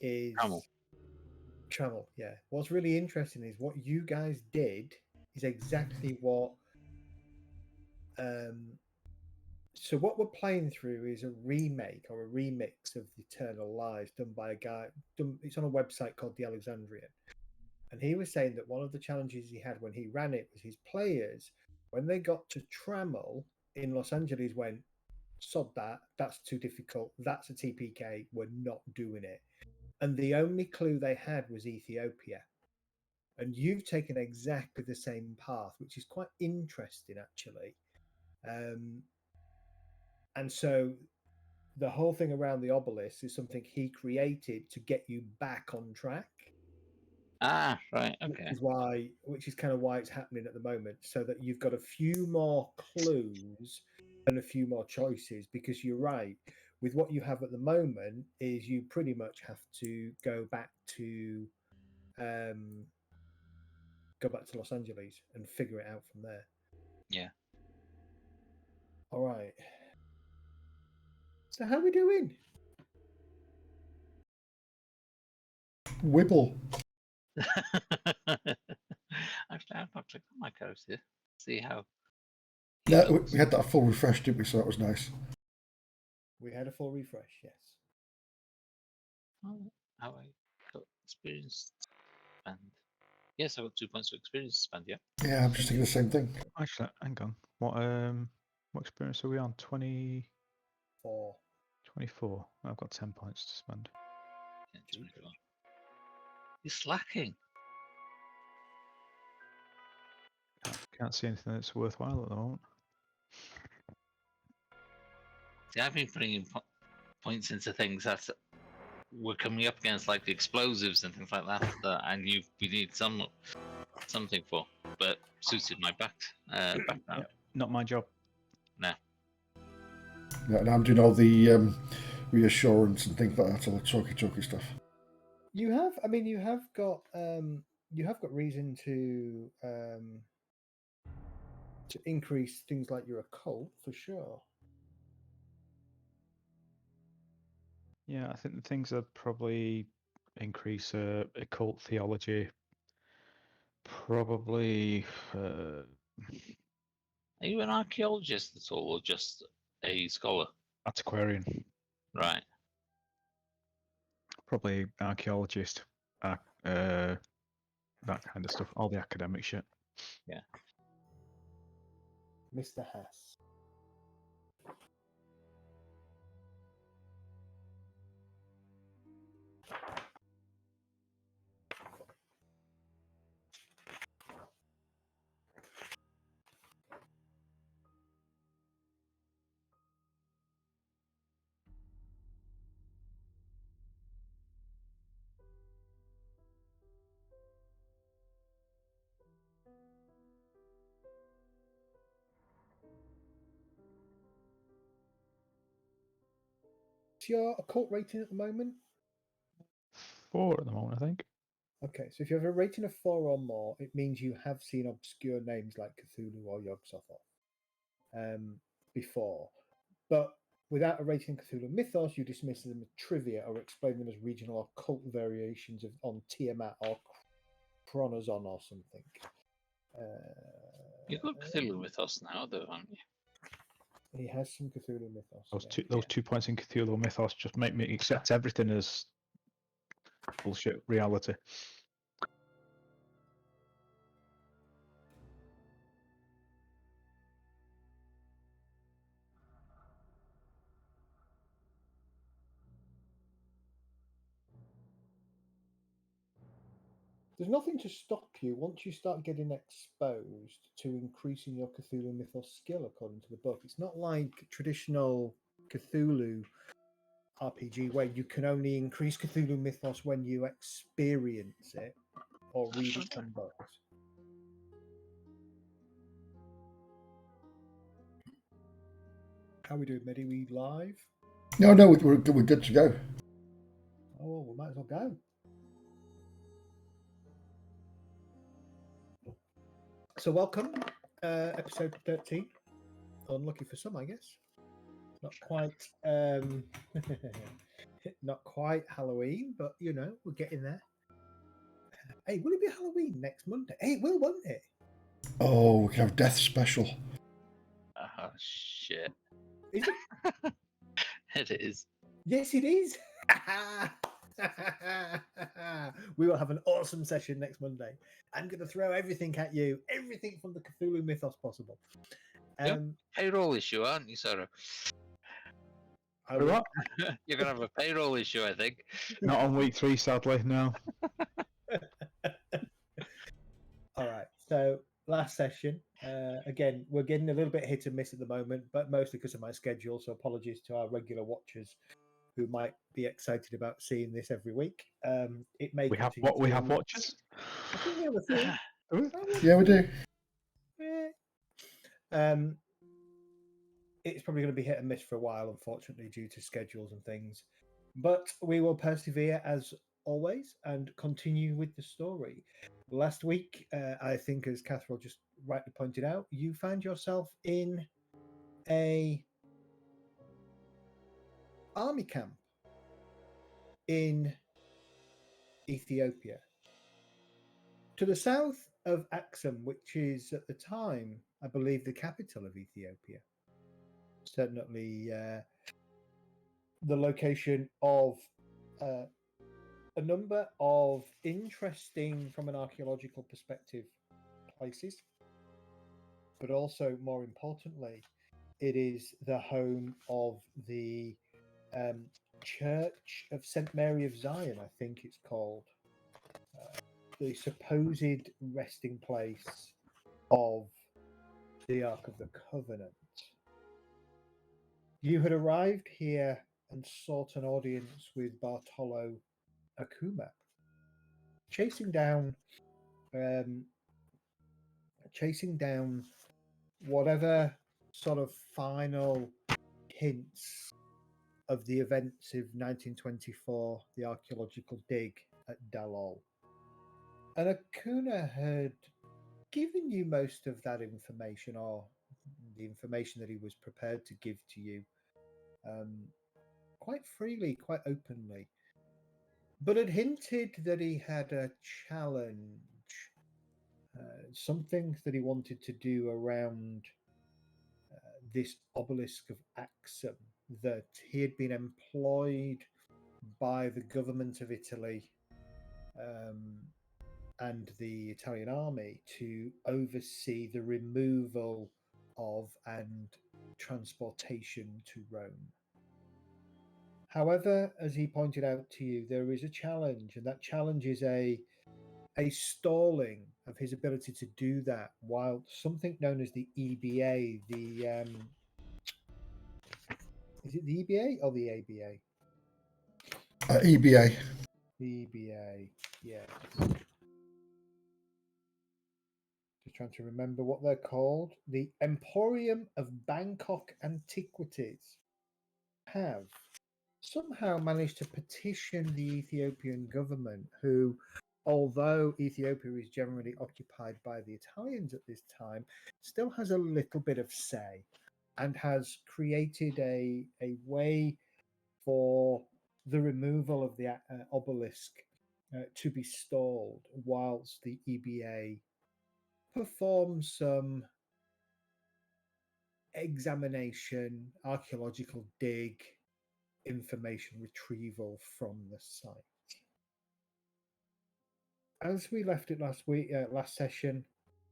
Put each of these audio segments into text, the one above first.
is Travel. travel. Yeah. What's really interesting is what you guys did is exactly what. So what we're playing through is a remake or a remix of the Eternal Lies done by a guy. It's on a website called the Alexandrian, and he was saying that one of the challenges he had when he ran it was his players, when they got to Trammel in Los Angeles, went, sod that, that's too difficult, that's a TPK, we're not doing it. And the only clue they had was Ethiopia. And you've taken exactly the same path, which is quite interesting, actually. Um, and so the whole thing around the obelisk is something he created to get you back on track. Ah, right, okay. Which is kind of why it's happening at the moment, so that you've got a few more clues and a few more choices. Because you're right, with what you have at the moment, is you pretty much have to um, go back to Los Angeles and figure it out from there. Yeah. All right. So how are we doing? Wibble. Actually, I've not clicked on my character. See how. No, we had that full refresh, didn't we? So that was nice. We had a full refresh, yes. How I got experience spend. Yes, I got 2 points of experience spend. Yeah. Yeah, I'm just thinking the same thing. Actually, hang on. What experience are we on? 4. 24. I've got 10 points to spend. Yeah, 24. You're slacking. Can't see anything that's worthwhile at the moment. See, I've been putting in points into things that we're coming up against, like the explosives and things like that, and we need something for, but suited my background. Yeah, not my job. No. Yeah, and I'm doing all the reassurance and things like that, all the talky stuff. You have got reason to increase things like your occult for sure. Yeah, I think the things that probably increase occult theology. Probably. Are you an archaeologist at all, or just a scholar? Antiquarian. Right. Probably archaeologist. That kind of stuff. All the academic shit. Yeah. Mr. Hass. What's your occult rating at the moment? 4 at the moment, I think. Okay, so if you have a rating of 4 or more, it means you have seen obscure names like Cthulhu or Yog-Sothoth before. But without a rating of Cthulhu mythos, you dismiss them as trivia or explain them as regional occult variations on Tiamat or Chronozon or something. You've got Cthulhu mythos now, though, haven't you? He has some Cthulhu mythos. Those 2 points in Cthulhu mythos just make me accept everything as bullshit reality. There's nothing to stop you once you start getting exposed to increasing your Cthulhu mythos skill, according to the book. It's not like traditional Cthulhu RPG where you can only increase Cthulhu mythos when you experience it or read it from books. How we doing, Medi? We live? No, we're good to go. Oh, we might as well go. So welcome, episode 13. Unlucky for some, I guess. Not quite not quite Halloween, but we're getting there. Hey, will it be Halloween next Monday? Hey, it will, won't it? Oh, we can have Death Special. Oh, shit. Is it? It is. Yes, it is. We will have an awesome session next Monday. I'm going to throw everything at you, everything from the Cthulhu mythos possible. Yep. Payroll issue, aren't you, Sarah? I will, What? You're going to have a payroll issue, I think. Not on week 3, sadly, no. all right. So last session. Again, we're getting a little bit hit and miss at the moment, but mostly because of my schedule. So apologies to our regular watchers who might be excited about seeing this every week. It may We have continue what? We to- have watchers? I think we have a few. Yeah, we do. It's probably going to be hit and miss for a while, unfortunately, due to schedules and things. But we will persevere as always and continue with the story. Last week, I think, as Catherine just rightly pointed out, you found yourself in a army camp in Ethiopia. To the south of Axum, which is at the time, I believe, the capital of Ethiopia. Certainly the location of a number of interesting, from an archaeological perspective, places. But also, more importantly, it is the home of the Church of St. Mary of Zion, I think it's called. The supposed resting place of the Ark of the Covenant. You had arrived here and sought an audience with Bartolo Akuma, chasing down whatever sort of final hints of the events of 1924, the archaeological dig at Dalol. And Akuna had given you most of that information, or the information that he was prepared to give to you, quite freely, quite openly, but had hinted that he had a challenge, something that he wanted to do around this obelisk of Axum, that he had been employed by the government of Italy and the Italian army to oversee the removal of and transportation to Rome. However, as he pointed out to you, there is a challenge, and that challenge is a stalling of his ability to do that, while something known as the EBA, is it the EBA or the ABA? EBA. The EBA, yeah. Just trying to remember what they're called. The Emporium of Bangkok Antiquities have somehow managed to petition the Ethiopian government, who, although Ethiopia is generally occupied by the Italians at this time, still has a little bit of say and has created a way for the removal of the obelisk to be stalled whilst the EBA performs some examination, archaeological dig, information retrieval from the site. As we left it last week, last session,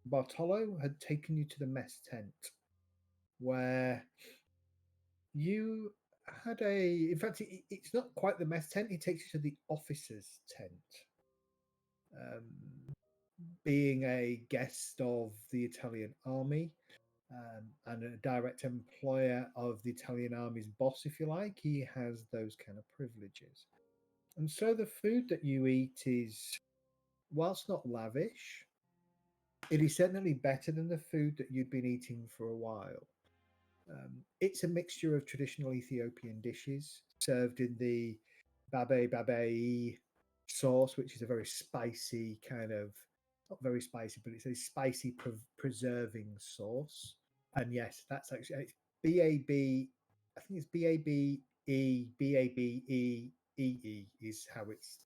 Bartolo had taken you to the mess tent, where you had in fact, it's not quite the mess tent. He takes you to the officers' tent. Being a guest of the Italian army, and a direct employer of the Italian army's boss, if you like, he has those kind of privileges. And so the food that you eat is, whilst not lavish, it is certainly better than the food that you'd been eating for a while. It's a mixture of traditional Ethiopian dishes served in the babe sauce, which is a very spicy kind of, not very spicy, but it's a spicy preserving sauce. And yes, that's actually, it's BAB, I think it's BABE EE is how it's.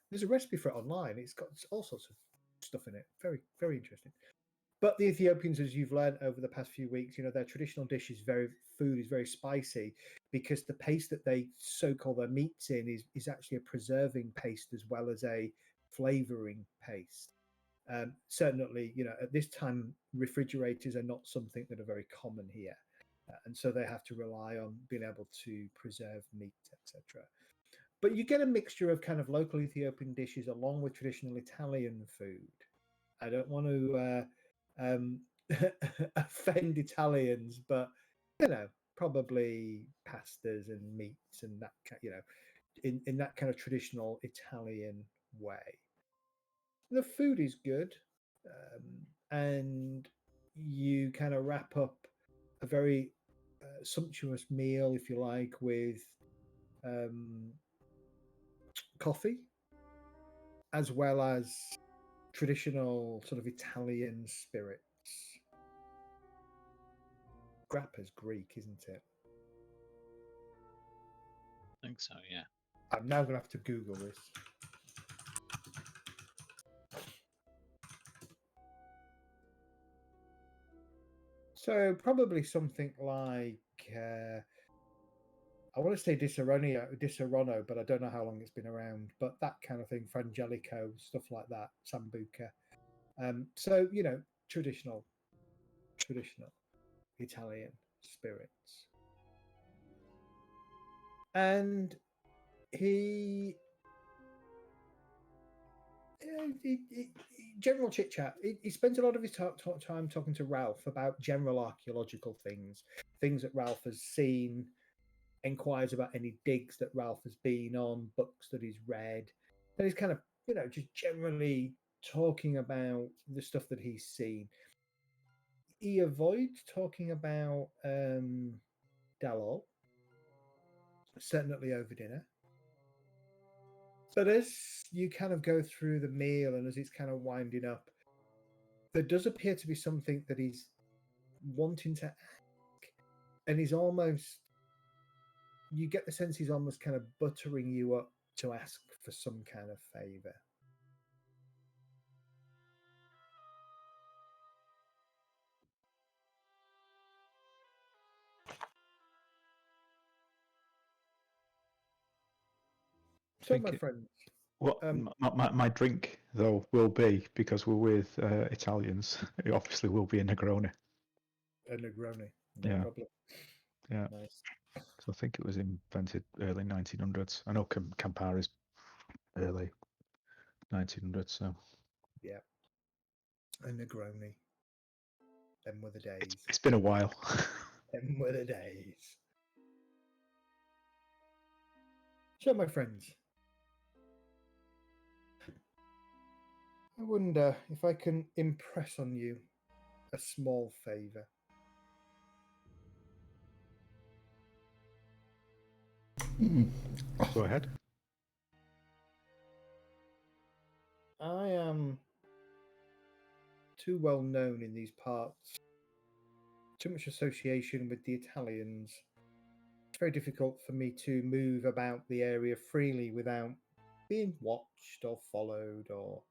There's a recipe for it online. It's got all sorts of stuff in it. Very, very interesting. But the Ethiopians, as you've learned over the past few weeks, their traditional dish is food is very spicy because the paste that they soak all their meats in is actually a preserving paste as well as a flavoring paste. Certainly, at this time, refrigerators are not something that are very common here. And so they have to rely on being able to preserve meat, etc. But you get a mixture of kind of local Ethiopian dishes along with traditional Italian food. I don't want to offend Italians, but probably pastas and meats and that in that kind of traditional Italian way. The food is good, and you kind of wrap up a very sumptuous meal, if you like, with coffee, as well as traditional sort of Italian spirits. Grappa's Greek, isn't it? I think so, yeah. I'm now going to have to Google this. So probably something like I want to say Disaronno, but I don't know how long it's been around. But that kind of thing, Frangelico, stuff like that, Sambuca. So traditional Italian spirits, and he general chit chat. He spends a lot of his time talking to Ralph about general archaeological things that Ralph has seen, inquires about any digs that Ralph has been on, books that he's read. And he's kind of, just generally talking about the stuff that he's seen. He avoids talking about Dalol, certainly over dinner. But as you kind of go through the meal and as it's kind of winding up, there does appear to be something that he's wanting to ask. And he's almost, you get the sense he's almost kind of buttering you up to ask for some kind of favor. So, my friends. What my drink though will be, because we're with Italians, it obviously will be a Negroni. A Negroni, no problem. Yeah, nice. So I think it was invented early 1900s. I know Campari's early 1900s. So yeah, a Negroni. Them were the days. It's been a while. Them were the days. So, my friends, I wonder if I can impress on you a small favour. Go ahead. I am too well known in these parts. Too much association with the Italians. It's very difficult for me to move about the area freely without being watched or followed or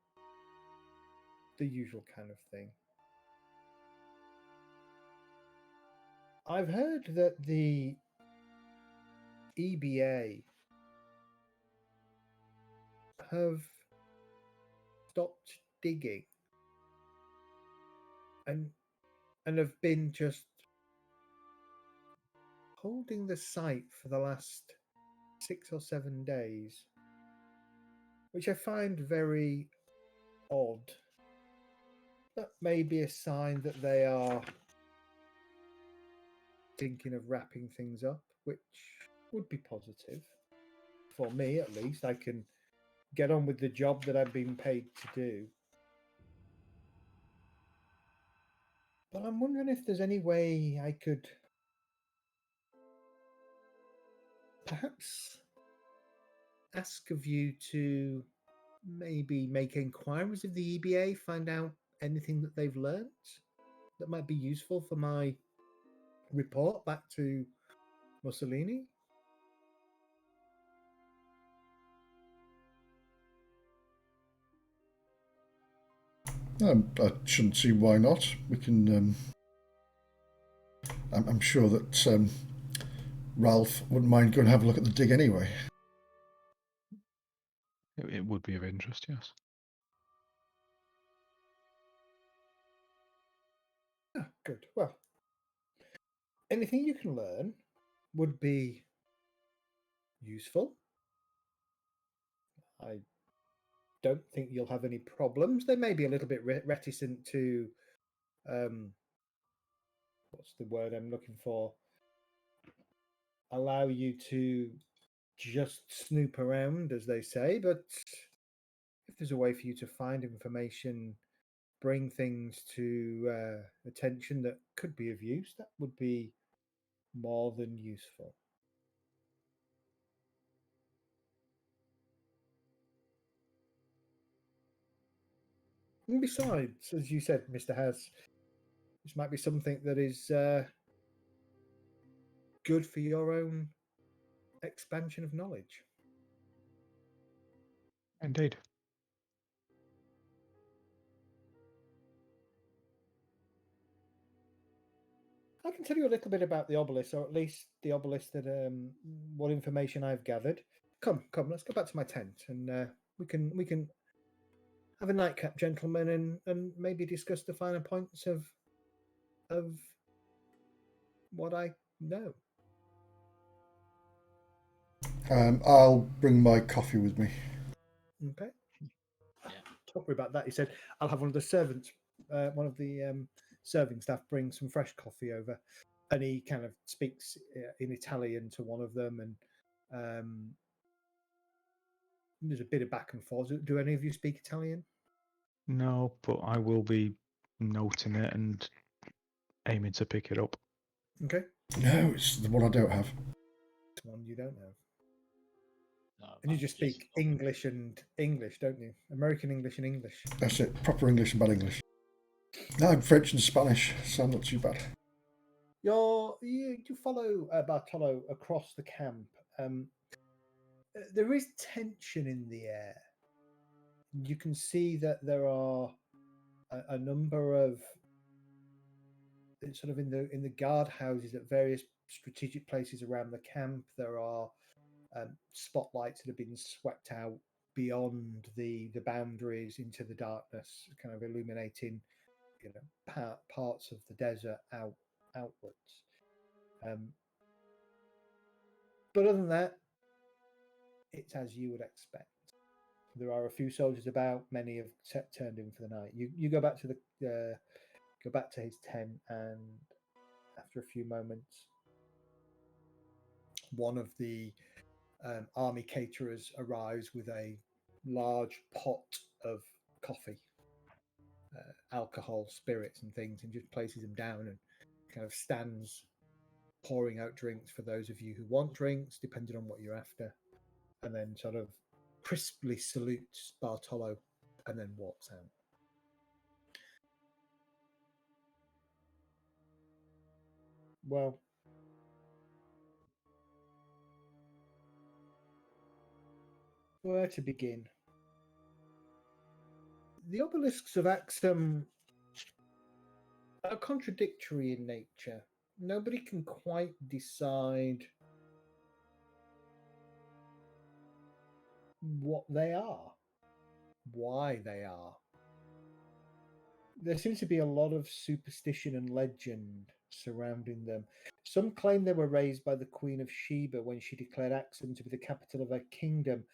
the usual kind of thing. I've heard that the EBA have stopped digging and have been just holding the site for the last 6 or 7 days, which I find very odd. That may be a sign that they are thinking of wrapping things up, which would be positive for me, at least. I can get on with the job that I've been paid to do. But I'm wondering if there's any way I could perhaps ask of you to maybe make inquiries of the EBA, find out anything that they've learnt that might be useful for my report back to Mussolini. I shouldn't see why not. We can. I'm sure that Ralph wouldn't mind going and have a look at the dig anyway. It would be of interest, yes. Oh, good. Well, anything you can learn would be useful. I don't think you'll have any problems. They may be a little bit reticent to, what's the word I'm looking for? Allow you to just snoop around, as they say. But if there's a way for you to find information, bring things to attention that could be of use, that would be more than useful. And besides, as you said, Mr. House, this might be something that is good for your own expansion of knowledge. Indeed. I can tell you a little bit about the obelisk, or at least the obelisk that what information I've gathered. Come, let's go back to my tent, and we can have a nightcap, gentlemen, and maybe discuss the finer points of what I know. I'll bring my coffee with me. Okay. Yeah. Talk about that. He said, "I'll have one of the servants, one of the serving staff, bring some fresh coffee over," and he kind of speaks in Italian to one of them, and there's a bit of back and forth. Do any of you speak Italian? No, but I will be noting it and aiming to pick it up. Okay. No, it's the one I don't have. It's one you don't have. No, And you just that's speak English and English, don't you? American English and English. That's it. Proper English and bad English. No, I'm French and Spanish, so not too bad. You follow Bartolo across the camp. There is tension in the air. You can see that there are a number of sort of in the guard houses at various strategic places around the camp. There are spotlights that have been swept out beyond the boundaries into the darkness, kind of illuminating, parts of the desert outwards. But other than that, it's as you would expect. There are a few soldiers about. Many have turned in for the night. You go back to his tent, and after a few moments, one of the army caterers arrives with a large pot of coffee, alcohol, spirits, and things, and just places them down and kind of stands pouring out drinks for those of you who want drinks, depending on what you're after, and then sort of crisply salutes Bartolo and then walks out. Well, where to begin? The obelisks of Axum are contradictory in nature. Nobody can quite decide what they are, why they are. There seems to be a lot of superstition and legend surrounding them. Some claim they were raised by the Queen of Sheba when she declared Axum to be the capital of her kingdom.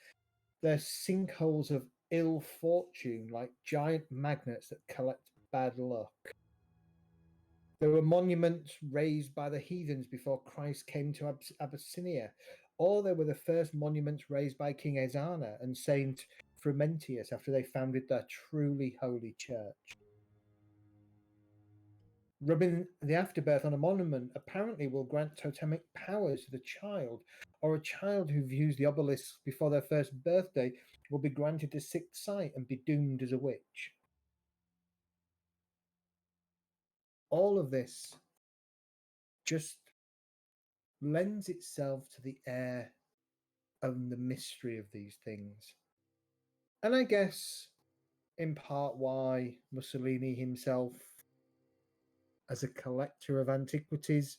They're sinkholes of ill fortune, like giant magnets that collect bad luck. There were monuments raised by the heathens before Christ came to Abyssinia, or they were the first monuments raised by King Ezana and Saint Frumentius after they founded their truly holy church. Rubbing the afterbirth on a monument apparently will grant totemic powers to the child, or a child who views the obelisk before their first birthday will be granted a sixth sight and be doomed as a witch. All of this just lends itself to the air and the mystery of these things. And I guess in part why Mussolini himself, as a collector of antiquities,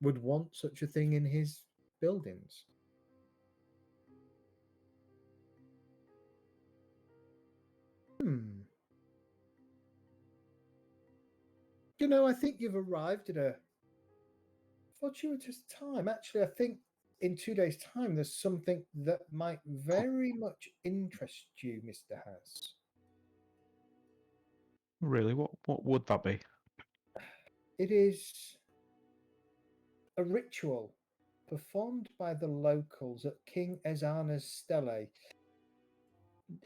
would want such a thing in his buildings. You know, I think you've arrived at a fortuitous time. Actually, I think in 2 days' time, there's something that might very much interest you, Mr. Haas. Really? What would that be? It is a ritual performed by the locals at King Ezana's stele,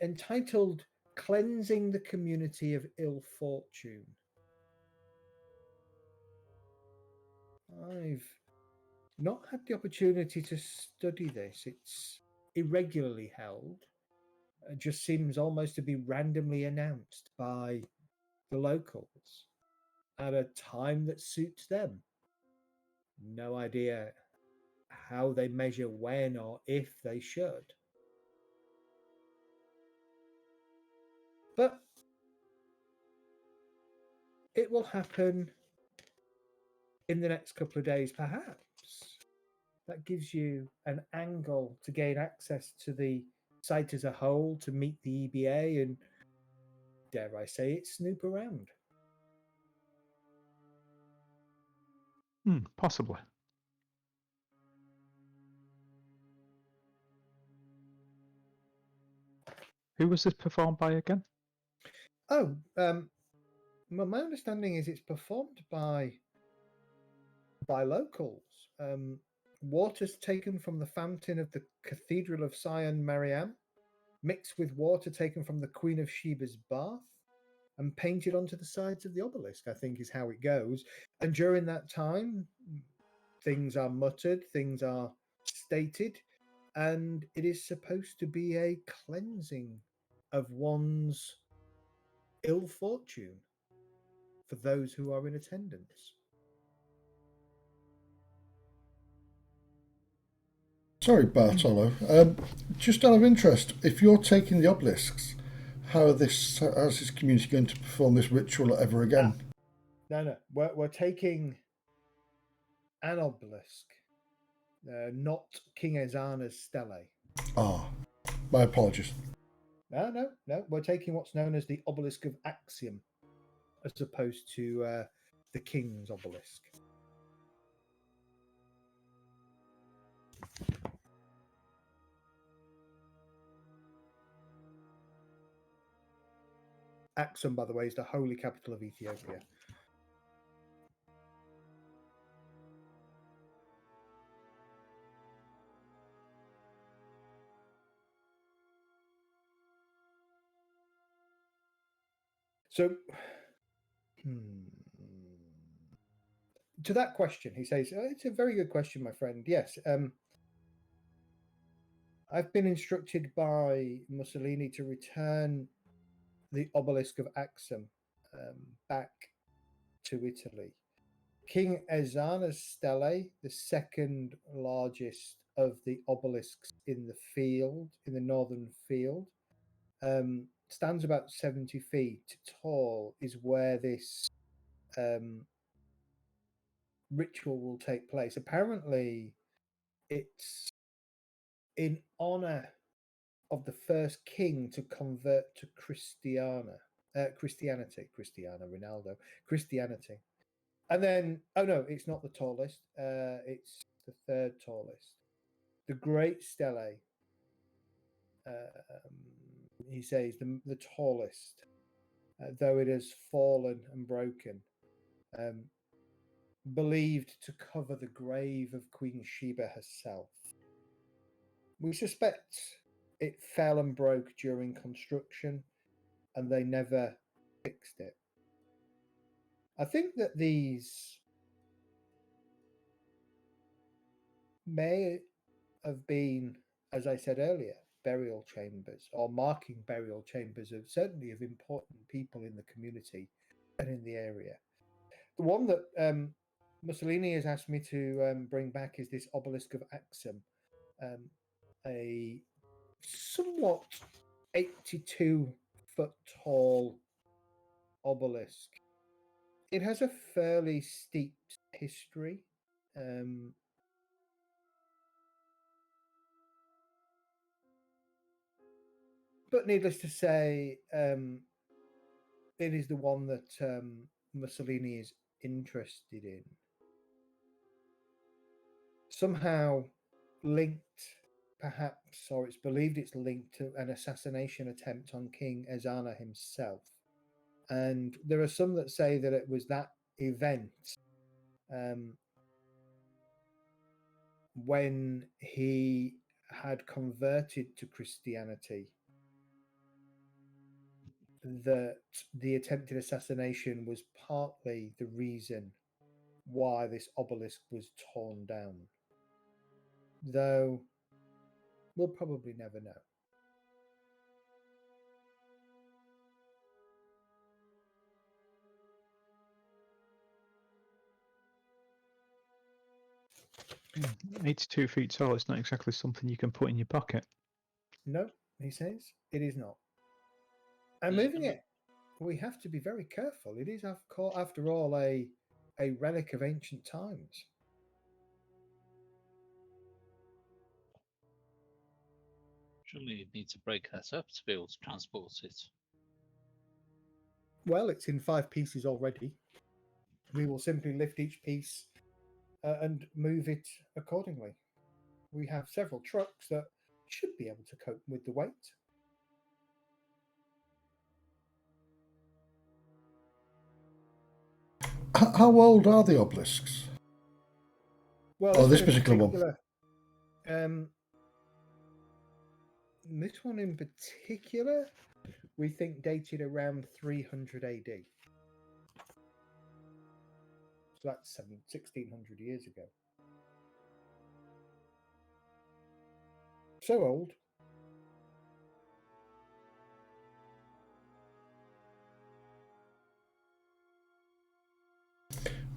entitled Cleansing the Community of Ill Fortune. I've not had the opportunity to study this. It's irregularly held. It just seems almost to be randomly announced by the locals at a time that suits them. No idea how they measure when or if they should. But it will happen in the next couple of days, perhaps. That gives you an angle to gain access to the site as a whole, to meet the EBA, and dare I say it, snoop around. Possibly. Who was this performed by again? Oh, well, my understanding is it's performed by locals. Water's taken from the fountain of the Cathedral of Sion Mariam, mixed with water taken from the Queen of Sheba's bath, and painted onto the sides of the obelisk, I think is how it goes. And during that time, things are muttered, things are stated, and it is supposed to be a cleansing of one's ill fortune for those who are in attendance. Sorry, Bartolo. Just out of interest, if you're taking the obelisks, how's this community going to perform this ritual ever again? No. We're taking an obelisk, not King Ezana's stele. My apologies. No. We're taking what's known as the obelisk of Axiom, as opposed to the king's obelisk. Aksum, by the way, is the holy capital of Ethiopia. So, to that question, he says, it's a very good question, my friend. Yes, I've been instructed by Mussolini to return the obelisk of Axum back to Italy. King Ezana's stele, the second largest of the obelisks in the field, in the northern field, stands about 70 feet tall, is where this ritual will take place. Apparently, it's in honor of the first king to convert to Christianity. And then, oh no, it's not the tallest. It's the third tallest. The Great Stele, he says, the tallest, though it has fallen and broken, believed to cover the grave of Queen Sheba herself. We suspect it fell and broke during construction, and they never fixed it. I think that these may have been, as I said earlier, burial chambers, or marking burial chambers of certainly of important people in the community and in the area. The one that Mussolini has asked me to bring back is this obelisk of Axum, a somewhat 82 foot tall obelisk. It has a fairly steep history. But needless to say, it is the one that Mussolini is interested in. Somehow linked, perhaps, or it's believed it's linked to an assassination attempt on King Ezana himself. And there are some that say that it was that event when he had converted to Christianity that the attempted assassination was partly the reason why this obelisk was torn down. Though we'll probably never know. Mm, 82 feet tall, it's not exactly something you can put in your pocket. No, he says, it is not. And moving it, we have to be very careful. It is, after all, a relic of ancient times. Surely you'd need to break that up to be able to transport it. Well, it's in 5 pieces already. We will simply lift each piece and move it accordingly. We have several trucks that should be able to cope with the weight. How old are the obelisks? Well, this particular one. This one in particular, we think dated around 300 AD. So that's 1600 years ago. So old.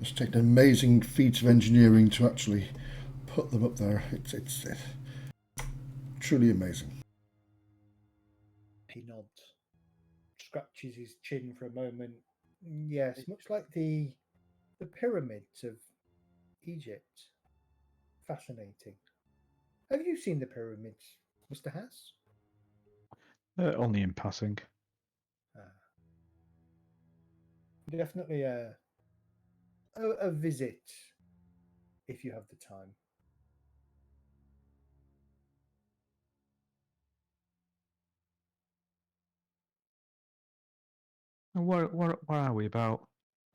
It's taken an amazing feat of engineering to actually put them up there. It's truly amazing. He nods, scratches his chin for a moment. Yes, much like the pyramids of Egypt. Fascinating. Have you seen the pyramids, Mr. Haas? Only in passing. Definitely a visit if you have the time. And where are we? About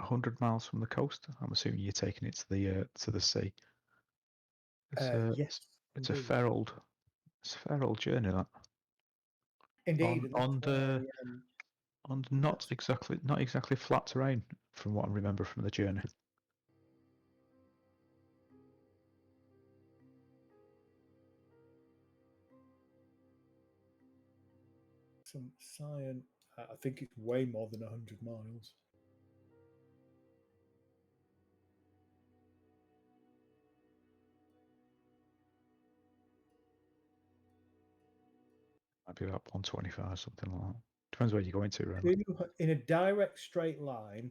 100 miles from the coast? I'm assuming you're taking it to the sea. Yes, it's a indeed. fair old journey, that. Indeed, On not exactly flat terrain, from what I remember from the journey. some science. I think it's way more than 100 miles. Might be about 125, something like that. Depends where you're going to, really. In a direct straight line,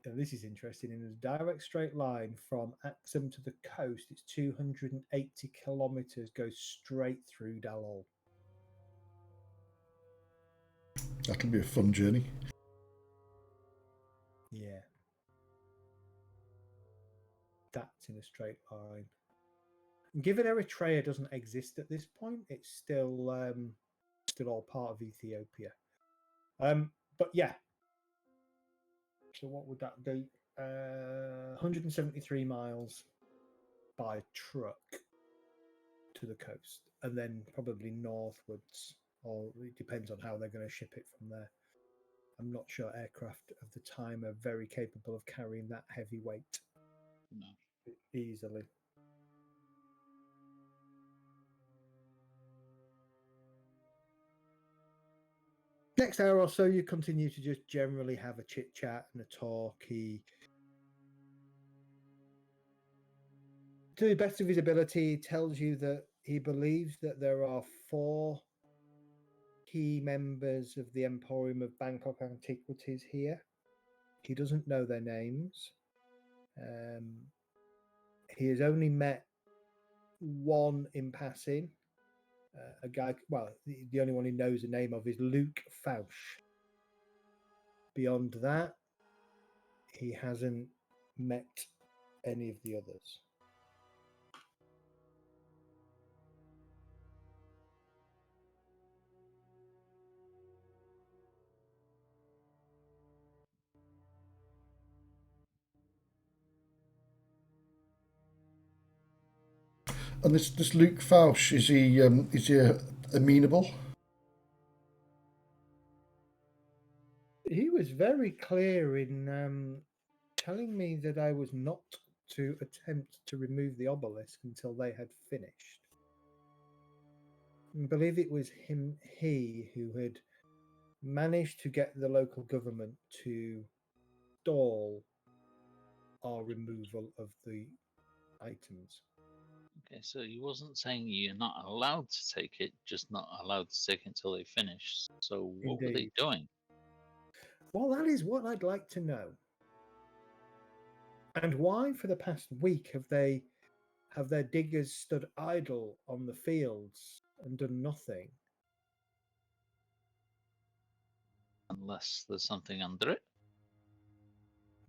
and this is interesting, in a direct straight line from Axum to the coast, it's 280 kilometers, goes straight through Dalol. That'll be a fun journey. Yeah. That's in a straight line. Given Eritrea doesn't exist at this point, it's still all part of Ethiopia. But yeah. So what would that be? 173 miles by truck to the coast, and then probably northwards, or it depends on how they're going to ship it from there. I'm not sure aircraft of the time are very capable of carrying that heavy weight. No. Easily. Next hour or so, you continue to just generally have a chit chat and a talk. He, to the best of his ability, tells you that he believes that there are 4 key members of the Emporium of Bangkok Antiquities here. He doesn't know their names. He has only met one in passing. A guy, well, the only one he knows the name of is Luke Fausch. Beyond that, he hasn't met any of the others. And this Luke Fausch, is he amenable? He was very clear in telling me that I was not to attempt to remove the obelisk until they had finished. I believe it was he who had managed to get the local government to stall our removal of the items. Okay, so you wasn't saying you're not allowed to take it, just not allowed to take it until they finish. So what were they Indeed. doing? Well, that is what I'd like to know. And why, for the past week, have their diggers stood idle on the fields and done nothing? Unless there's something under it.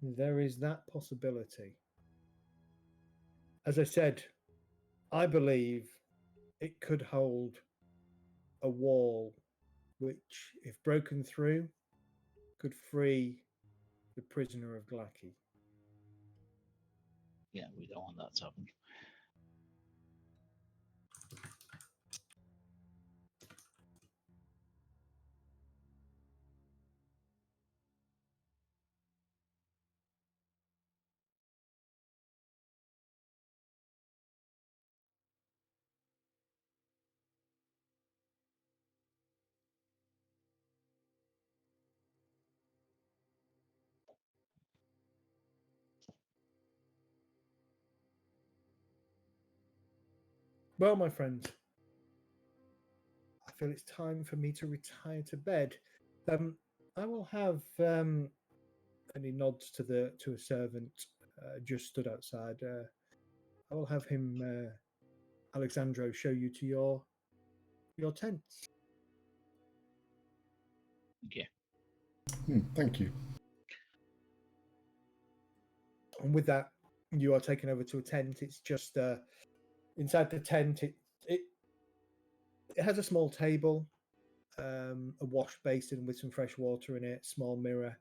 There is that possibility. As I said, I believe it could hold a wall which, if broken through, could free the prisoner of Glacky. Yeah, we don't want that to happen. Well, my friends, I feel it's time for me to retire to bed. I will have and he nods to a servant just stood outside. I will have him, Alexandro, show you to your tents. Okay. Thank you. And with that, you are taken over to a tent. It's just inside the tent. It has a small table, a wash basin with some fresh water in it, small mirror,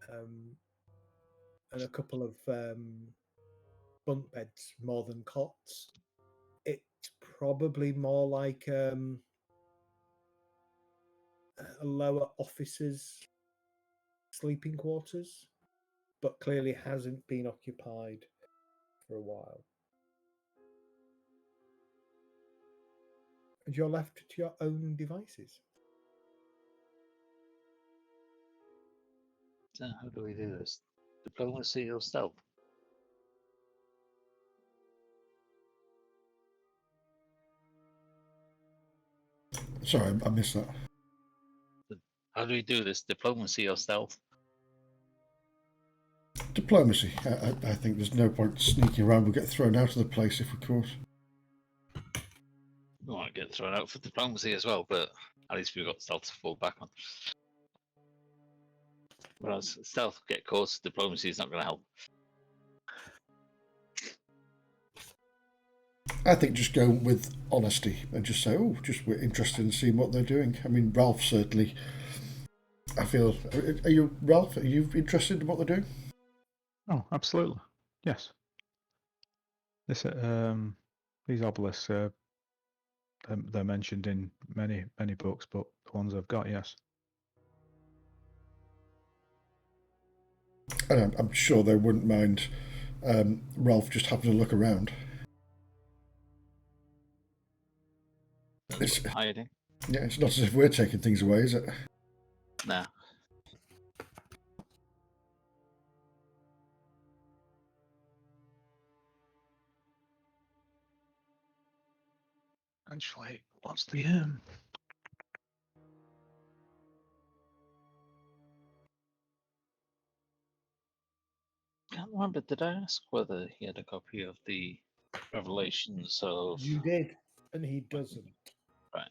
and a couple of bunk beds more than cots. It's probably more like a lower officers' sleeping quarters, but clearly hasn't been occupied for a while. And you're left to your own devices. So how do we do this? Diplomacy or stealth? Sorry, I missed that. How do we do this? Diplomacy or stealth? Diplomacy. I think there's no point sneaking around. We'll get thrown out of the place if we caught. We might get thrown out for diplomacy as well, but at least we've got stealth to fall back on. Whereas stealth get caught, diplomacy is not going to help. I think just go with honesty and just say, oh, just we're interested in seeing what they're doing. I mean, Ralph certainly. I feel. Are you, Ralph? Are you interested in what they're doing? Oh, absolutely. Yes. This these obelisks they're mentioned in many books, but the ones I've got, yes. And I'm sure they wouldn't mind Ralph just having a look around. It's, Hiding? yeah, it's not as if we're taking things away, is it? Nah. Actually, what's the remember, did I ask whether he had a copy of the Revelations of... You did, and he doesn't. Right.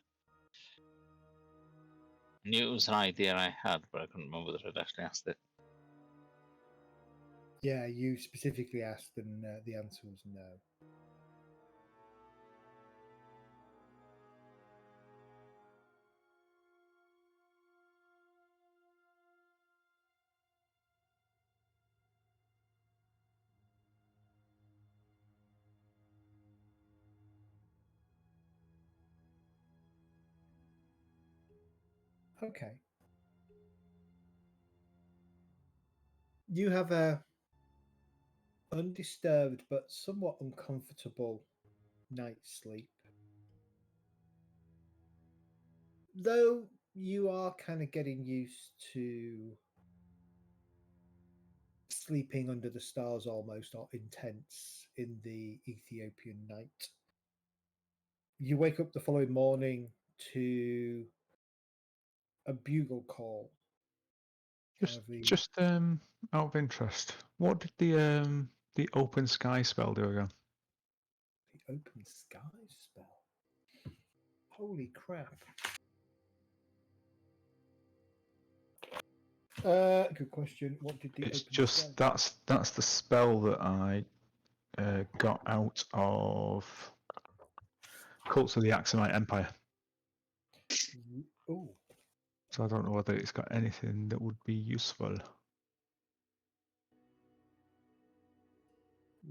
I knew it was an idea I had, but I couldn't remember whether I'd actually asked it. Yeah, you specifically asked, and the answer was no. Okay. You have a undisturbed but somewhat uncomfortable night's sleep. Though you are kind of getting used to sleeping under the stars almost, or intense in the Ethiopian night. You wake up the following morning to a bugle call. Just out of interest, what did the open sky spell do again? The open sky spell. Holy crap. Good question. What did the It's open just sky? that's the spell that I got out of Cults of the Axumite Empire. Oh, So I don't know whether it's got anything that would be useful.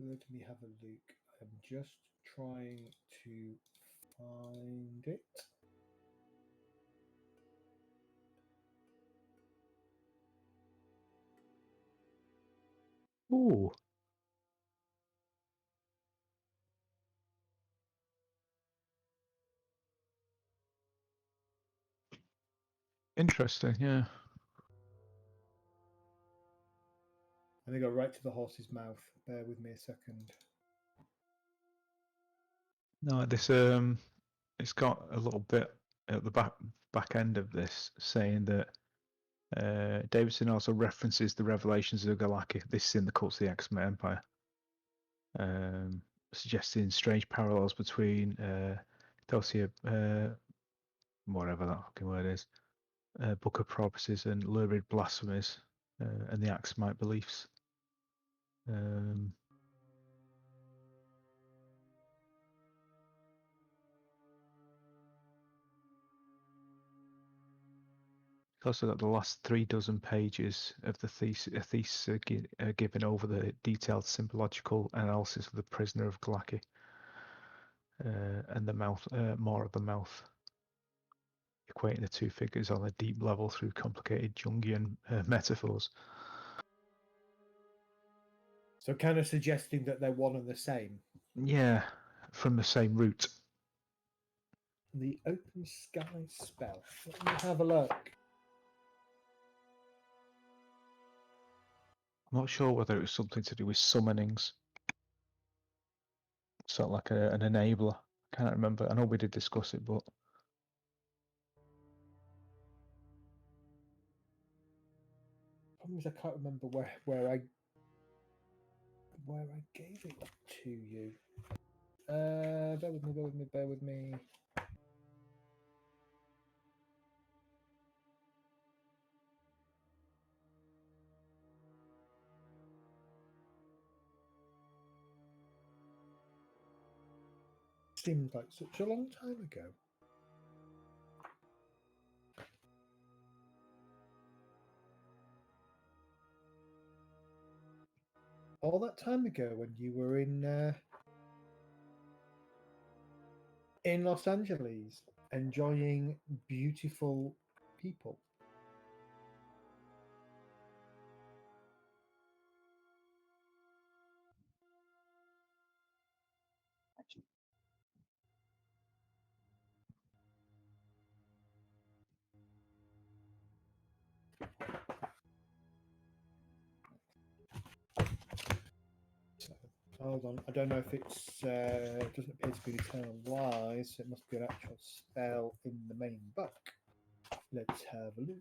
let me have a look. I'm just trying to find it. Ooh. Interesting, yeah. And they go right to the horse's mouth. Bear with me a second. No, this it's got a little bit at the back end of this saying that Davidson also references the revelations of Galaki. This is in the Cults of the Axumite Empire, suggesting strange parallels between Thosia, whatever that fucking word is, Book of Prophecies and lurid blasphemies, and the Axumite beliefs. Also got the last 3 dozen pages of the thesis given over the detailed symbological analysis of the prisoner of Galaki and the mouth, more of the mouth, equating the two figures on a deep level through complicated Jungian metaphors. So kind of suggesting that they're one and the same. Yeah, from the same root. The open sky spell. Let me have a look. I'm not sure whether it was something to do with summonings. Sort of like an enabler. I can't remember. I know we did discuss it, but Problem is, I can't remember where I gave it to you. Bear with me. Seems like such a long time ago. All that time ago when you were in Los Angeles, enjoying beautiful people. So, hold on, I don't know if it's it doesn't appear to be Eternal Lies, so it must be an actual spell in the main book. Let's have a look.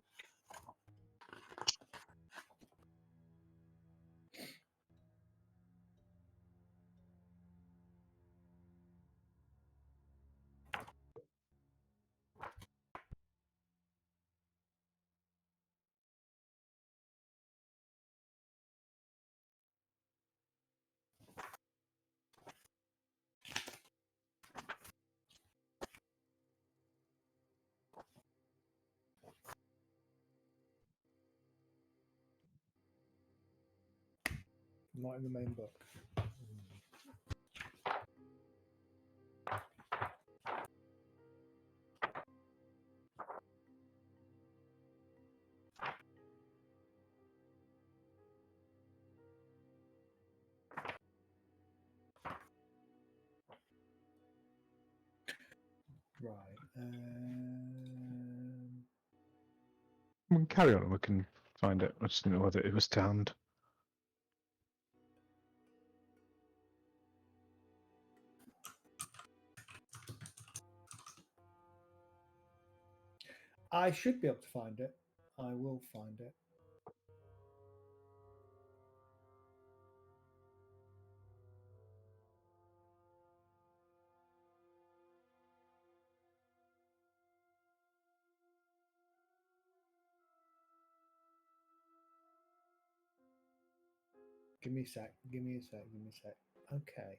not in the main book. Right. We can carry on and we can find it. I just didn't know whether it was to hand. I should be able to find it. I will find it. Give me a sec. Give me a sec. Give me a sec. Okay.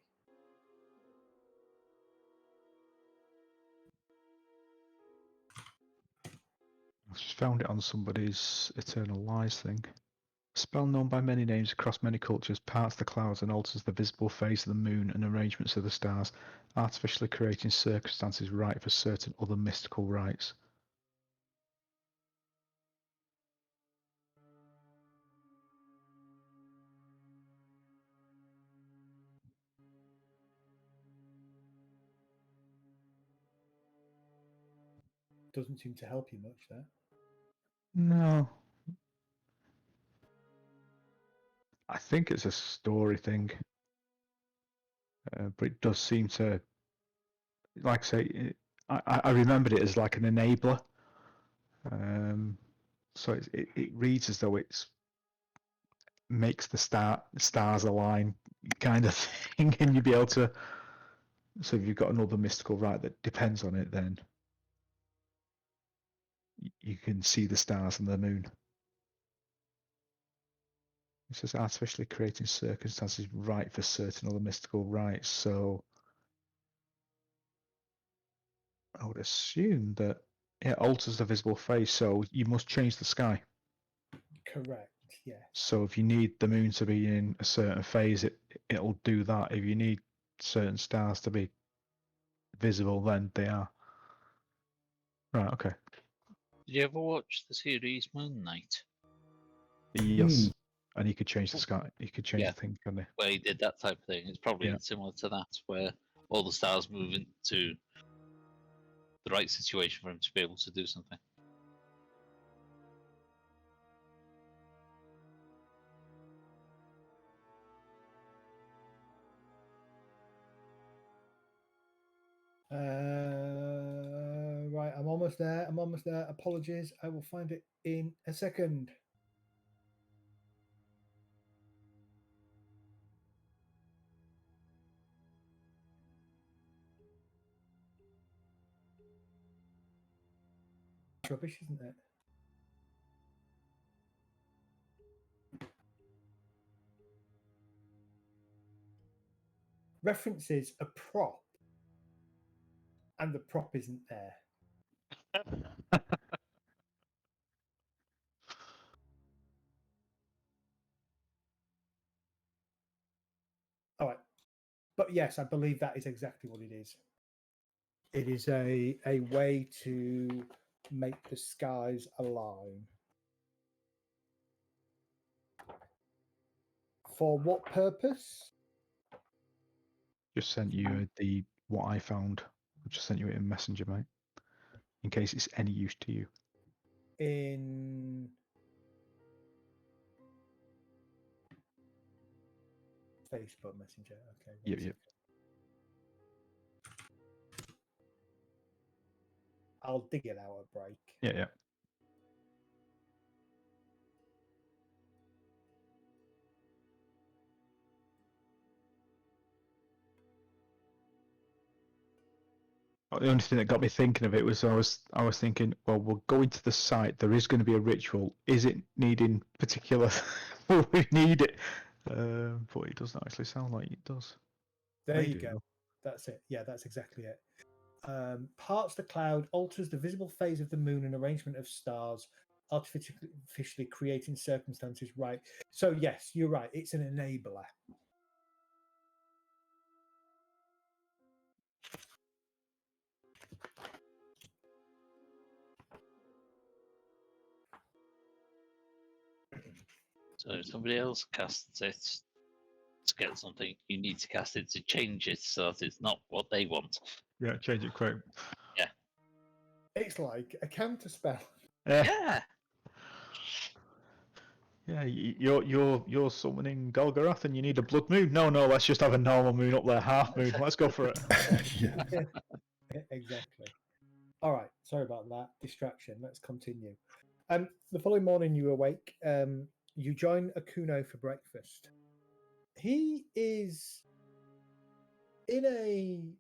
I've just found it on somebody's Eternal Lies thing. A spell known by many names across many cultures parts the clouds and alters the visible phase of the moon and arrangements of the stars, artificially creating circumstances right for certain other mystical rites. Doesn't seem to help you much there. No. I think it's a story thing. But it does seem to, like I say, I remembered it as like an enabler. So it reads as though it's makes the stars align kind of thing, and you'd be able to. So if you've got another mystical rite that depends on it, then you can see the stars and the moon. It says artificially creating circumstances right for certain other mystical rites. So I would assume that it alters the visible phase. So you must change the sky. Correct. Yeah. So if you need the moon to be in a certain phase, it'll do that. If you need certain stars to be visible, then they are. Right. Okay. Did you ever watch the series Moon Knight, Yes. And you could change the sky. You could change Yeah. the thing, couldn't you? where he did that type of thing? It's probably Yeah. similar to that, where all the stars move into the right situation for him to be able to do something. Right, I'm almost there. I'm almost there. Apologies. I will find it in a second. It's rubbish, isn't it? References a prop, and the prop isn't there. All right. But yes, I believe that is exactly what it is. It is a way to make the skies align. For what purpose? Just sent you the what I found. I just sent you it in Messenger, mate. In case it's any use to you. In Facebook Messenger. Okay. Yep. Yep. I'll dig it out at break. Yeah. Yeah. The only thing that got me thinking of it was I was thinking, well, we'll go into the site. There is going to be a ritual. Is it needing particular? Will we need it? But it doesn't actually sound like it does. There Maybe you go. That's it. Yeah, that's exactly it. Parts the cloud, alters the visible phase of the moon and arrangement of stars, artificially creating circumstances, right? So yes, you're right. It's an enabler. So if somebody else casts it to get something, you need to cast it to change it so that it's not what they want. Yeah, change it quick. It's like a counter spell. Yeah. Yeah, you're summoning Golgoroth and you need a blood moon. No, let's just have a normal moon up there, half moon. Let's go for it. Yeah. Exactly. All right. Sorry about that distraction. Let's continue. The following morning, you awake. You join Akuno for breakfast. He is in an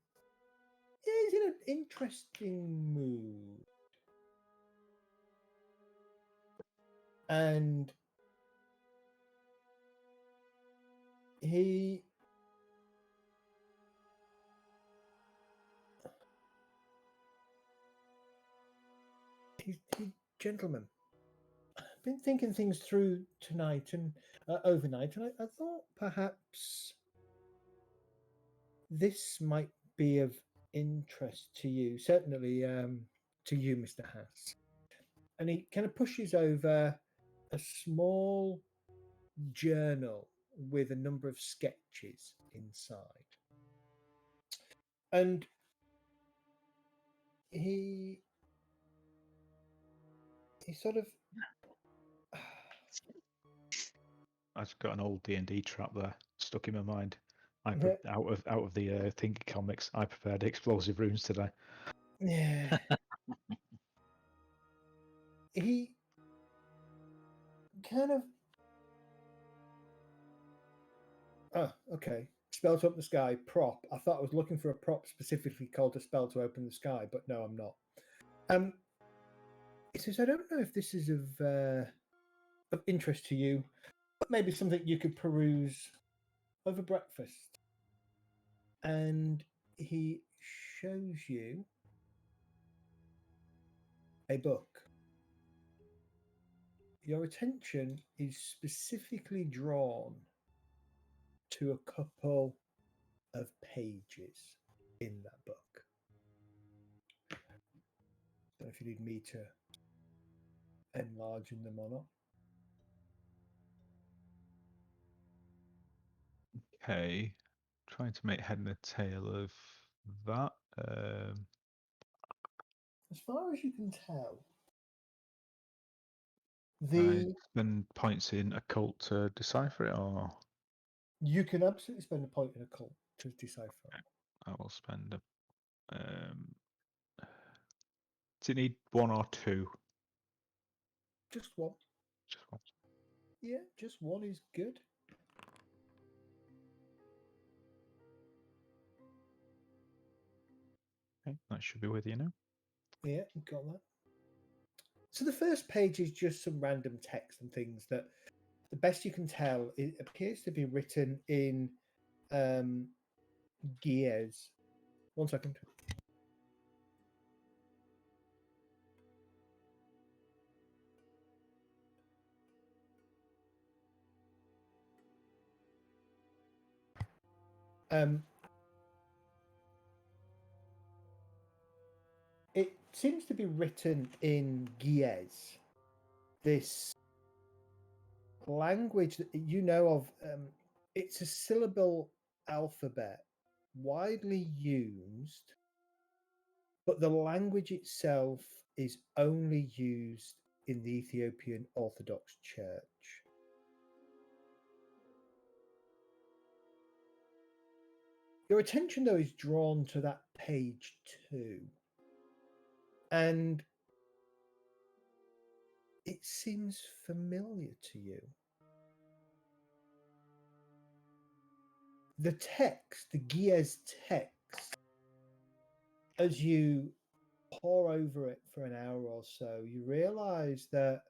interesting mood, and he's gentleman. I've been thinking things through tonight and overnight, and I thought perhaps this might be of interest to you. Certainly, to you, Mr. Haas. And he kind of pushes over a small journal with a number of sketches inside. And he sort of I just got an old D&D trap there stuck in my mind. Yeah. Out of the Thinking comics, I prepared explosive runes today. yeah. He kind of okay. Spell to open the sky, prop. I thought I was looking for a prop specifically called a spell to open the sky, but no, I'm not. He says, I don't know if this is of interest to you, but maybe something you could peruse over breakfast. And he shows you a book. Your attention is specifically drawn to a couple of pages in that book. I don't know if you need me to enlarge in them or not. Okay, trying to make head and tail of that. As far as you can tell, I spend points in occult to decipher it, or you can absolutely spend a point in a cult to decipher it. I will spend a. Does it need one or two? Just one. Just one. Yeah, just one is good. Okay, that should be with you now. Yeah, you've got that. So the first page is just some random text and things that, the best you can tell, it appears to be written in gears. 1 second. It seems to be written in gears. This language that you know of, it's a syllable alphabet widely used, but the language itself is only used in the Ethiopian Orthodox Church. Your attention, though, is drawn to that page 2. And it seems familiar to you. The text, the Gia's text, as you pore over it for an hour or so, you realize that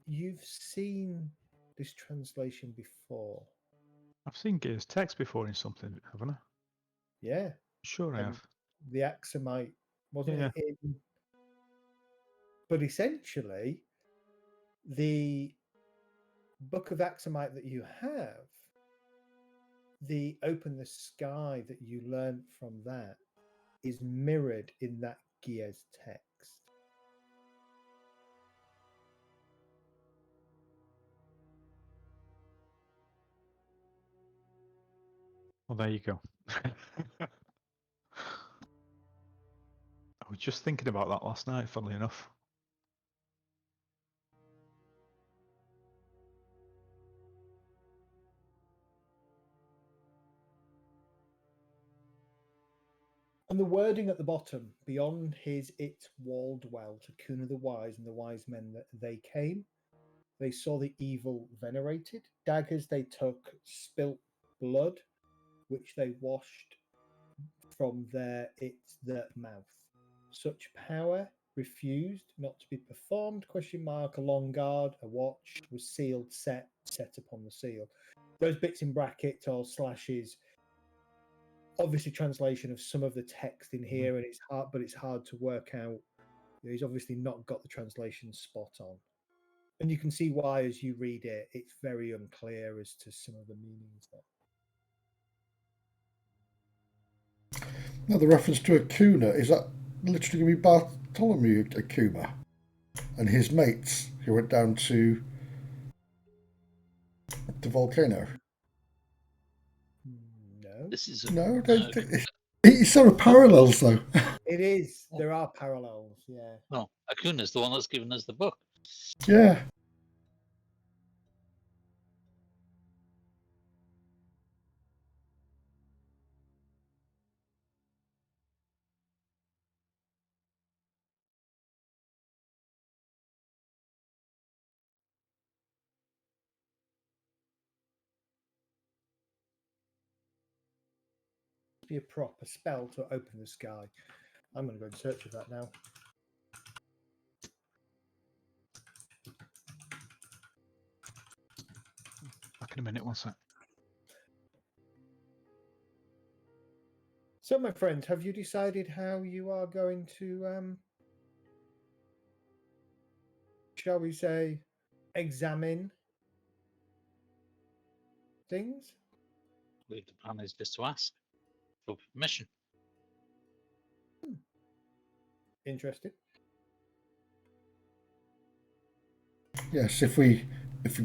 you've seen this translation before. I've seen Gears text before in something, haven't I? Yeah. Sure, I have. the Axumite, wasn't Yeah. it? But essentially, the Book of Axumite that you have, the Open the Sky that you learned from that, is mirrored in that Giez text. Well, there you go. I was just thinking about that last night, funnily enough. And the wording at the bottom, beyond his it wall dwelt, a Kuna the wise and the wise men that they came. They saw the evil venerated. Daggers they took, spilt blood, which they washed from their mouth. Such power refused not to be performed, ? A long guard, a watch was sealed, set upon the seal. Those bits in brackets or slashes, obviously translation of some of the text in here, and it's hard to work out. He's obviously not got the translation spot on. And you can see why as you read it, it's very unclear as to some of the meanings there. Now, the reference to Akuna, is that literally going to be Bartholomew Akuma and his mates who went down to the volcano? No. This is No, it's sort of parallels, though. It is. There are parallels, yeah. no. Akuna's the one that's given us the book. Yeah. Be a proper spell to open the sky. I'm going to go in search of that now. Back in a minute, one sec. So, my friend, have you decided how you are going to, shall we say, examine things? I believe the plan is just to ask for permission. Interesting. Yes, if we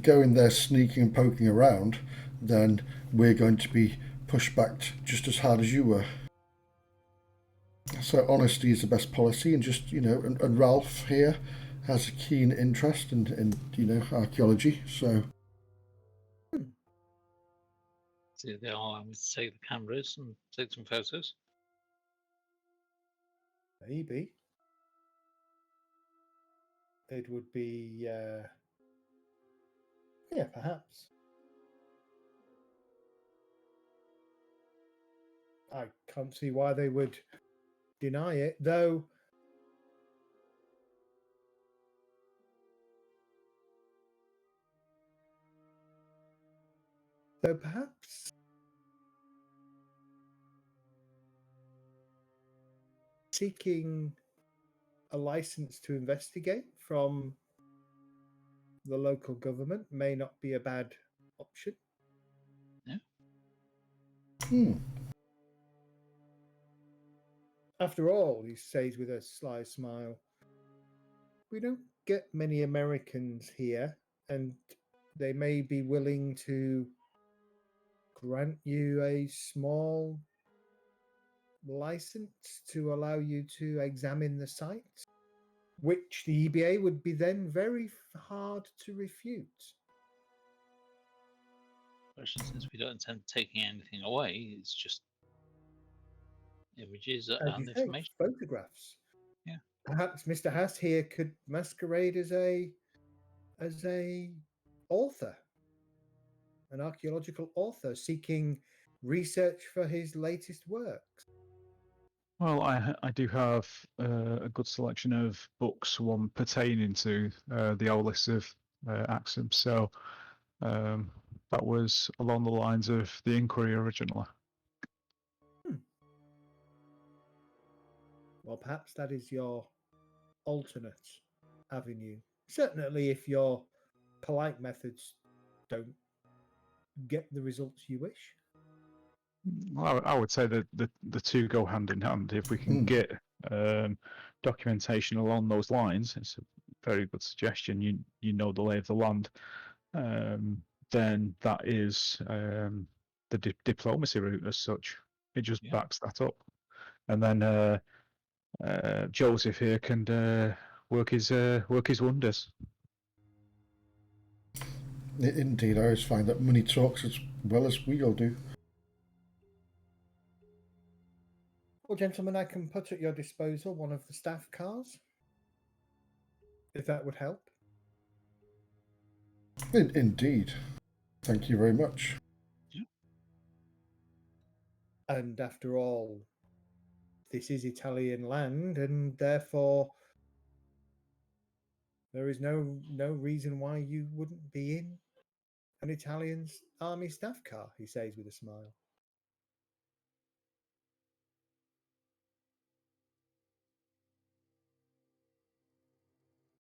go in there sneaking and poking around, then we're going to be pushed back just as hard as you were. So honesty is the best policy, and just, and Ralph here has a keen interest in archaeology, so... So they all have to take the cameras and take some photos. Maybe. It would be, yeah, perhaps. I can't see why they would deny it, though. Though perhaps seeking a license to investigate from the local government may not be a bad option. Yeah. After all, he says with a sly smile, we don't get many Americans here, and they may be willing to grant you a small license to allow you to examine the site, which the EBA would be then very hard to refute. Especially since we don't intend taking anything away, it's just images As and you say, information. photographs. Yeah. Perhaps Mr. Haas here could masquerade as a author, an archaeological author seeking research for his latest works. Well, I do have a good selection of books, one pertaining to the old list of Axum. So that was along the lines of the inquiry originally. Well, perhaps that is your alternate avenue. Certainly, if your polite methods don't get the results you wish. Well, I would say that the two go hand in hand. If we can get documentation along those lines, it's a very good suggestion. You know the lay of the land, then that is the diplomacy route as such. It just backs that up, and then Joseph here can work his wonders. Indeed, I always find that money talks as well as we all do. Well, gentlemen, I can put at your disposal one of the staff cars, if that would help. Indeed. Thank you very much. And after all, this is Italian land, and therefore there is no reason why you wouldn't be in an Italian army staff car, he says with a smile.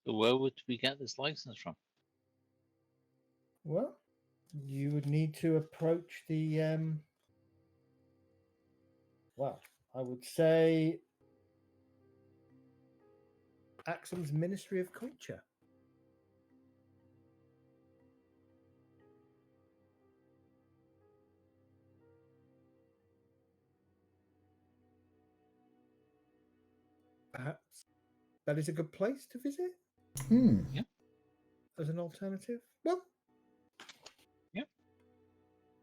So where would we get this license from? Well, you would need to approach the well, I would say Axum's Ministry of Culture. Perhaps that is a good place to visit Yeah. as an alternative. Well,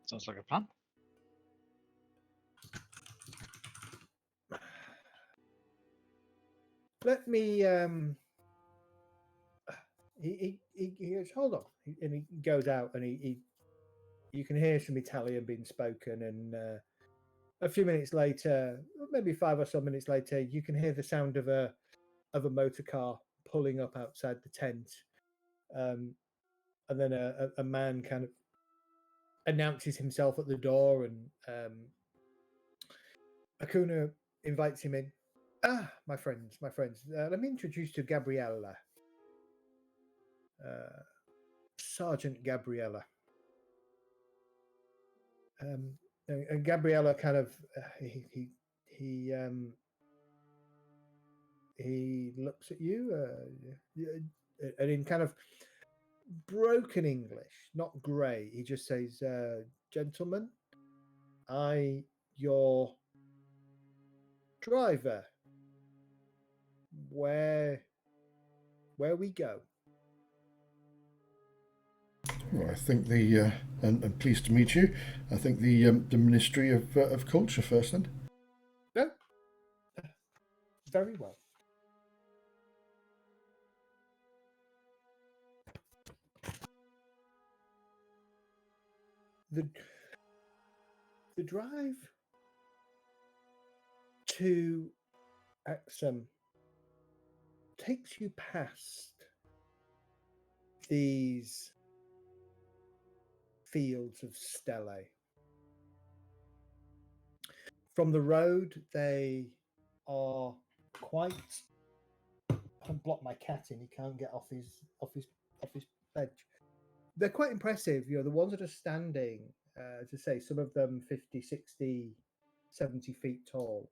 Sounds like a plan. let me he goes, hold on, and he goes out, and he you can hear some Italian being spoken, and a few minutes later, maybe 5 or so minutes later, you can hear the sound of a motor car pulling up outside the tent, and then a man kind of announces himself at the door, and Acuna invites him in. Ah, my friends, let me introduce you to Gabriella, Sergeant Gabriella. And Gabriella kind of he looks at you, and in kind of broken English, not great, he just says, "Gentlemen, your driver. Where we go?" Well, I think and pleased to meet you. I think the Ministry of Culture first, then. No, very well. The drive to Axum takes you past these fields of stelae. From the road, they are quite. I blocked my cat in. He can't get off his bed. They're quite impressive. The ones that are standing, as I say, some of them 50, 60, 70 feet tall.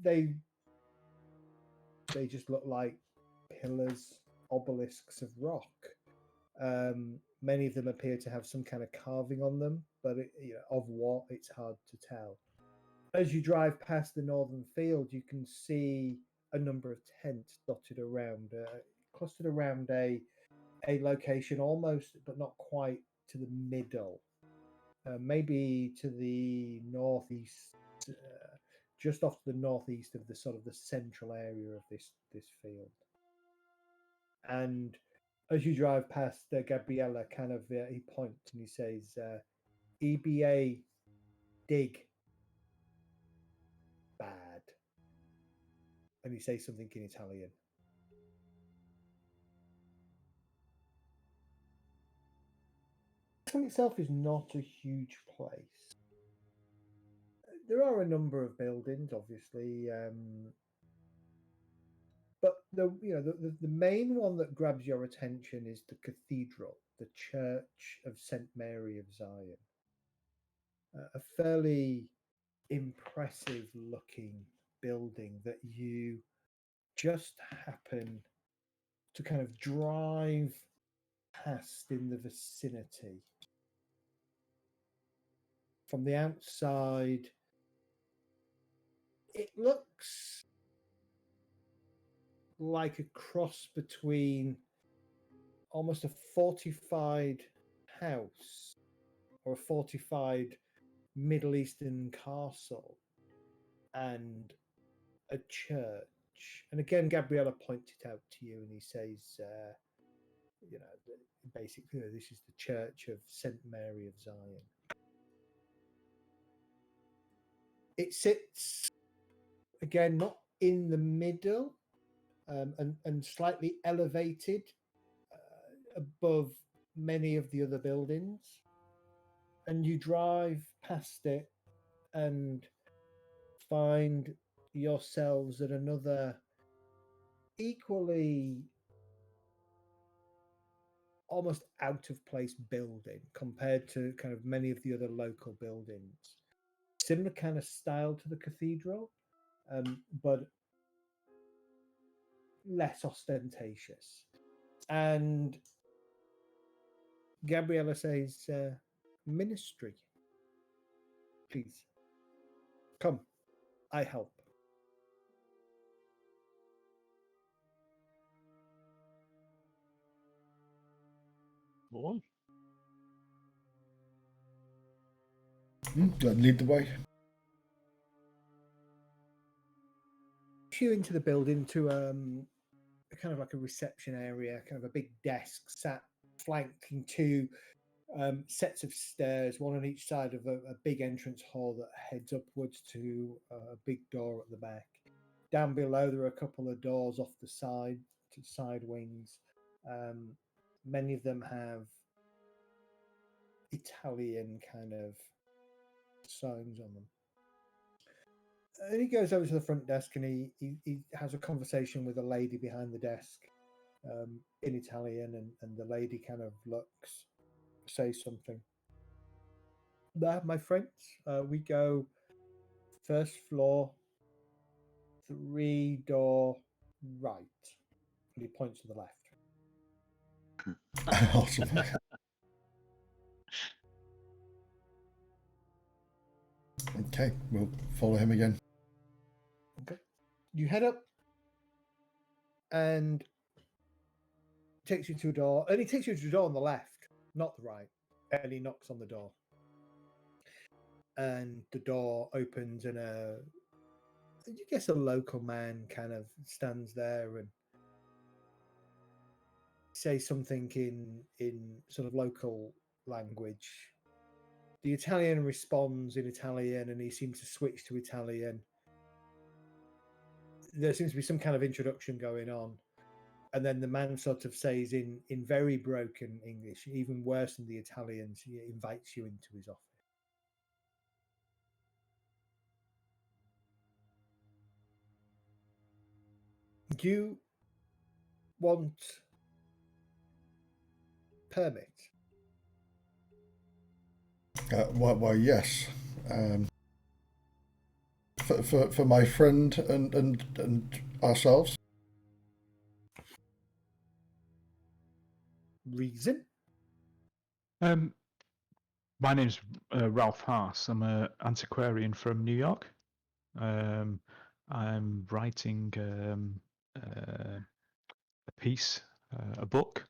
They just look like pillars, obelisks of rock. Many of them appear to have some kind of carving on them, but of what, it's hard to tell. As you drive past the northern field, you can see a number of tents dotted around, clustered around a location almost, but not quite, to the middle, maybe to the northeast, just off to the northeast of the sort of the central area of this field. And as you drive past Gabriella, kind of he points and he says, "EBA dig bad," and he says something in Italian. Itself is not a huge place. There are a number of buildings, obviously. But the main one that grabs your attention is the cathedral, the Church of St. Mary of Zion. A fairly impressive looking building that you just happen to kind of drive past in the vicinity. From the outside, it looks like a cross between almost a fortified house or a fortified Middle Eastern castle and a church. And again, Gabriella points it out to you, and he says, basically, this is the Church of St. Mary of Zion. It sits, again, not in the middle, and slightly elevated above many of the other buildings. And you drive past it and find yourselves at another equally almost out of place building compared to kind of many of the other local buildings. Similar kind of style to the cathedral, but less ostentatious. And Gabriella says, ministry, please. Come, I help. Oh. Lead the way. You into the building to kind of like a reception area, kind of a big desk sat flanking two sets of stairs, one on each side of a big entrance hall that heads upwards to a big door at the back. Down below, there are a couple of doors off the side to side wings. Many of them have Italian kind of signs on them. And he goes over to the front desk and he has a conversation with a lady behind the desk in Italian, and the lady kind of looks, says something. There, my friends, we go first floor, 3-door right. And he points to the left. Awesome. Okay, we'll follow him again. Okay. You head up and takes you to a door, and he takes you to a door on the left, not the right, and he knocks on the door. And the door opens, and a local man kind of stands there and says something in sort of local language. The Italian responds in Italian, and he seems to switch to Italian. There seems to be some kind of introduction going on. And then the man sort of says in very broken English, even worse than the Italians, he invites you into his office. Do you want permit? Why, yes. For my friend and ourselves. Reason? My name's Ralph Haas. I'm an antiquarian from New York. I'm writing a piece, a book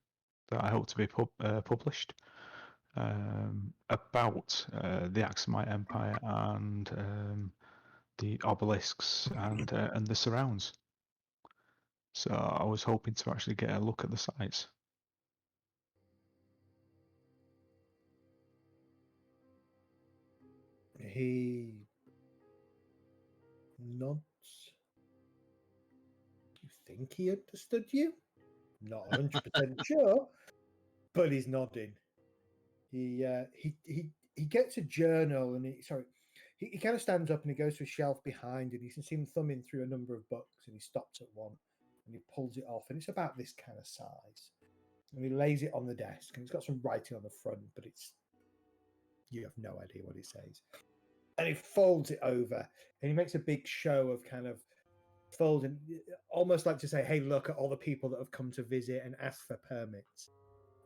that I hope to be published about the Aksumite Empire and the obelisks and the surrounds. So I was hoping to actually get a look at the sites. He nods. You think he understood you? Not 100% sure, but he's nodding. He gets a journal, and he kind of stands up and he goes to a shelf behind, and you can see him thumbing through a number of books, and he stops at one. and he pulls it off, and it's about this kind of size. And he lays it on the desk, and it's got some writing on the front, but you have no idea what it says. And he folds it over, and he makes a big show of kind of folding, almost like to say, "Hey, look at all the people that have come to visit and ask for permits."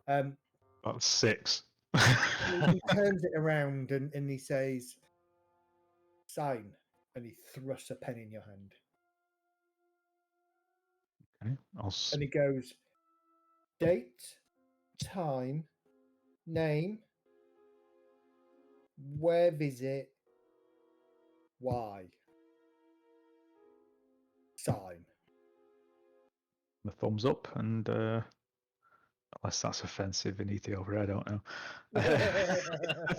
About 6. He turns it around and he says, "Sign," and he thrusts a pen in your hand. Okay, And he goes, "Date, time, name, where visit, why. Sign." the thumbs up, and unless that's offensive beneath the over, I don't know.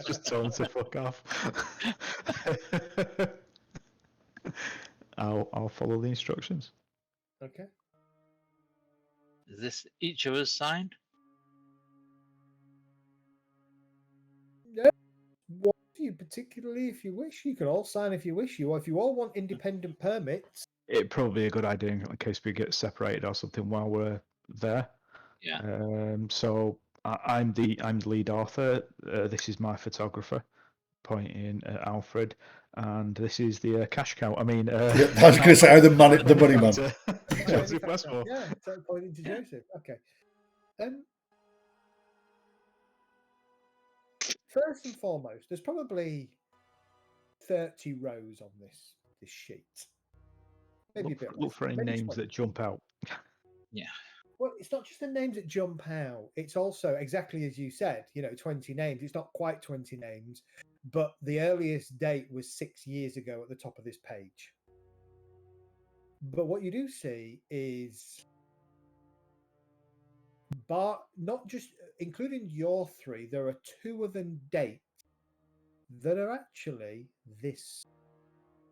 Just tell them to fuck off. I'll follow the instructions. Okay. Is this each of us signed? No. What you particularly, if you wish, you can all sign if you wish. If you all want independent permits. It'd probably be a good idea in case we get separated or something while we're there. Yeah. So I'm the lead author. This is my photographer, pointing at Alfred, and this is the cash cow. I mean, I was going to say the money man. Joseph Westmore. Yeah, so pointing to Joseph. Okay. First and foremost, there's probably 30 rows on this sheet. Maybe a bit Look less. for any Maybe names 20. that jump out. Yeah. Well, it's not just the names that jump out. It's also exactly as you said, 20 names. It's not quite 20 names, but the earliest date was 6 years ago at the top of this page. But what you do see is, not just including your 3, there are 2 of them dates that are actually this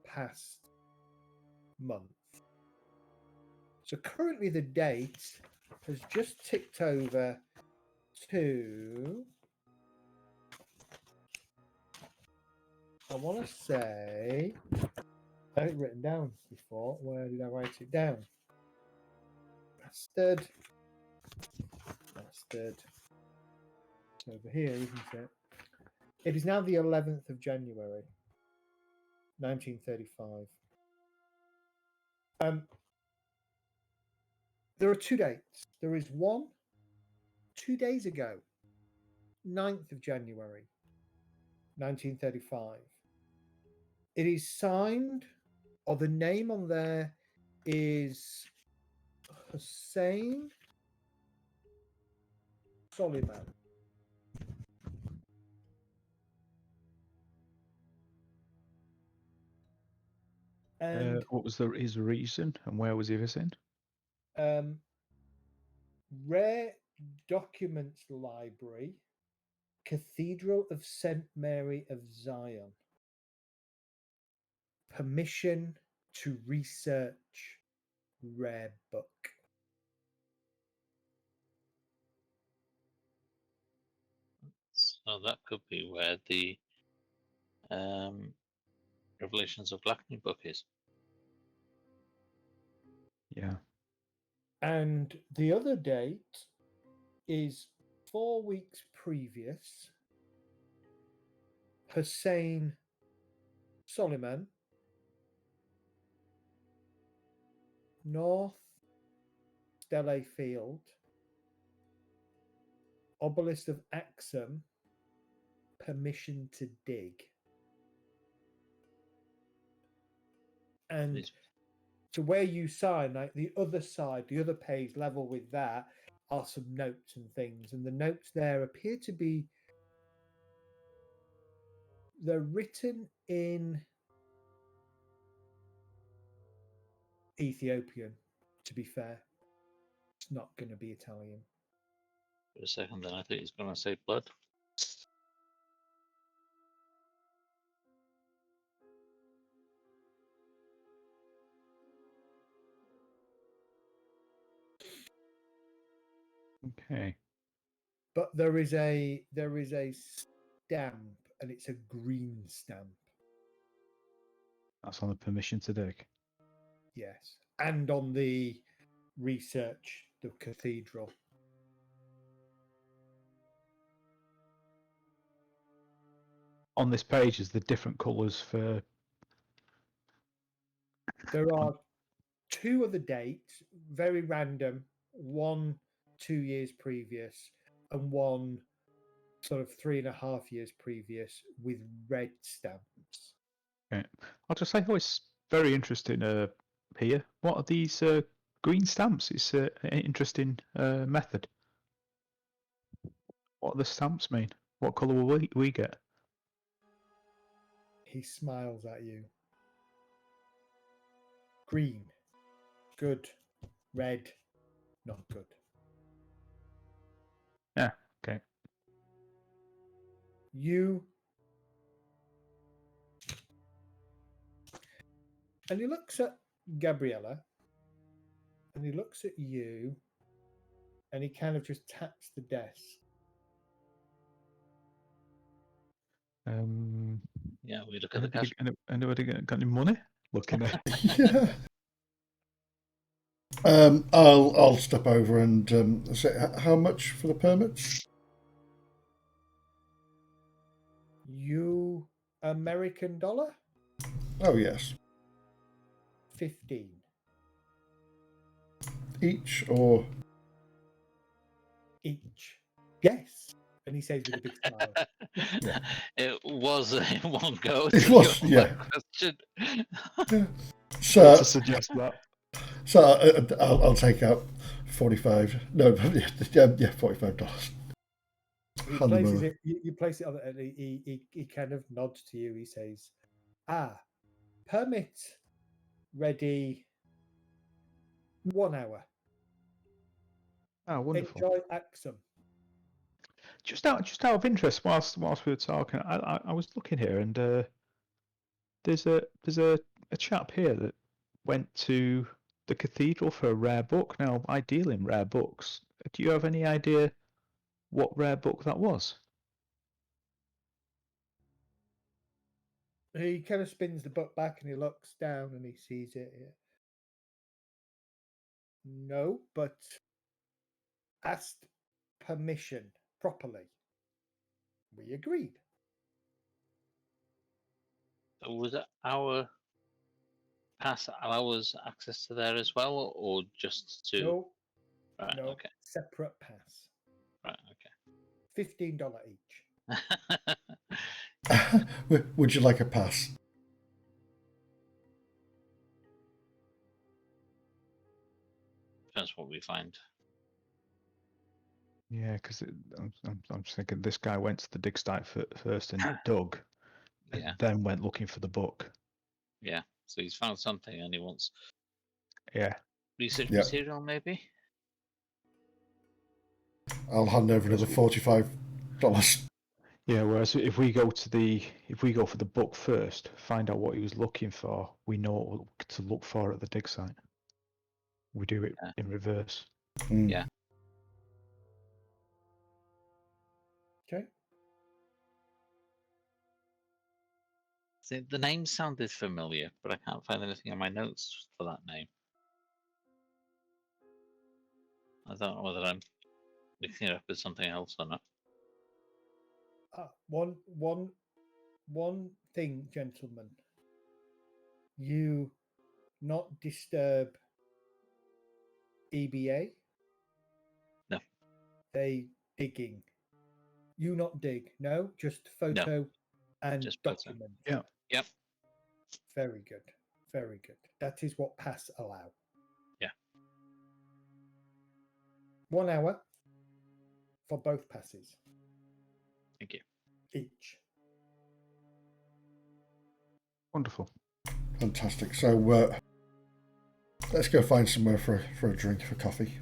past month. So currently the date has just ticked over to, I want to say, I had it written down before. Where did I write it down? Bastard. It's over here, isn't it? It is now the 11th of January, 1935. There are 2 dates. There is one 2 days ago, 9th of January, 1935. It is signed, or the name on there is Hussein Soliman. And What was his reason, and where was he visiting? Rare Documents Library, Cathedral of St. Mary of Zion. Permission to research rare book. So that could be where the Revelations of Blackney book is. Yeah. And the other date is 4 weeks previous. Hussein Soliman, North Stele Field, Obelisk of Axum, permission to dig. And to where you sign, like the other side, the other page level with that, are some notes and things. And the notes there appear to be, they're written in Ethiopian, to be fair. It's not going to be Italian. For a second, then I think he's going to say blood. Okay. But there is a stamp, and it's a green stamp. That's on the permission to dig. Yes, and on the research the cathedral. On this page is the different colours for. There are 2 other dates, very random. One 2 years previous, and one sort of 3.5 years previous with red stamps. Okay. I'll just say, it's very interesting here. What are these green stamps? It's an interesting method. What do the stamps mean? What colour will we get? He smiles at you. Green, good. Red, not good. Yeah, okay. And he looks at Gabriella, and he looks at you, and he kind of just taps the desk. Yeah, we look at the cash. Anybody got any money? Looking at. Yeah. I'll step over and say how much for the permits. You American dollar? Oh yes, 15. each or Each. Yes. And he says with a big smile. Yeah. It was in one go. It to was, your yeah. question. so. To suggest that. So I'll take out 45. No, yeah, $45. He places it. You place it on, and he kind of nods to you. He says, permit ready 1 hour. Oh, wonderful. Enjoy Axum. Just out of interest, whilst we were talking, I was looking here, and there's a chap here that went to the cathedral for a rare book. Now, I deal in rare books. Do you have any idea what rare book that was? He kind of spins the book back and he looks down and he sees it. No, but asked permission properly. We agreed. Was it our pass allow us access to there as well, or just to? No, Right. no, Okay. separate pass. Right. $15 each. Okay. Would you like a pass? That's what we find. Yeah, because I'm just thinking this guy went to the dig site first and dug, and Yeah. then went looking for the book. Yeah. So he's found something and he wants Yeah. research Yep. material, maybe. I'll hand over another $45. Yeah, whereas if we go for the book first, find out what he was looking for, we know what to look for at the dig site. We do it in reverse. Mm. Yeah. Okay. See, the name sounded familiar, but I can't find anything in my notes for that name. I don't know whether I'm mixing it up with something else or not. One thing, gentlemen. You not disturb EBA? No. They digging. You not dig? No, just photo and just photo. document. Yeah. Yep. Very good. Very good. That is what pass allow. Yeah. 1 hour for both passes. Thank you. Each. Wonderful. Fantastic. So let's go find somewhere for a drink, for coffee.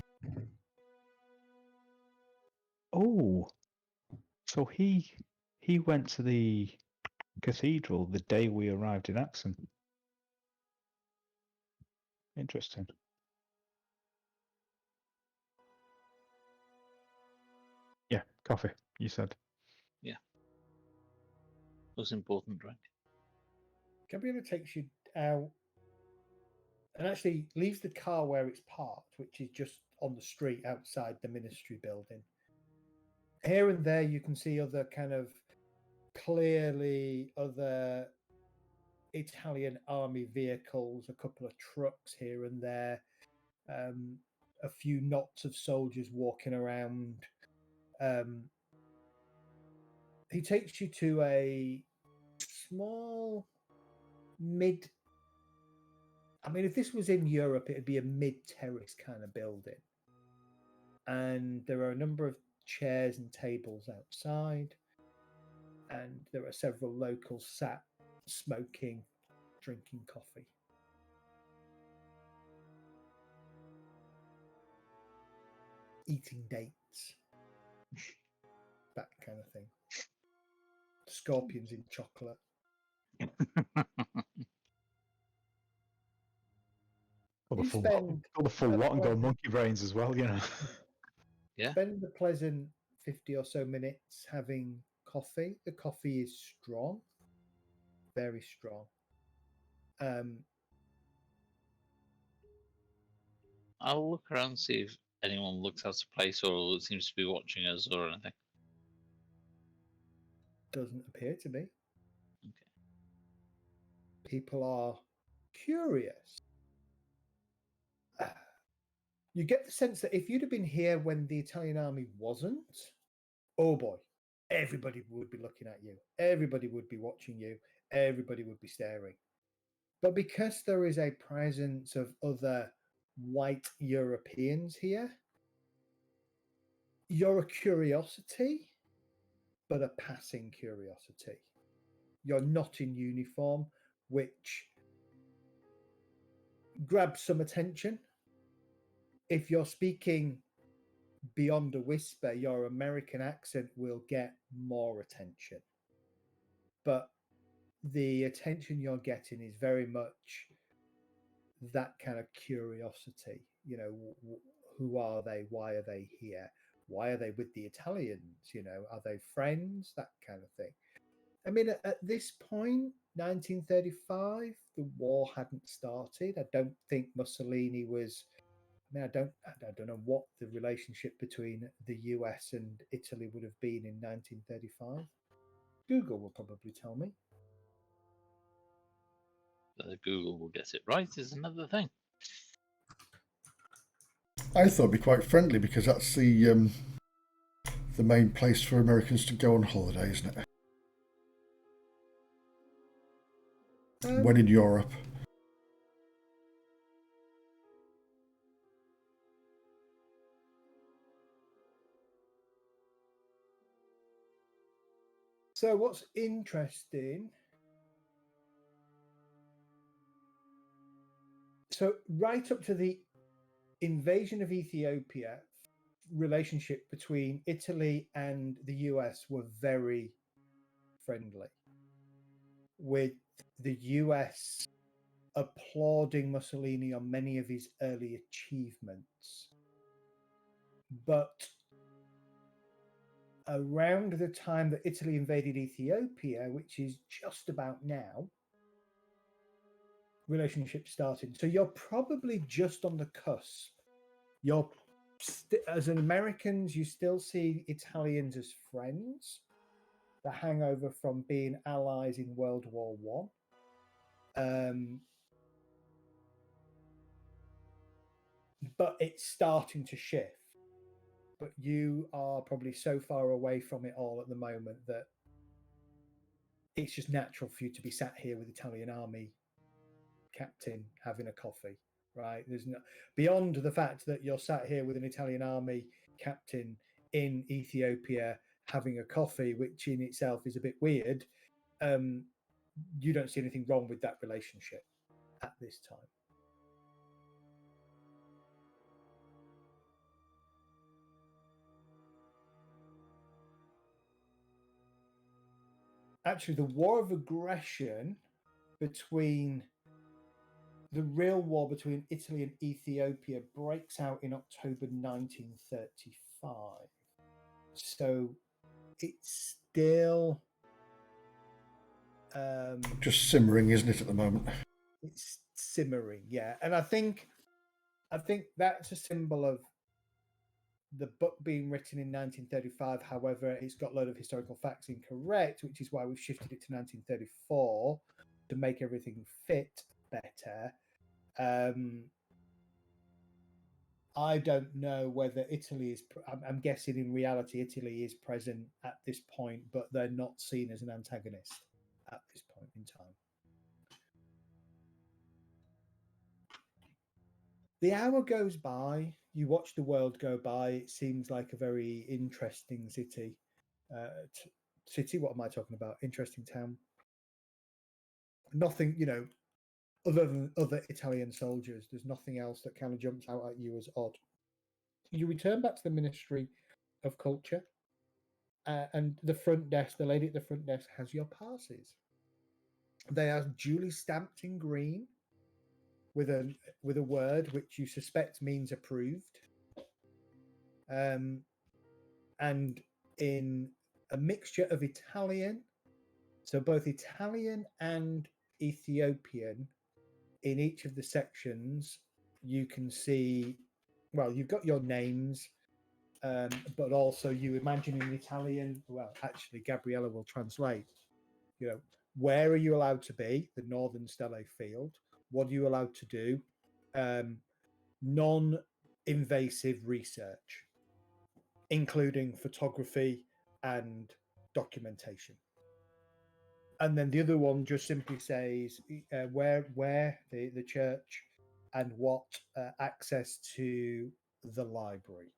Oh, so he went to the cathedral the day we arrived in Axon. Interesting. Yeah, coffee, you said. Most important drink. Gabriella takes you out and actually leaves the car where it's parked, which is just on the street outside the ministry building. Here and there, you can see other kind of clearly other Italian army vehicles, a couple of trucks here and there, a few knots of soldiers walking around. He takes you to a small mid. I mean, if this was in Europe, it'd be a mid-terrace kind of building. And there are a number of chairs and tables outside. And there are several locals sat smoking, drinking coffee. Eating dates. That kind of thing. Scorpions in chocolate. Got the You full, spend got the full a lot and go pleasant- monkey brains as well, you know. Yeah. Spend a pleasant 50 or so minutes having coffee. The coffee is strong, very strong. I'll look around and see if anyone looks out of place or seems to be watching us or anything. Doesn't appear to be. Okay. People are curious. You get the sense that if you'd have been here when the Italian army wasn't, oh boy, everybody would be looking at you. Everybody would be watching you. Everybody would be staring. But because there is a presence of other white Europeans here, you're a curiosity, but a passing curiosity. You're not in uniform, which grabs some attention. If you're speaking beyond a whisper, your American accent will get more attention. But the attention you're getting is very much that kind of curiosity. You know, who are they? Why are they here? Why are they with the Italians? You know, are they friends? That kind of thing. I mean, at this point, 1935, the war hadn't started. I don't think Mussolini was. I mean, I don't know what the relationship between the US and Italy would have been in 1935. Google will probably tell me. Google will get it right is another thing. I thought it'd be quite friendly because that's the main place for Americans to go on holiday, isn't it? When in Europe. So what's interesting, so right up to the invasion of Ethiopia, relationship between Italy and the US were very friendly, with the US applauding Mussolini on many of his early achievements. But around the time that Italy invaded Ethiopia, which is just about now, relationship started. So you're probably just on the cusp. You're as an Americans, you still see Italians as friends. The hangover from being allies in World War One. But it's starting to shift. But you are probably so far away from it all at the moment that it's just natural for you to be sat here with Italian army captain having a coffee, right? There's no beyond the fact that you're sat here with an Italian army captain in Ethiopia having a coffee, which in itself is a bit weird. You don't see anything wrong with that relationship at this time. Actually, the war of aggression between the real war between Italy and Ethiopia breaks out in October 1935. So it's still Just simmering, isn't it, at the moment? it's simmering, yeah. And I think that's a symbol of the book being written in 1935. However, it's got a load of historical facts incorrect, which is why we've shifted it to 1934 to make everything fit better. I don't know whether Italy is. I'm guessing in reality Italy is present at this point, but they're not seen as an antagonist at this point in time. The hour goes by. You watch the world go by. It seems like a very interesting city. City? What am I talking about? Interesting town. Nothing, other than other Italian soldiers. There's nothing else that kind of jumps out at you as odd. You return back to the Ministry of Culture, and the front desk, the lady at the front desk has your passes. They are duly stamped in green with a word which you suspect means approved, and in a mixture of Italian, so both Italian and Ethiopian. In each of the sections, you can see, well, you've got your names, but also you imagine in Italian, well, actually, Gabriella will translate, where are you allowed to be? The Northern Stele Field. What are you allowed to do? Non-invasive research, including photography and documentation. And then the other one just simply says where the church and what access to the library.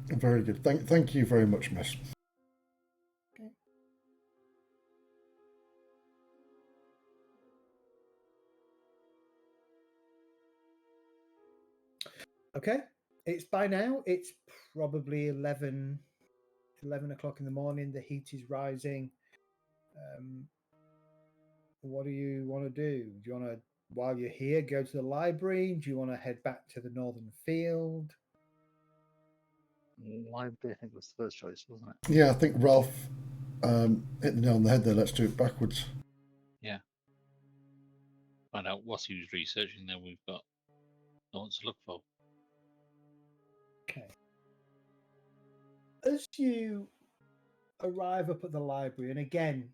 Very good. Thank you very much, miss. Okay. It's by now. It's probably 11 o'clock in the morning. The heat is rising. What do you want to do? Do you want to, while you're here, go to the library? Do you want to head back to the Northern Field? Library, I think was the first choice, wasn't it? Yeah, I think Ralph hit the nail on the head there. Let's do it backwards. Yeah. Find out what he was researching. Then we've got no one to look for. Okay. As you arrive up at the library, and again,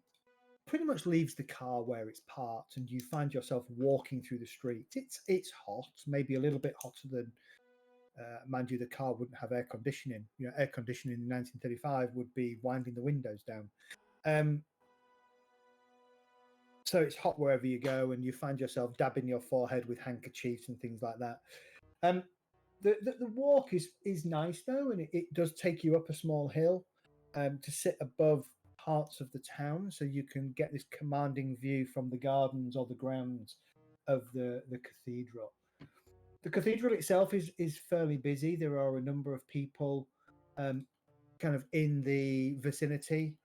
pretty much leaves the car where it's parked, and you find yourself walking through the street. It's hot, maybe a little bit hotter than, mind you, the car wouldn't have air conditioning. Air conditioning in 1935 would be winding the windows down. So it's hot wherever you go, and you find yourself dabbing your forehead with handkerchiefs and things like that. The walk is nice though, and it does take you up a small hill to sit above parts of the town, so you can get this commanding view from the gardens or the grounds of the cathedral. The cathedral itself is fairly busy. There are a number of people kind of in the vicinity,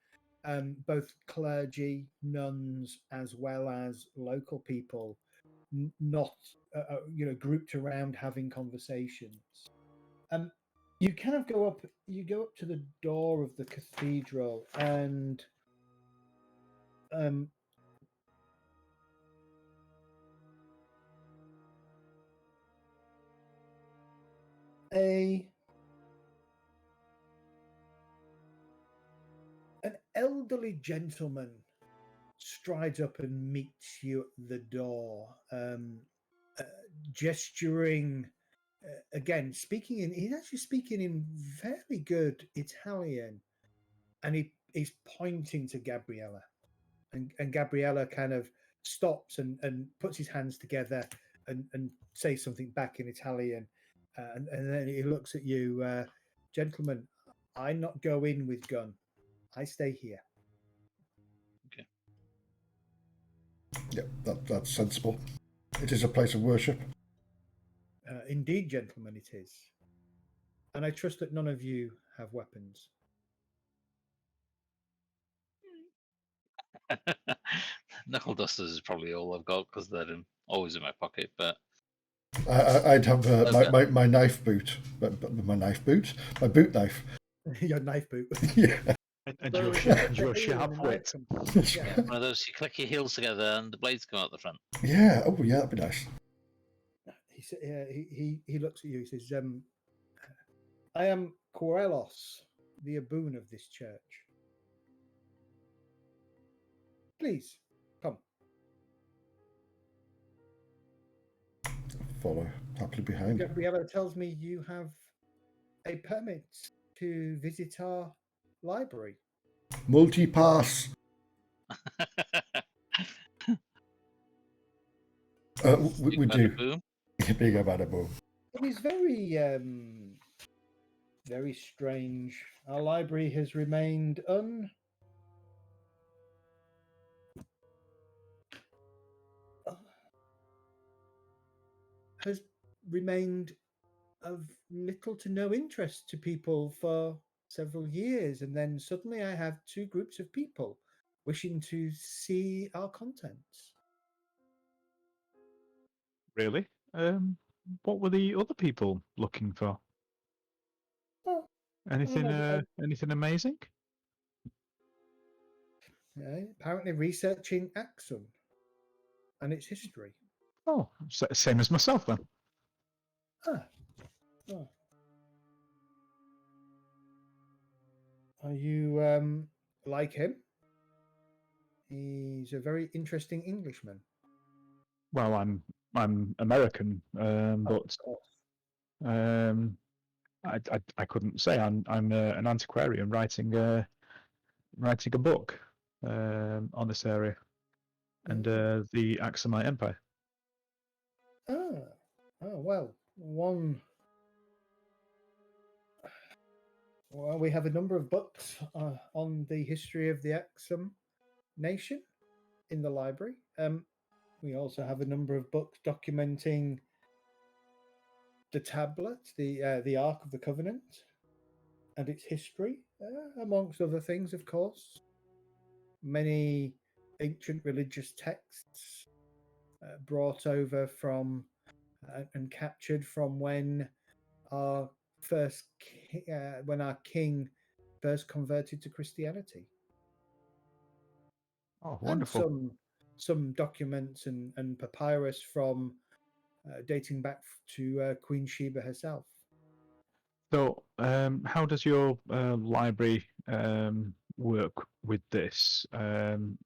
both clergy, nuns, as well as local people, not grouped around having conversations. You kind of go up to the door of the cathedral, and an elderly gentleman strides up and meets you at the door, gesturing, again, he's actually speaking in fairly good Italian, and he's pointing to Gabriella, and Gabriella kind of stops and puts his hands together and says something back in Italian, and then he looks at you, gentlemen, I not go in with gun, I stay here. Okay. Yeah, that's sensible. It is a place of worship. Indeed, gentlemen, it is. And I trust that none of you have weapons. Knuckle dusters is probably all I've got because they're always in my pocket. But I'd have my knife boot, my boot knife. Your knife boot. Yeah. I And Well, your, it's sh- a- and your it's a sharp alien wit. icon. Yeah. One of those you click your heels together and the blades come out the front. Yeah. Oh, yeah, that'd be nice. He looks at you. He says, "I am Coelos, the aboon of this church. Please come." Follow happily behind. Gabriella tells me you have a permit to visit our library. Multi-pass. We Big do. bada boom. Bigger, bada boom. It is very strange. Our library has remained has remained of little to no interest to people for several years, and then suddenly I have two groups of people wishing to see our contents. Really? What were the other people looking for? Oh, Anything? Anything amazing? apparently researching Axum and its history. Oh, same as myself then. Ah, oh. Are you like him? He's a very interesting Englishman. Well, I'm American, but Of course. I couldn't say I'm an antiquarian writing a book on this area and the Aksumite Empire. Oh, well, we have a number of books on the history of the Axum nation in the library. We also have a number of books documenting the tablet, the Ark of the Covenant, and its history, amongst other things, of course. Many ancient religious texts brought over from and captured from when our king first converted to Christianity. Oh, And wonderful! some documents and papyrus from dating back to Queen Sheba herself. So, how does your library work with this?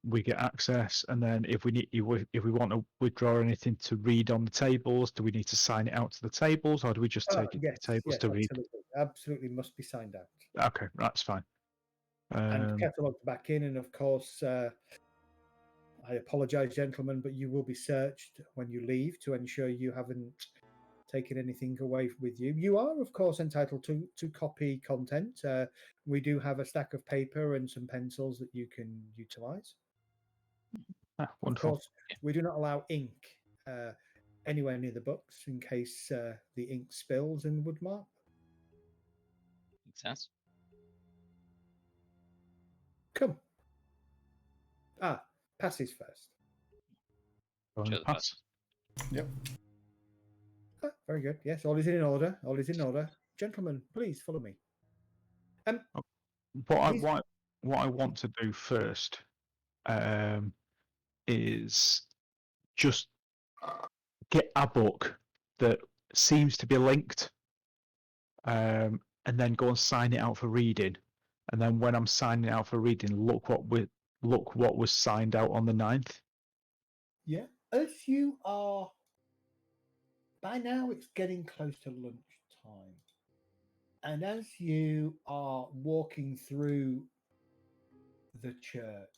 We get access, and then if we want to withdraw anything to read on the tables, do we need to sign it out to the tables, or do we just take it to the tables to read? Absolutely must be signed out. Okay, that's fine. And catalogued back in, and of course, I apologise, gentlemen, but you will be searched when you leave to ensure you haven't taken anything away with you. You are, of course, entitled to copy content. We do have a stack of paper and some pencils that you can utilise. Of Wonderful. course, we do not allow ink anywhere near the books in case the ink spills and would mark. Makes sense. Come. Passes first. Go on Show the the pass. Yep. Very good. Yes, all is in order. All is in order. Gentlemen, please follow me. What I want to do first is just get a book that seems to be linked, and then go and sign it out for reading. And then when I'm signing it out for reading, look what was signed out on the 9th. Yeah. As you are, by now it's getting close to lunchtime. And as you are walking through the church,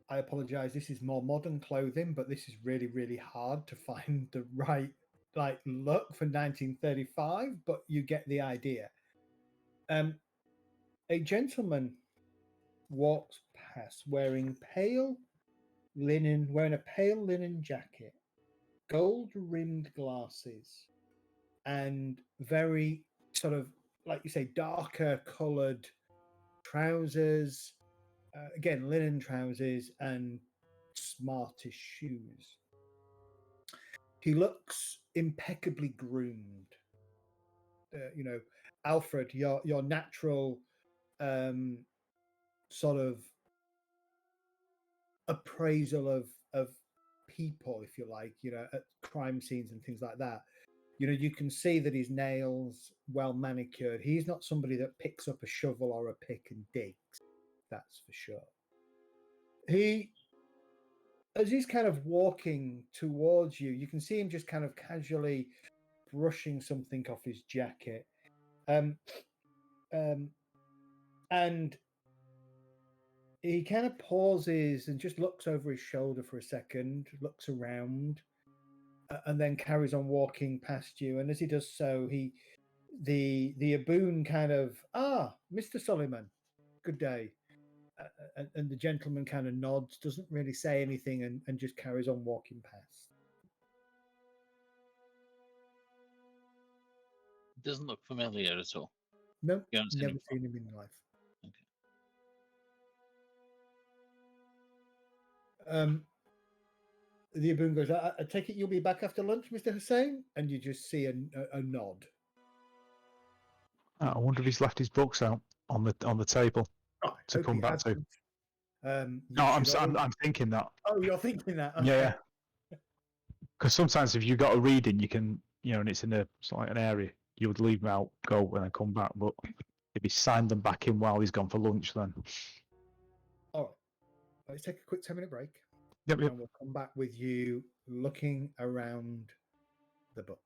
I apologize, this is more modern clothing, but this is really, really hard to find the right look for 1935, but you get the idea. A gentleman walks past wearing a pale linen jacket, gold-rimmed glasses, and very sort of, like you say, darker coloured trousers. Again, linen trousers and smartish shoes. He looks impeccably groomed. Alfred, your natural sort of appraisal of people, if you like, at crime scenes and things like that. You can see that his nails well manicured. He's not somebody that picks up a shovel or a pick and digs. That's for sure. As he's kind of walking towards you, you can see him just kind of casually brushing something off his jacket. And he kind of pauses and just looks over his shoulder for a second, looks around, and then carries on walking past you. And as he does so, the Aboon kind of, Mr. Suleiman, good day. And the gentleman kind of nods, doesn't really say anything, and just carries on walking past. Doesn't look familiar at all. No, You haven't never seen him in life. Okay. The Aboon goes, I take it you'll be back after lunch, Mr. Hussein? And you just see a nod. I wonder if he's left his books out on the table to come back to. No, I'm thinking that. Oh, you're thinking that? Okay. Yeah. Because sometimes if you've got a reading, you can, and it's in a sort of an area, you would leave them out, go, and then come back. But if he signed them back in while he's gone for lunch, then. All right. Let's take a quick 10-minute break. Yep. And we'll come back with you looking around the book.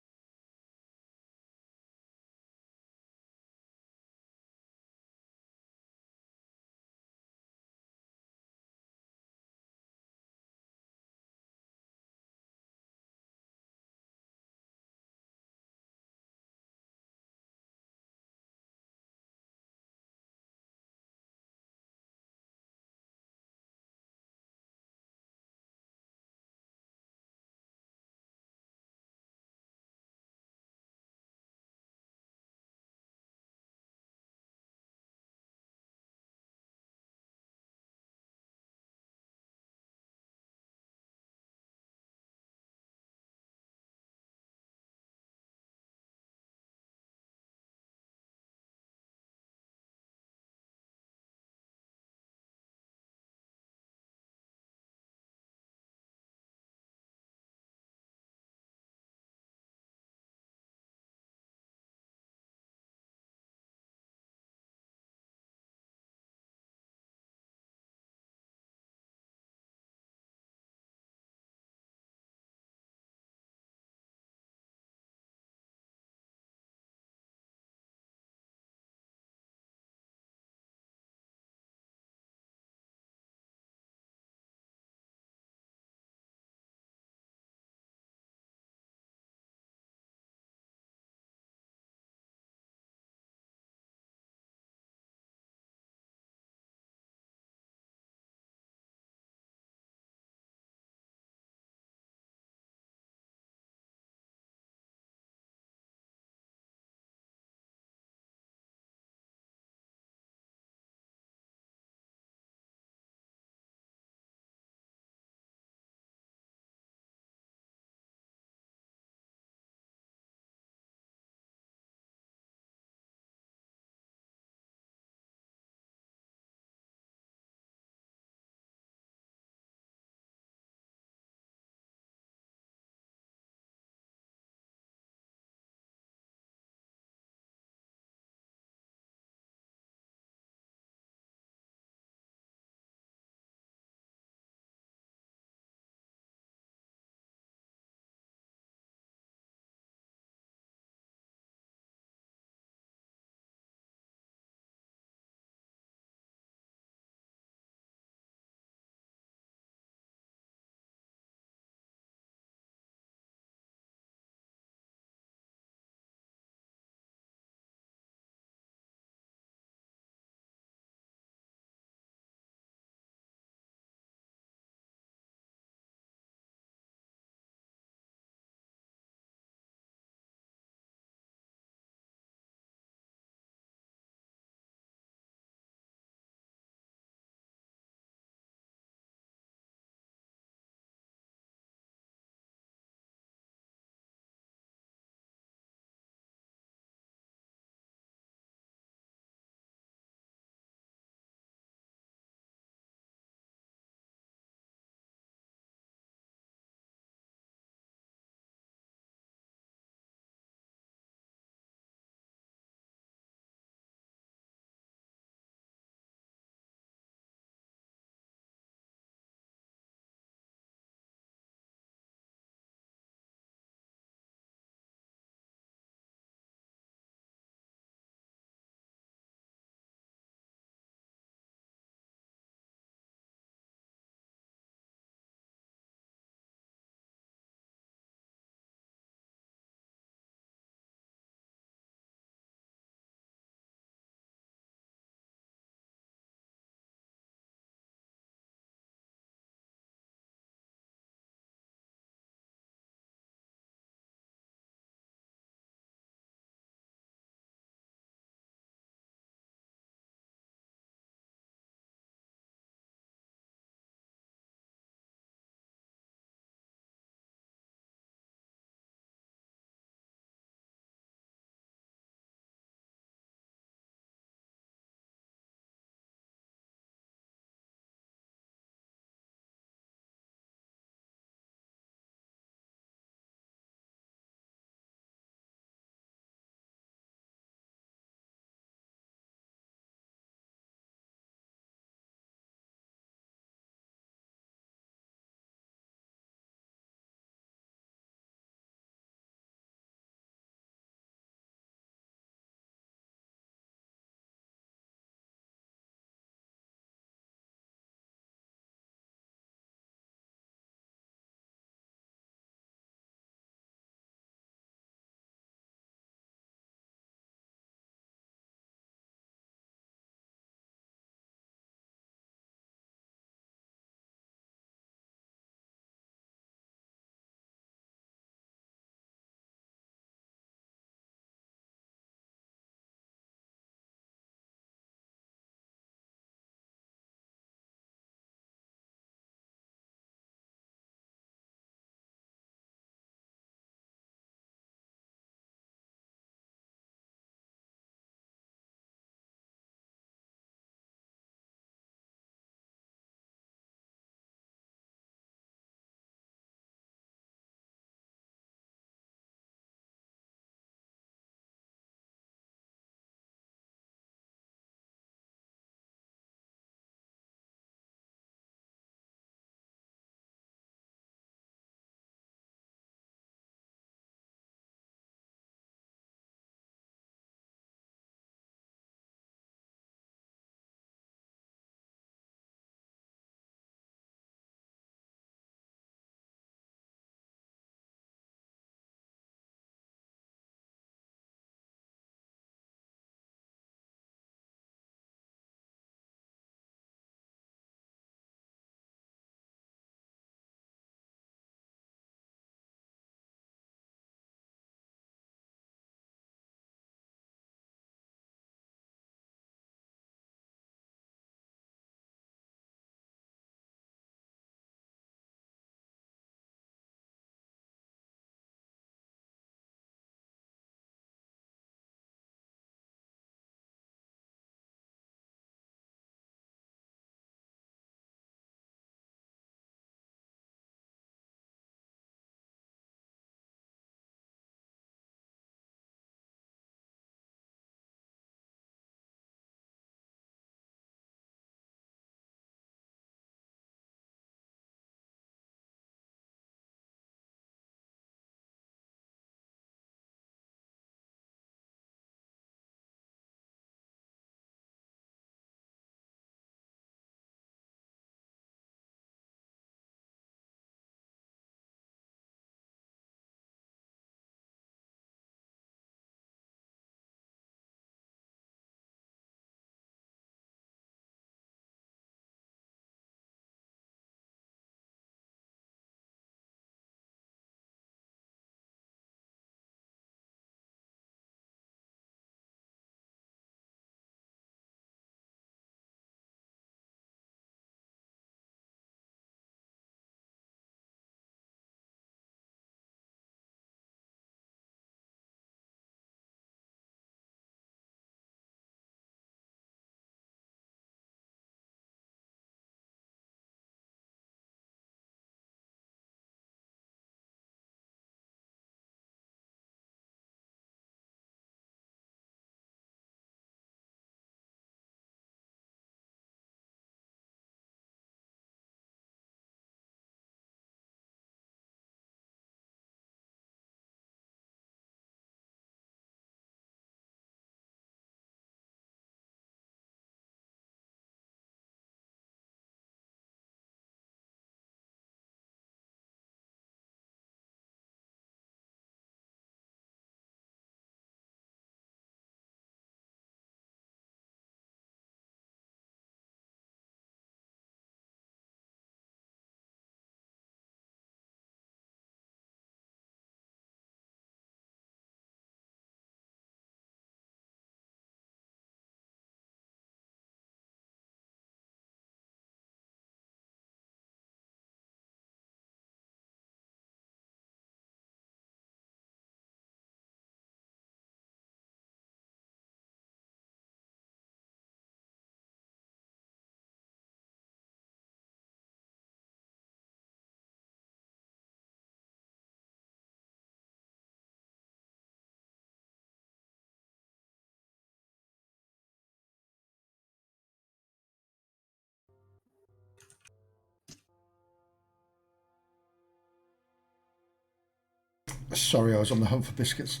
Sorry, I was on the hunt for biscuits.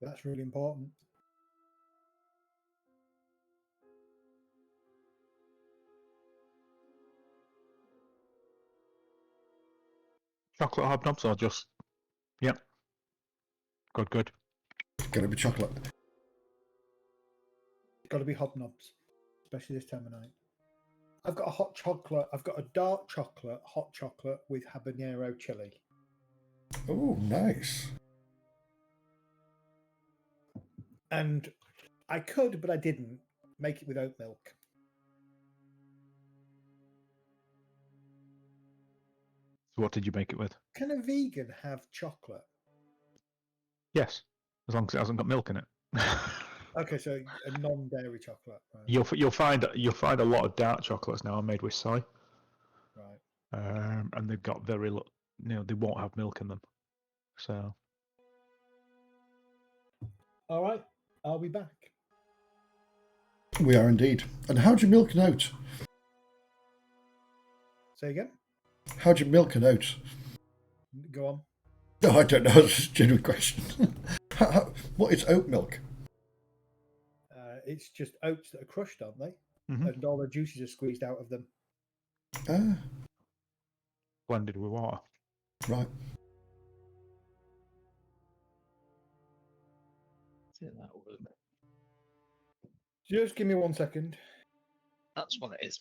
That's really important. Chocolate hobnobs or just... Yep. Good. Gonna be chocolate. It's got to be hobnobs, especially this time of night. I've got a hot chocolate. I've got a dark chocolate, hot chocolate with habanero chili. Oh, nice. And I could, but I didn't, make it with oat milk. So what did you make it with? Can a vegan have chocolate? Yes, as long as it hasn't got milk in it. Okay, so a non-dairy chocolate. Right. You'll find a lot of dark chocolates now are made with soy, Right. and they've got very little. They won't have milk in them. So All right. I'll be back. We are indeed. And how'd you milk an oat? Say again? How'd you milk an oat? Go on. No, I don't know. It's just a genuine question. What is oat milk? It's just oats that are crushed, aren't they? Mhm. And all the juices are squeezed out of them. Ah, blended with water. right. That would- Just give me 1 second. That's what it is.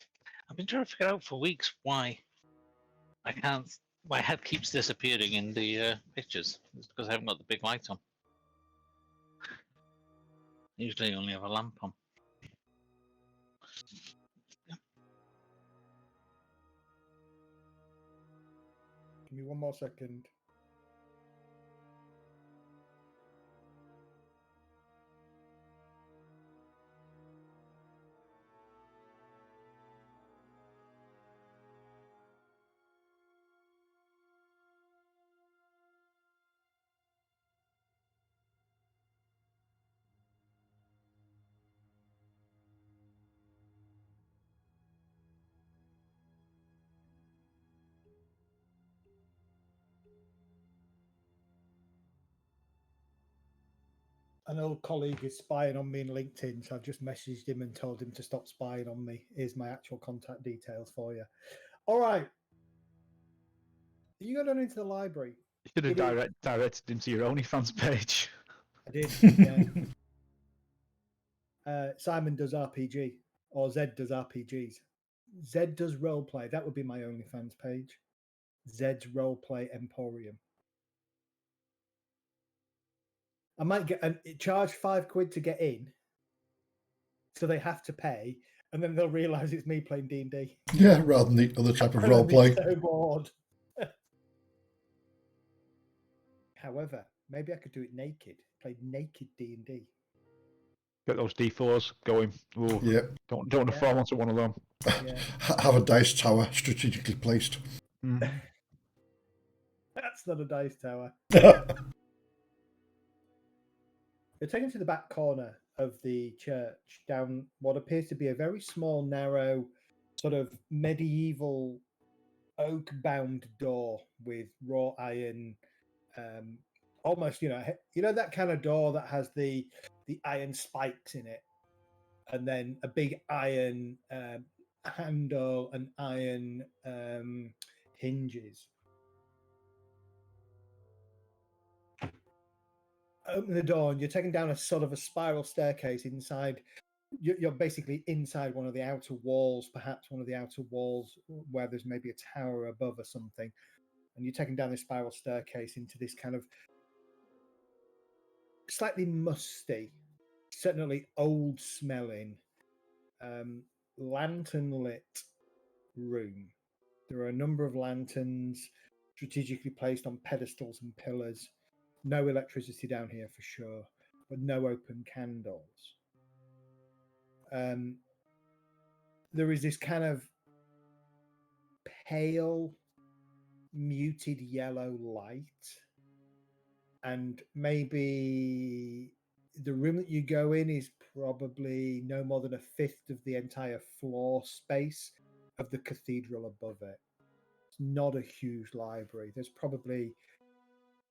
I've been trying to figure out for weeks why I can't. My head keeps disappearing in the pictures. It's because I haven't got the big light on. Usually, I only have a lamp on. Give me 1 more second. An old colleague is spying on me in LinkedIn, so I've just messaged him and told him to stop spying on me. Here's my actual contact details for you. All right. You go down into the library. You should have It is- directed him to your OnlyFans page. I did. Yeah. Simon does RPG, or Zed does RPGs. Zed does roleplay. That would be my OnlyFans page. Zed's Roleplay Emporium. I might get charge £5 to get in, so they have to pay, and then they'll realise it's me playing D&D. Yeah, rather than the other type of And I'll role be play. so bored. However, maybe I could do it naked. Play naked D&D. Get those D4s going. Ooh, Yeah. don't want to Yeah. fall onto one of them. Yeah. Have a dice tower strategically placed. Mhm. That's not a dice tower. You're taken to the back corner of the church, down what appears to be a very small, narrow, sort of medieval oak-bound door with wrought iron, almost you know that kind of door that has the iron spikes in it, and then a big iron handle and iron hinges. Open the door and you're taken down a sort of a spiral staircase inside. You're basically inside one of the outer walls, perhaps one of the outer walls where there's maybe a tower above or something. And you're taken down this spiral staircase into this kind of slightly musty, certainly old smelling, lantern lit room. There are a number of lanterns strategically placed on pedestals and pillars. No electricity down here for sure, but no open candles. There is this kind of pale, muted yellow light, and maybe the room that you go in is probably no more than a fifth of the entire floor space of the cathedral above it. It's not a huge library. There's probably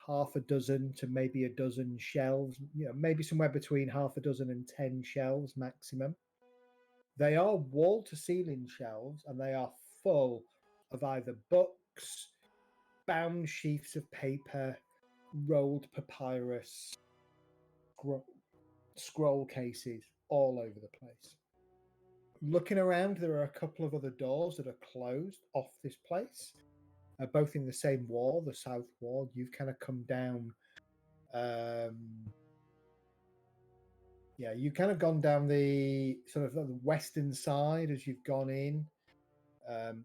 half a dozen to maybe a dozen shelves, maybe somewhere between half a dozen and 10 shelves maximum. They are wall-to-ceiling shelves, and they are full of either books, bound sheets of paper, rolled papyrus, scroll cases, all over the place. Looking around, there are a couple of other doors that are closed off this place, both in the same wall, the south wall. You've kind of come down. You've kind of gone down the sort of the western side as you've gone in.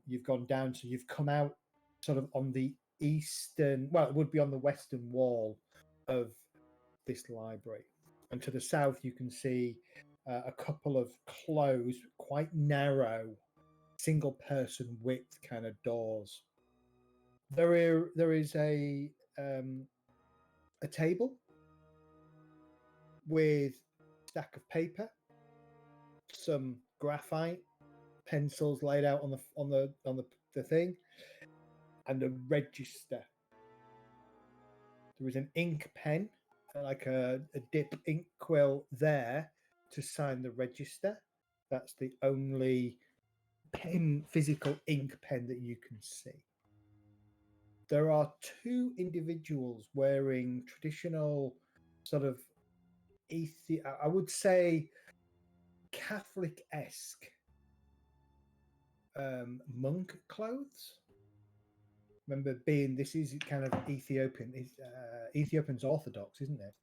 You've gone down, so you've come out sort of on the eastern, well, it would be on the western wall of this library. And to the south, you can see a couple of closed, quite narrow, single-person width kind of doors. There is a table with a stack of paper, some graphite, pencils laid out on the thing, and a register. There is an ink pen, like a dip ink quill there to sign the register. That's the only physical ink pen that you can see. There are two individuals wearing traditional sort of I would say Catholic-esque monk clothes. Remember, this is kind of Ethiopian. Ethiopian's Orthodox, isn't it?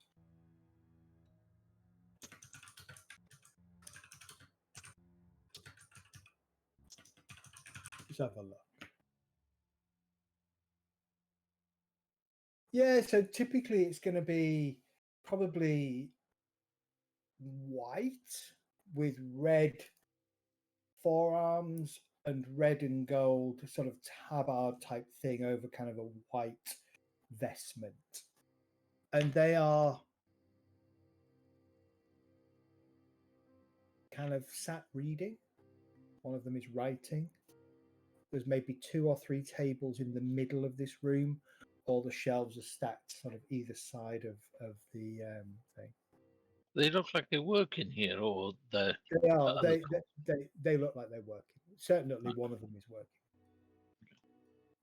Let's have a look. Yeah, so typically it's going to be probably white with red forearms and red and gold sort of tabard type thing over kind of a white vestment. And they are kind of sat reading. One of them is writing. There's maybe 2 or 3 tables in the middle of this room. All the shelves are stacked sort of either side of the thing. They look like they work in here, or they are. They look like they're working. Certainly, one of them is working.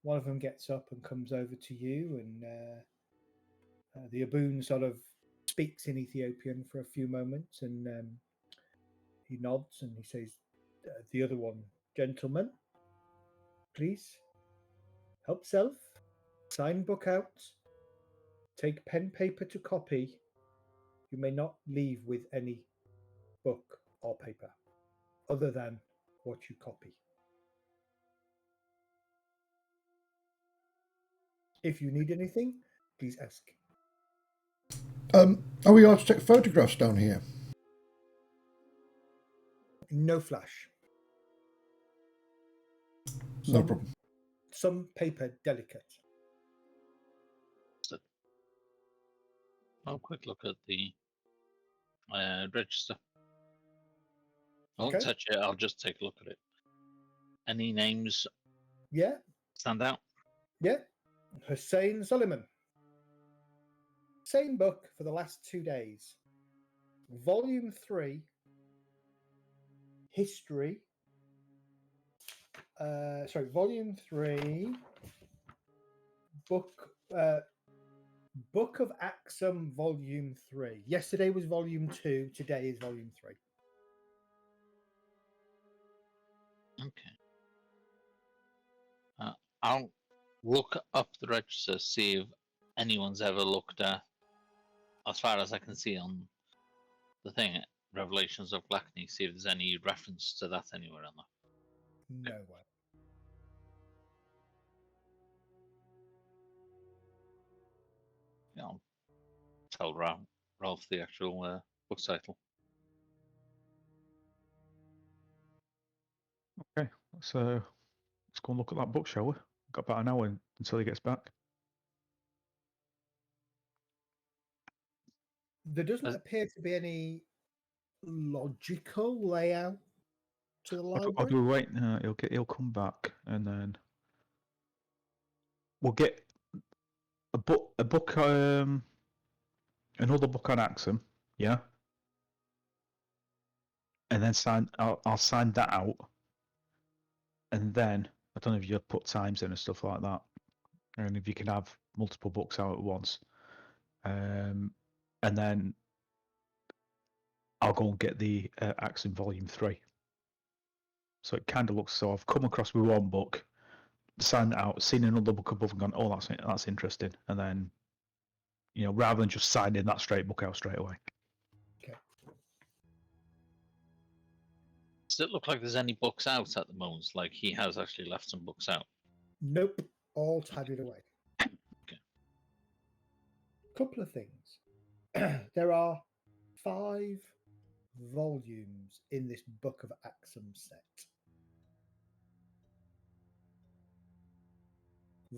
One of them gets up and comes over to you, and the Aboon sort of speaks in Ethiopian for a few moments, and he nods and he says, "The other one, gentlemen, please help self. Sign book out. Take pen paper to copy. You may not leave with any book or paper other than what you copy. If you need anything, please ask." Are we allowed to take photographs down here? No flash. No problem. Some paper delicate. I'll quick look at the register. I won't touch it. I'll just take a look at it. Any names? Yeah. Stand out? Yeah. Hussein Suleiman. Same book for the last 2 days. Volume 3. History. Volume 3. Book of Axum, Volume 3. Yesterday was Volume 2. Today is Volume 3. Okay. I'll look up the register, see if anyone's ever looked at, as far as I can see on the thing, Revelations of Blackney, see if there's any reference to that anywhere on there. No way. Yeah, I'll tell Ralph the actual book title. Okay, so let's go and look at that book, shall we? Got about an hour until he gets back. There doesn't appear to be any logical layout to the library. Or do we wait? He'll come back, and then we'll get book, another book on Axum, yeah, and then I'll sign that out, and then I don't know if you put times in and stuff like that, and if you can have multiple books out at once, and then I'll go and get the Axum Volume 3. So it kind of looks so I've come across with one book, signed it out, seen another book above, and gone, oh, that's interesting, and then, you know, rather than just signing that straight book out straight away. Okay. Does it look like there's any books out at the moment? Like he has actually left some books out. Nope, all tidied away. Okay. Couple of things. There are 5 volumes in this Book of Axum set.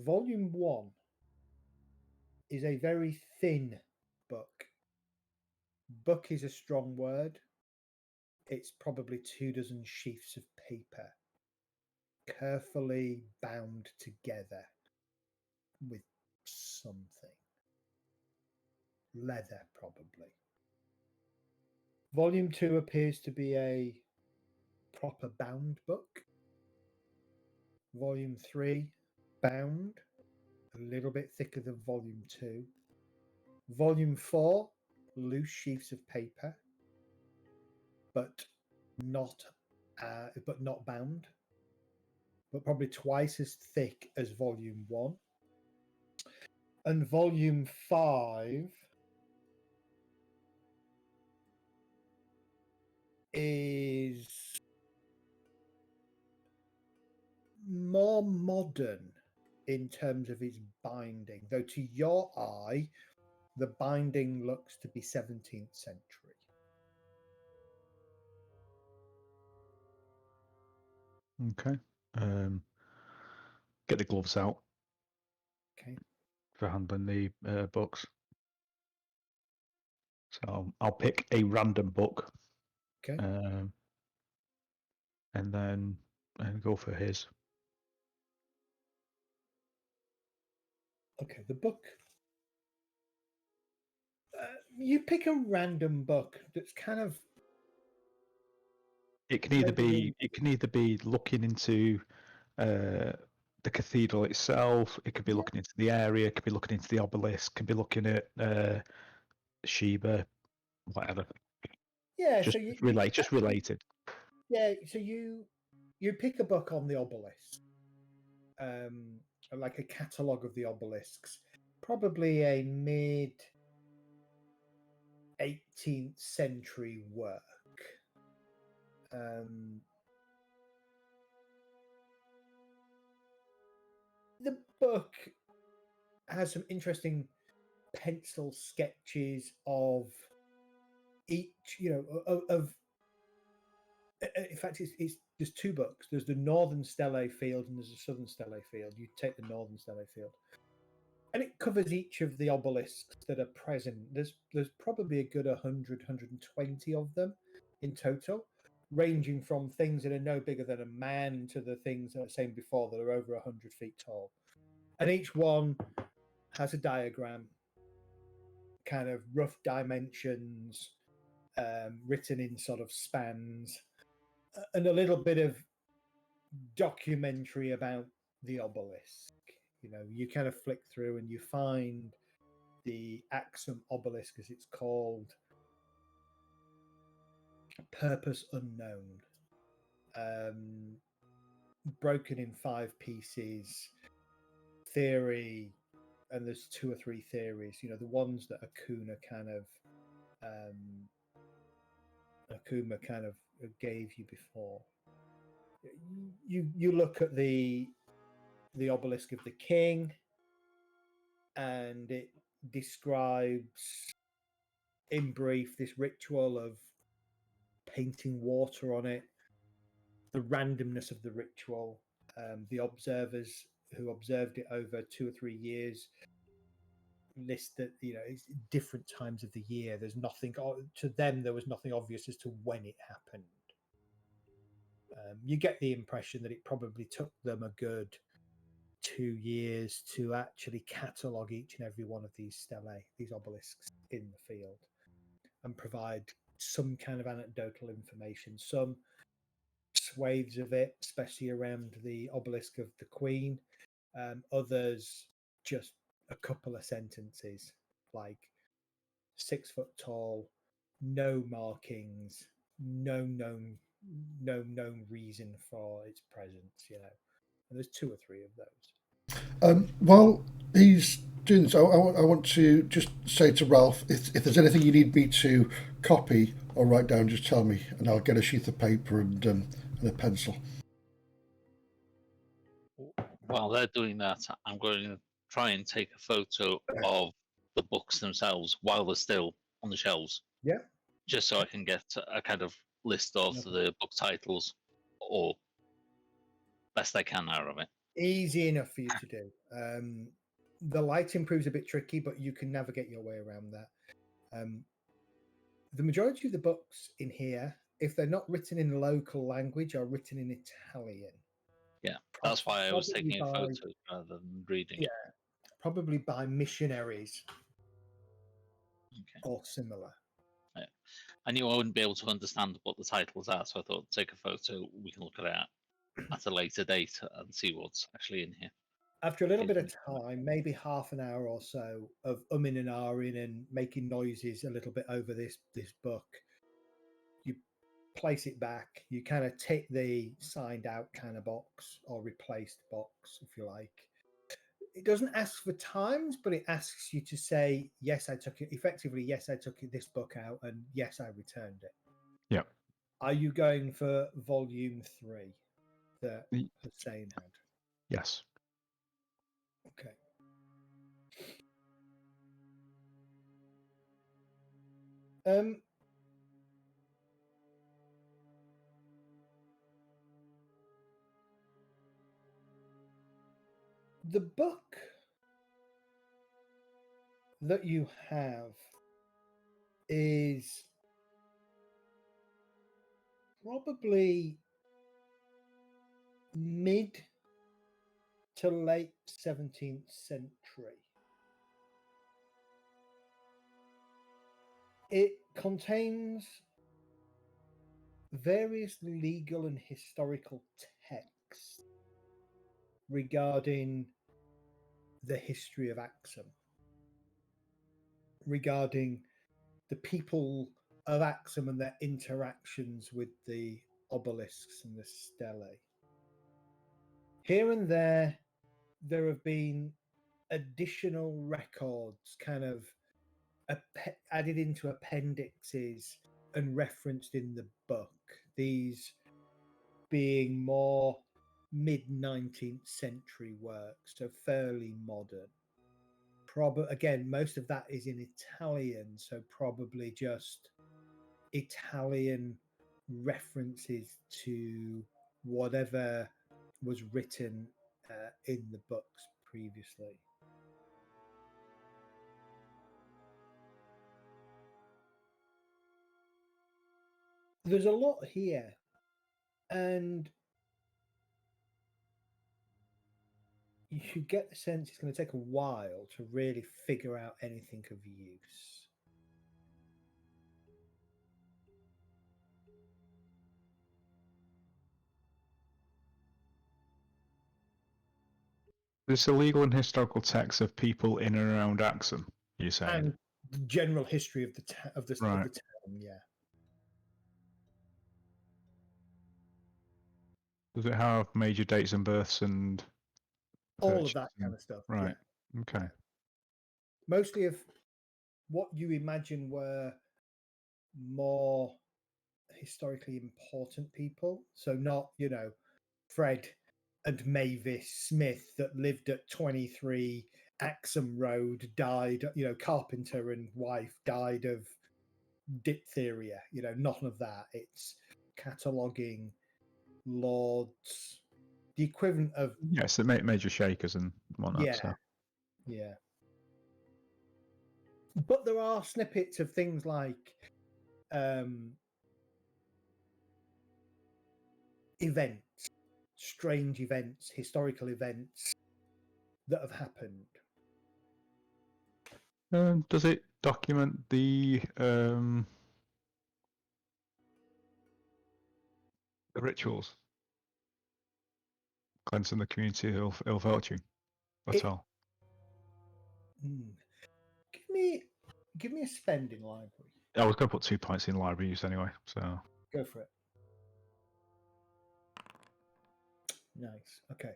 Volume 1 is a very thin book. Book is a strong word. It's probably 24 sheafs of paper, carefully bound together with something. Leather, probably. Volume 2 appears to be a proper bound book. Volume 3, bound, a little bit thicker than Volume 2. Volume 4, loose sheafs of paper, but not bound, but probably twice as thick as Volume 1. And Volume 5 is more modern in terms of its binding, though to your eye, the binding looks to be 17th century. Okay. Get the gloves out. Okay. For handling the books. So I'll pick a random book. Okay. And then go for his. Okay, the book. You pick a random book that's kind of. It can either be looking into the cathedral itself. It could be looking into the area. It could be looking into the obelisk. It could be looking at Sheba, whatever. Yeah, Just so just related. Yeah, so you pick a book on the obelisk, like a catalogue of the obelisks, probably a mid 18th century work. The book has some interesting pencil sketches of each, of in fact, there's 2 books. There's the Northern Stelae Field and there's the Southern Stelae Field. You take the Northern Stelae Field, and it covers each of the obelisks that are present. There's probably a good 100, 120 of them in total, ranging from things that are no bigger than a man to the things that I was saying before that are over 100 feet tall. And each one has a diagram, kind of rough dimensions, written in sort of spans, and a little bit of documentary about the obelisk. You kind of flick through and you find the Axum obelisk, as it's called, purpose unknown, broken in 5 pieces, theory, and there's 2 or 3 theories. The ones that Akuma kind of gave you before. You look at the obelisk of the king, and it describes in brief this ritual of painting water on it, the randomness of the ritual, the observers who observed it over 2 or 3 years list that it's different times of the year. There's nothing to them. There was nothing obvious as to when it happened. You get the impression that it probably took them a good 2 years to actually catalogue each and every one of these stelae, these obelisks in the field, and provide some kind of anecdotal information, some swathes of it, especially around the obelisk of the Queen, others just a couple of sentences, like 6 foot tall, no markings, no known reason for its presence, and there's 2 or 3 of those. While he's doing this, I want to just say to Ralph, if there's anything you need me to copy or write down, just tell me, and I'll get a sheath of paper and a pencil. While they're doing that, I'm going to try and take a photo of the books themselves while they're still on the shelves. Yeah. Just so I can get a kind of list of the book titles, or best I can out of it. Easy enough for you to do. The lighting proves a bit tricky, but you can navigate your way around that. The majority of the books in here, if they're not written in local language, are written in Italian. Yeah, that's why I was taking a photo rather than reading. Yeah, probably by missionaries Okay. or similar. Yeah. I knew I wouldn't be able to understand what the titles are, so I thought, take a photo, we can look at it at a later date and see what's actually in here. After a little bit of time, maybe half an hour or so of umming and ahhing and making noises a little bit over this book, you place it back. You kind of tick the signed out kind of box or replaced box, if you like. It doesn't ask for times, but it asks you to say, yes, I took it. Effectively, yes, I took this book out, and yes, I returned it. Yeah. Are you going for volume 3 that Hussein had? Yes. Okay. The book that you have is probably mid to late 17th century. It contains various legal and historical texts regarding the history of Axum, regarding the people of Axum and their interactions with the obelisks and the stelae. Here and there have been additional records kind of added into appendixes and referenced in the book, these being more mid-19th century works, so fairly modern. Again, most of that is in Italian, so probably just Italian references to whatever was written in the books previously. There's a lot here, and you get the sense it's going to take a while to really figure out anything of use. There's a legal and historical text of people in and around Axum, you're saying? And the general history of the town, yeah. Does it have major dates and births and all of that kind of stuff? Right. Yeah. Okay. Mostly of what you imagine were more historically important people. So not, Fred and Mavis Smith that lived at 23 Axum Road, died, carpenter and wife died of diphtheria, none of that. It's cataloguing lords, the equivalent of Yes, the major shakers and whatnot. yeah, So. yeah. But there are snippets of things like events, strange events, historical events that have happened. Does it document the rituals cleansing the community of ill fortune at all? Give me a spending library. I was going to put 2 points in library use anyway, so Go for it. Nice. Okay.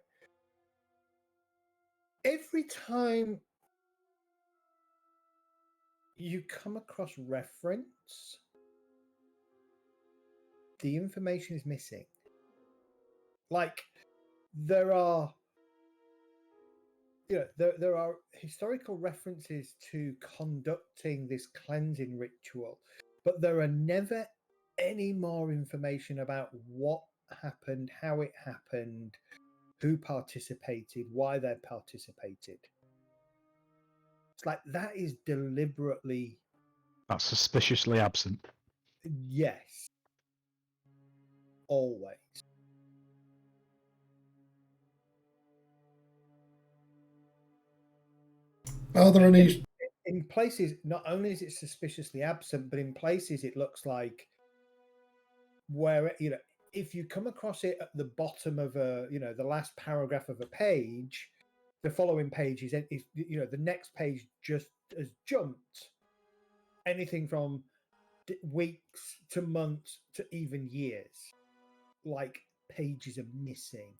Every time you come across reference, the information is missing. Like there are there are historical references to conducting this cleansing ritual, but there are never any more information about what happened, how it happened, who participated, why they participated. It's like that is deliberately... That's suspiciously absent. Yes. Always. Are there any... In places, not only is it suspiciously absent, but in places it looks like where, if you come across it at the bottom of the last paragraph of a page, the following page is the next page just has jumped. Anything from weeks to months to even years. Like pages are missing.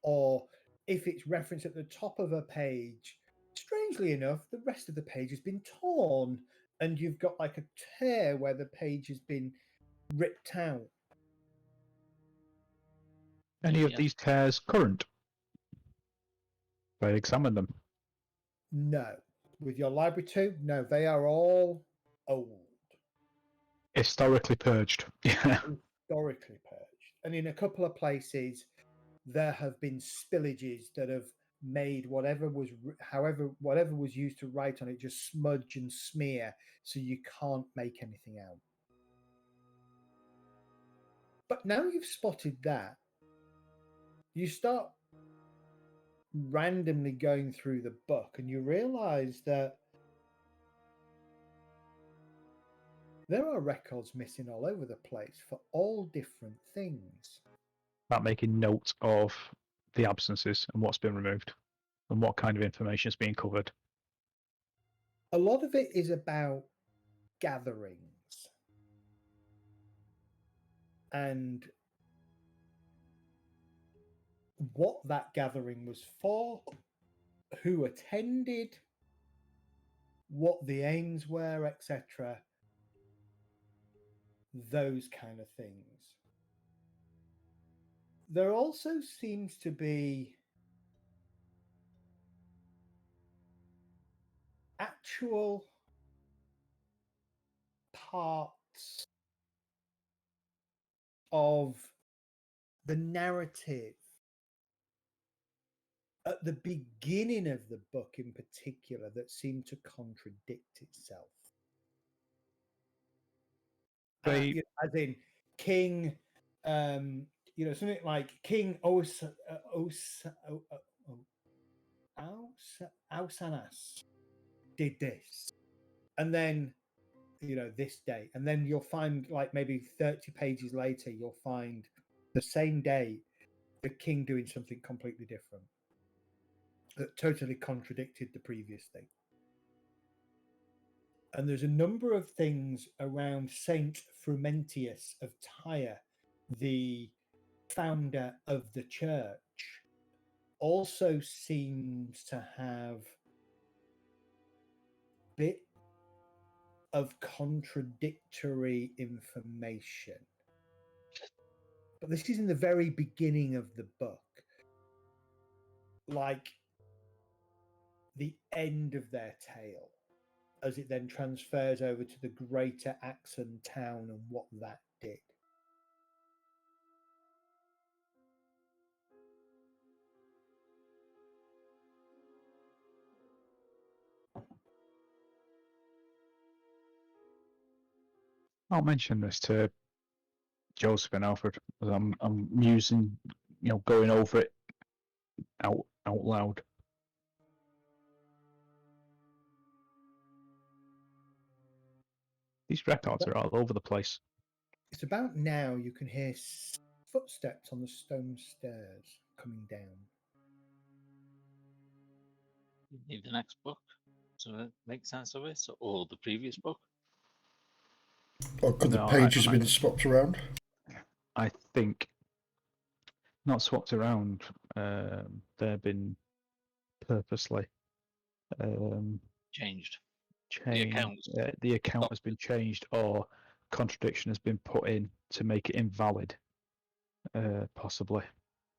Or if it's referenced at the top of a page, strangely enough, the rest of the page has been torn and you've got like a tear where the page has been ripped out. Any of these tears current? I examined them. No. With your library too? No, they are all old. Historically purged. Yeah. Historically purged. And in a couple of places, there have been spillages that have made whatever was used to write on it just smudge and smear, so you can't make anything out. But now you've spotted that, you start randomly going through the book and you realize that there are records missing all over the place for all different things. About making note of the absences and what's been removed and what kind of information is being covered. A lot of it is about gatherings and what that gathering was for, who attended, what the aims were, etc. Those kind of things. There also seems to be actual parts of the narrative at the beginning of the book in particular that seem to contradict itself. As in King, something like King Ausanas did this, and then this day, and then you'll find like maybe 30 pages later you'll find the same day the king doing something completely different that totally contradicted the previous thing. And there's a number of things around Saint Frumentius of Tyre, the founder of the church, also seems to have a bit of contradictory information. But this is in the very beginning of the book. Like the end of their tale, as it then transfers over to the greater Axon town and what that did. I'll mention this to Joseph and Alfred as I'm musing, going over it out loud. These records are all over the place. It's about now you can hear footsteps on the stone stairs coming down. You need the next book to make sense of it, or the previous book. Or could the No, pages have been swapped around? I think not swapped around. They've been purposely Changed. changed. The account has been changed, or contradiction has been put in to make it invalid, possibly,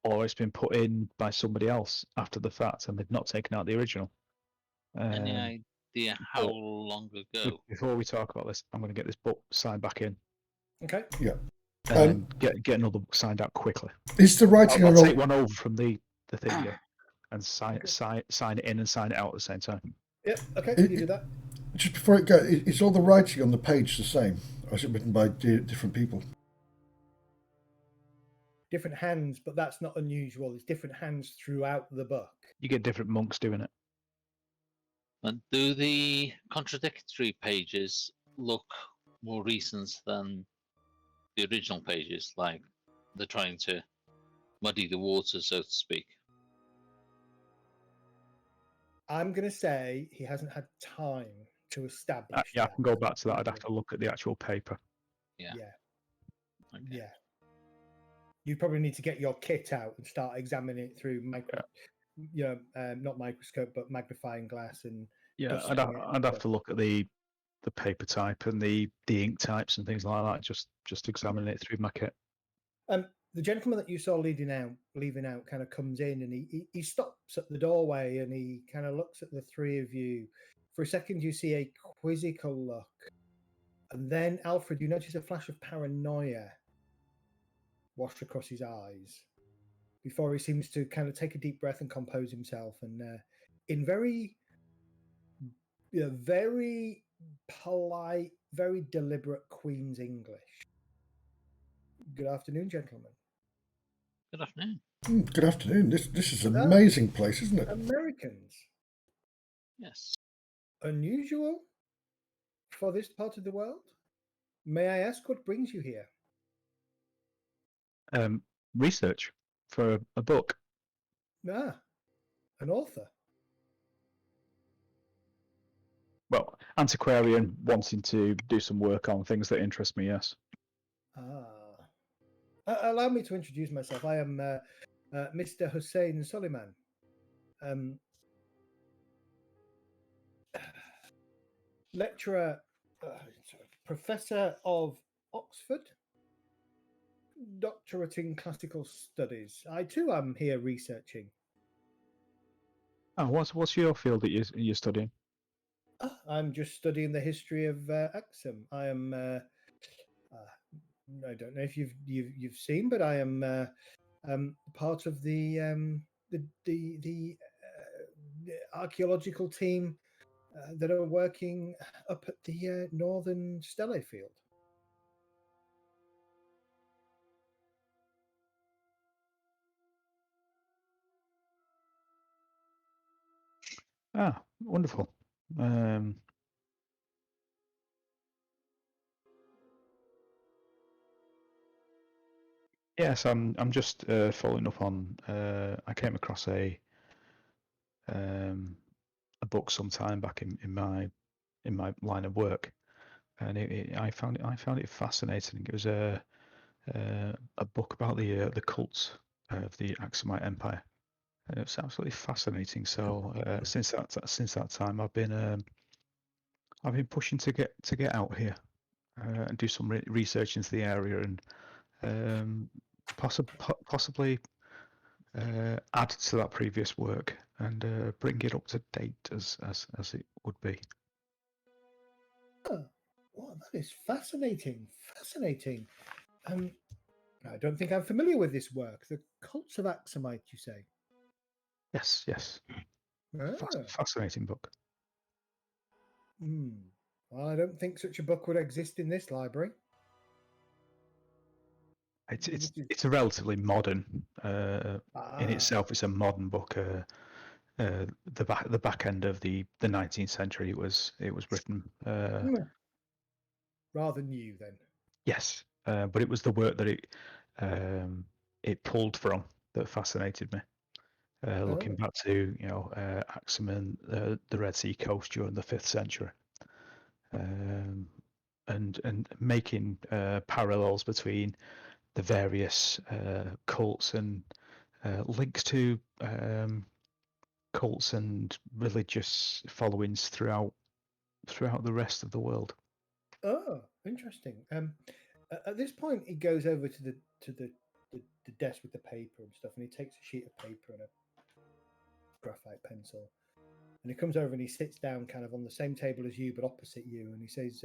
or it's been put in by somebody else after the fact, and they've not taken out the original. Any idea how long ago? Before we talk about this, I'm going to get this book signed back in. Okay. Yeah. And get another book signed out quickly. Is the writing I'll on take one over from the thing here and sign it in and sign it out at the same time. Yeah. Okay. You do that. Just before it goes, is all the writing on the page the same, or is it written by different people? Different hands, but that's not unusual. It's different hands throughout the book. You get different monks doing it. And do the contradictory pages look more recent than the original pages? Like they're trying to muddy the water, so to speak. I'm going to say he hasn't had time to establish. Yeah, I can go back to that. I'd have to look at the actual paper. Yeah. Okay. Yeah. You probably need to get your kit out and start examining it through not microscope, but magnifying glass and. Yeah, I'd have to look at the paper type and the ink types and things like that. Just examining it through my kit. The gentleman that you saw leaving out kind of comes in and he stops at the doorway and he kind of looks at the three of you. For a second, you see a quizzical look. And then, Alfred, you notice a flash of paranoia wash across his eyes before he seems to kind of take a deep breath and compose himself. And in very polite, very deliberate Queen's English. Good afternoon, gentlemen. Good afternoon. Good afternoon. This is an amazing place, isn't it? Americans. Yes. Unusual for this part of the world? May I ask what brings you here? Research for a book. An author. Well, antiquarian, wanting to do some work on things that interest me, yes. Allow me to introduce myself. I am Mr. Hussein Soliman. Lecturer, Professor of Oxford, Doctorate in Classical Studies. I too am here researching. Oh, what's your field that you're studying? I'm just studying the history of Axum. I am. I don't know if you've seen, but I am part of the archaeological team that are working up at the northern Stele field. Ah, wonderful. Yes, I'm just following up on. I came across a book some time back in my line of work, and I found it fascinating. It was a book about the cults of the Aksumite Empire, and it was absolutely fascinating. So since that time, I've been pushing to get out here and do some research into the area and possibly add to that previous work and bring it up to date as it would be. Oh, well, that is fascinating. Fascinating. I don't think I'm familiar with this work. The Cults of Aksumite, you say? Yes. Fascinating book. Well, I don't think such a book would exist in this library. It's a relatively modern in itself. It's a modern book. The back end of the 19th century it was written. rather new then. Yes, but it was the work that it pulled from that fascinated me. Looking back to Axum, the Red Sea coast during the 5th century, and making parallels between the various cults and links to cults and religious followings throughout the rest of the world. Oh, interesting. At this point, he goes over to the desk with the paper and stuff, and he takes a sheet of paper and a graphite pencil, and he comes over and he sits down kind of on the same table as you, but opposite you, and he says,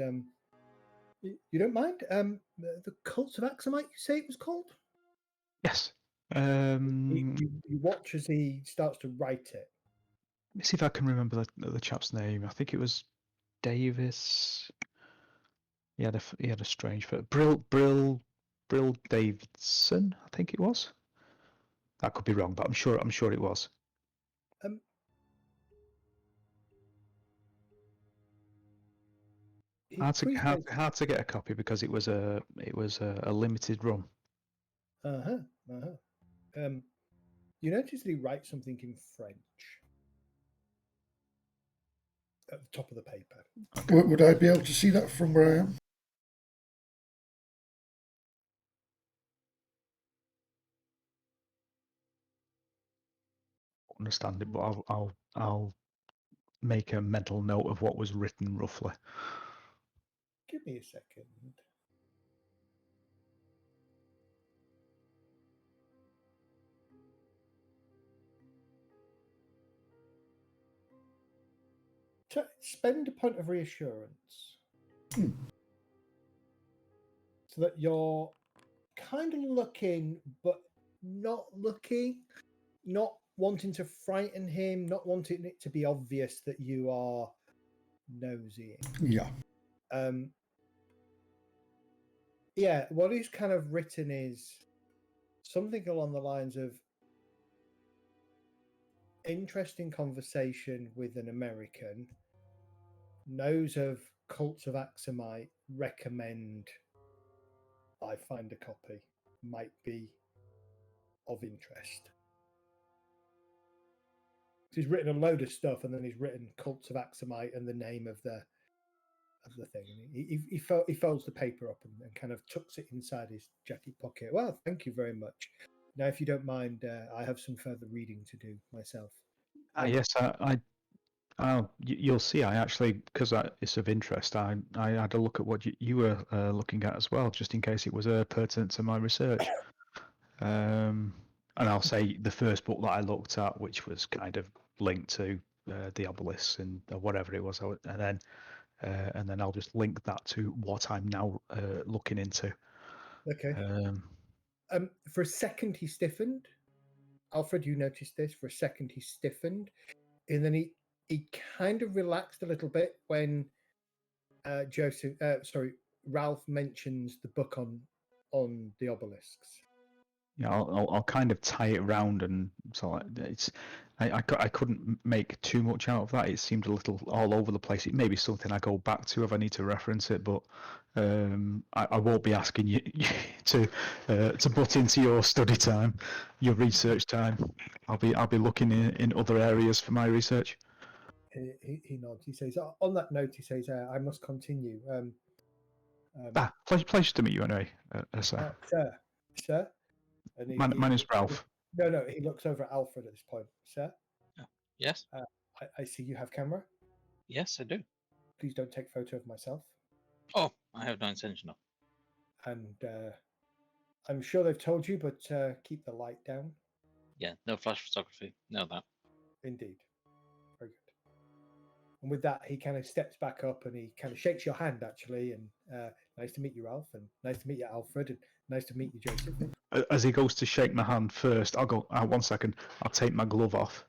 "You don't mind? The Cults of Axumite, you say it was called?" Yes. You watch as he starts to write it. Let me see if I can remember the chap's name. I think it was Davis. He had a strange Brill Davidson, I think it was. I could be wrong, but I'm sure it was. Hard to get a copy because it was a limited run. You notice that he writes something in French at the top of the paper. Okay. Would I be able to see that from where I am? Understand it, but I'll make a mental note of what was written roughly. Give me a second. Spend a point of reassurance. So that you're kind of looking, but not looking, not wanting to frighten him, not wanting it to be obvious that you are nosy. Yeah. Yeah, what he's kind of written is something along the lines of interesting conversation with an American, knows of Cults of Axumite, recommend I find a copy, might be of interest. He's written a load of stuff, and then he's written Cults of Axumite and the name of the thing. He folds the paper up and kind of tucks it inside his jacket pocket. Well, thank you very much. Now, if you don't mind, I have some further reading to do myself. Yes, you'll see. I actually, because it's of interest, I had a look at what you were looking at as well, just in case it was pertinent to my research. And I'll say the first book that I looked at, which was kind of linked to the obelisks and whatever it was, and then I'll just link that to what I'm now looking into. Okay. For a second, he stiffened. Alfred, you noticed this. For a second, he stiffened, and then he kind of relaxed a little bit when Ralph mentions the book on the obelisks. Yeah, I'll kind of tie it around, and so it's I couldn't make too much out of that. It seemed a little all over the place. It may be something I go back to if I need to reference it, but I won't be asking you to butt into your study time, your research time. I'll be looking in other areas for my research. He nods. He says, on that note, he says, I must continue. Pleasure to meet you anyway, sir. Sir. And my name's Ralph. No, he looks over at Alfred at this point. Sir? Yes? I see you have camera. Yes, I do. Please don't take photo of myself. Oh, I have no intention of. And I'm sure they've told you, but keep the light down. Yeah, no flash photography. Know that. Indeed. Very good. And with that, he kind of steps back up and he kind of shakes your hand, actually. And nice to meet you, Ralph. And nice to meet you, Alfred. And nice to meet you, Joseph. As he goes to shake my hand first, I'll go, 1 second, I'll take my glove off,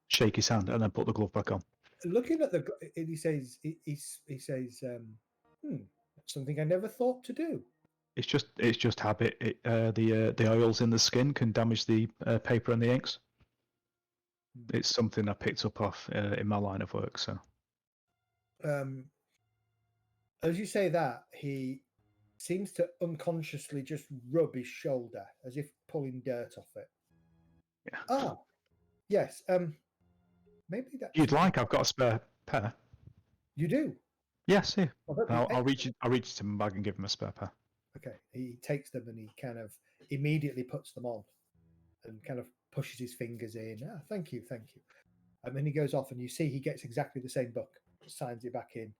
shake his hand, and then put the glove back on. Looking at he says, something I never thought to do. It's just habit. The oils in the skin can damage the paper and the inks. It's something I picked up off in my line of work. So, As you say that, he seems to unconsciously just rub his shoulder as if pulling dirt off it. Yeah. Ah, yes. Maybe that's You'd like? I've got a spare pair. You do. Yes, here. Oh, that'd be I'll reach excellent. it. I'll reach into my bag and give him a spare pair. Okay. He takes them and he kind of immediately puts them on and kind of pushes his fingers in. Ah, thank you, thank you. And then he goes off and you see he gets exactly the same book, signs it back in,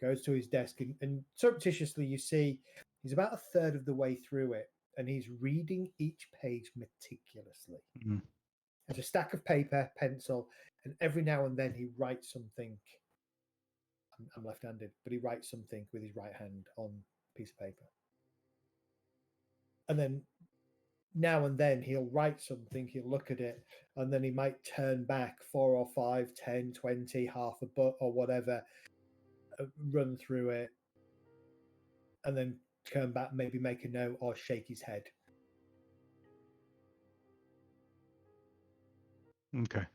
goes to his desk and surreptitiously you see he's about a third of the way through it and he's reading each page meticulously. Mm. There's a stack of paper, pencil, and every now and then he writes something. I'm left-handed, but he writes something with his right hand on a piece of paper. And then now and then he'll write something, he'll look at it, and then he might turn back 4 or 5, 10, 20, half a book or whatever, run through it, and then turn back, maybe make a note or shake his head. Okay.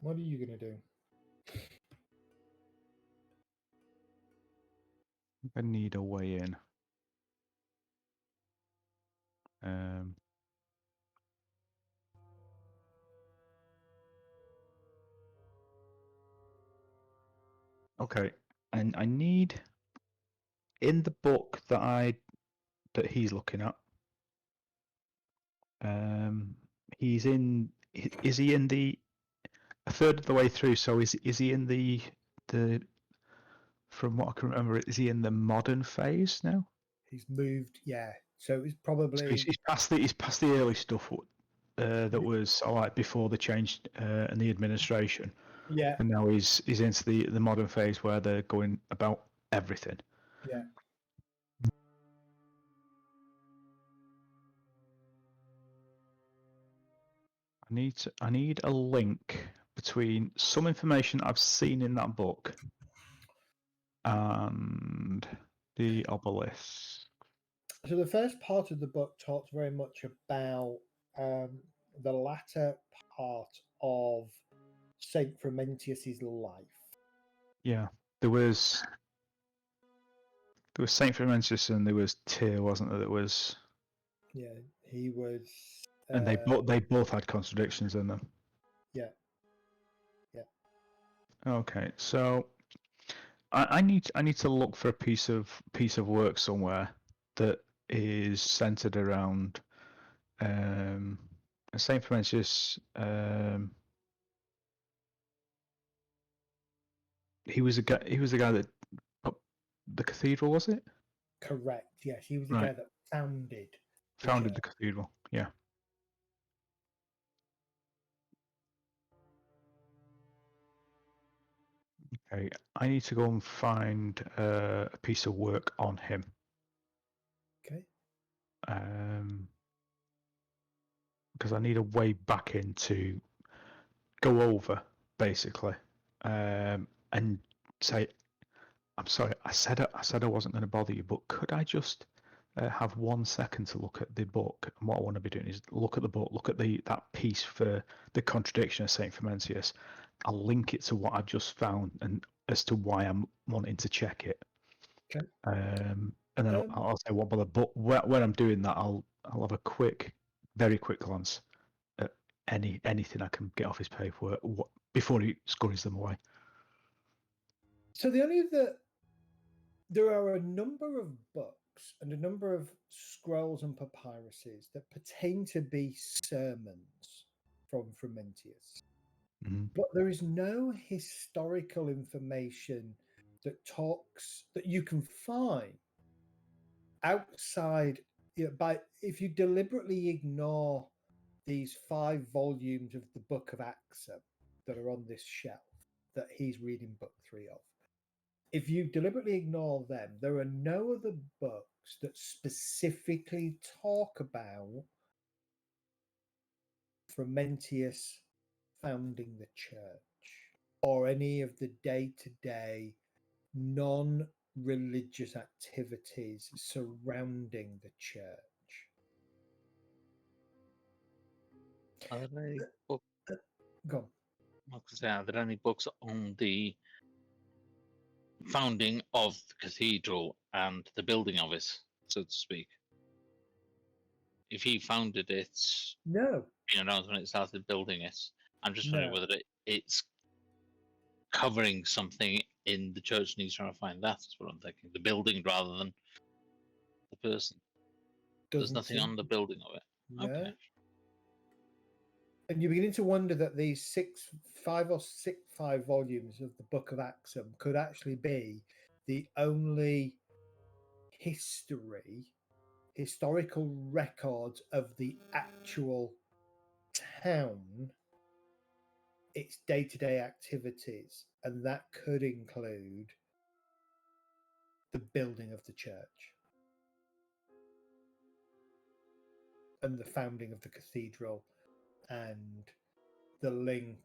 What are you going to do? I need a way in. Okay, and I need in the book that he's looking at. He's in. Is he in the a third of the way through? So is he in the from what I can remember, is he in the modern phase now? He's moved, yeah. So it's So probably he's past the early stuff that was like before the change and the administration, yeah, and now he's into the modern phase where they're going about everything. yeah. I need a link between some information I've seen in that book and the obelisk. So the first part of the book talks very much about the latter part of Saint Frumentius's life. Yeah, there was Saint Frumentius and there was Tyr, wasn't there? There was. Yeah, he was. And they both had contradictions in them. Yeah. Yeah. Okay, so I need to look for a piece of work somewhere that is centered around Saint Francis. He was the guy that put the cathedral, was it? Correct. Yes, he was the Right. guy that founded The cathedral. Yeah. Okay, I need to go and find a piece of work on him. Okay. Because I need a way back in to go over, basically, and say, I'm sorry, I said I wasn't going to bother you, but could I just have 1 second to look at the book? And what I want to be doing is look at the book, look at that piece for the contradiction of Saint Frumentius. I'll link it to what I've just found and as to why I'm wanting to check it. Okay. And then I'll say what, but when I'm doing that, I'll have a very quick glance at anything I can get off his paperwork before he scurries them away. So there are a number of books and a number of scrolls and papyruses that pertain to be sermons from Frumentius. Mm-hmm. But there is no historical information that you can find outside, if you deliberately ignore these 5 volumes of the Book of Axa that are on this shelf that he's reading book 3 of. If you deliberately ignore them, there are no other books that specifically talk about Frumentius founding the church or any of the day-to-day non-religious activities surrounding the church. Are there any books? Go on. Are there any books on the founding of the cathedral and the building of it, so to speak? If he founded it, No, around when it started building it, I'm just wondering no. whether it's covering something in the church, and he's trying to find that. That's what I'm thinking. The building rather than the person. There's Doesn't nothing seem on the building of it. no. Okay. And you're beginning to wonder that these five volumes of the Book of Axum could actually be the only historical records of the actual town, its day-to-day activities, and that could include the building of the church and the founding of the cathedral and the link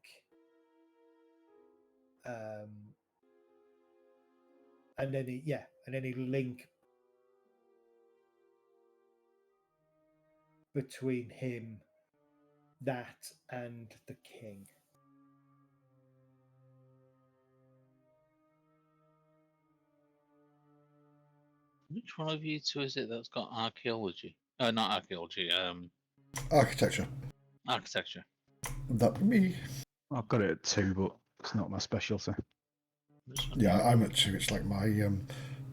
and any link between him, that, and the king. Which one of you two is it that's got archaeology? Not archaeology. Architecture. Architecture. That me. I've got it at 2, but it's not my specialty. Yeah, I'm at 2. It's like my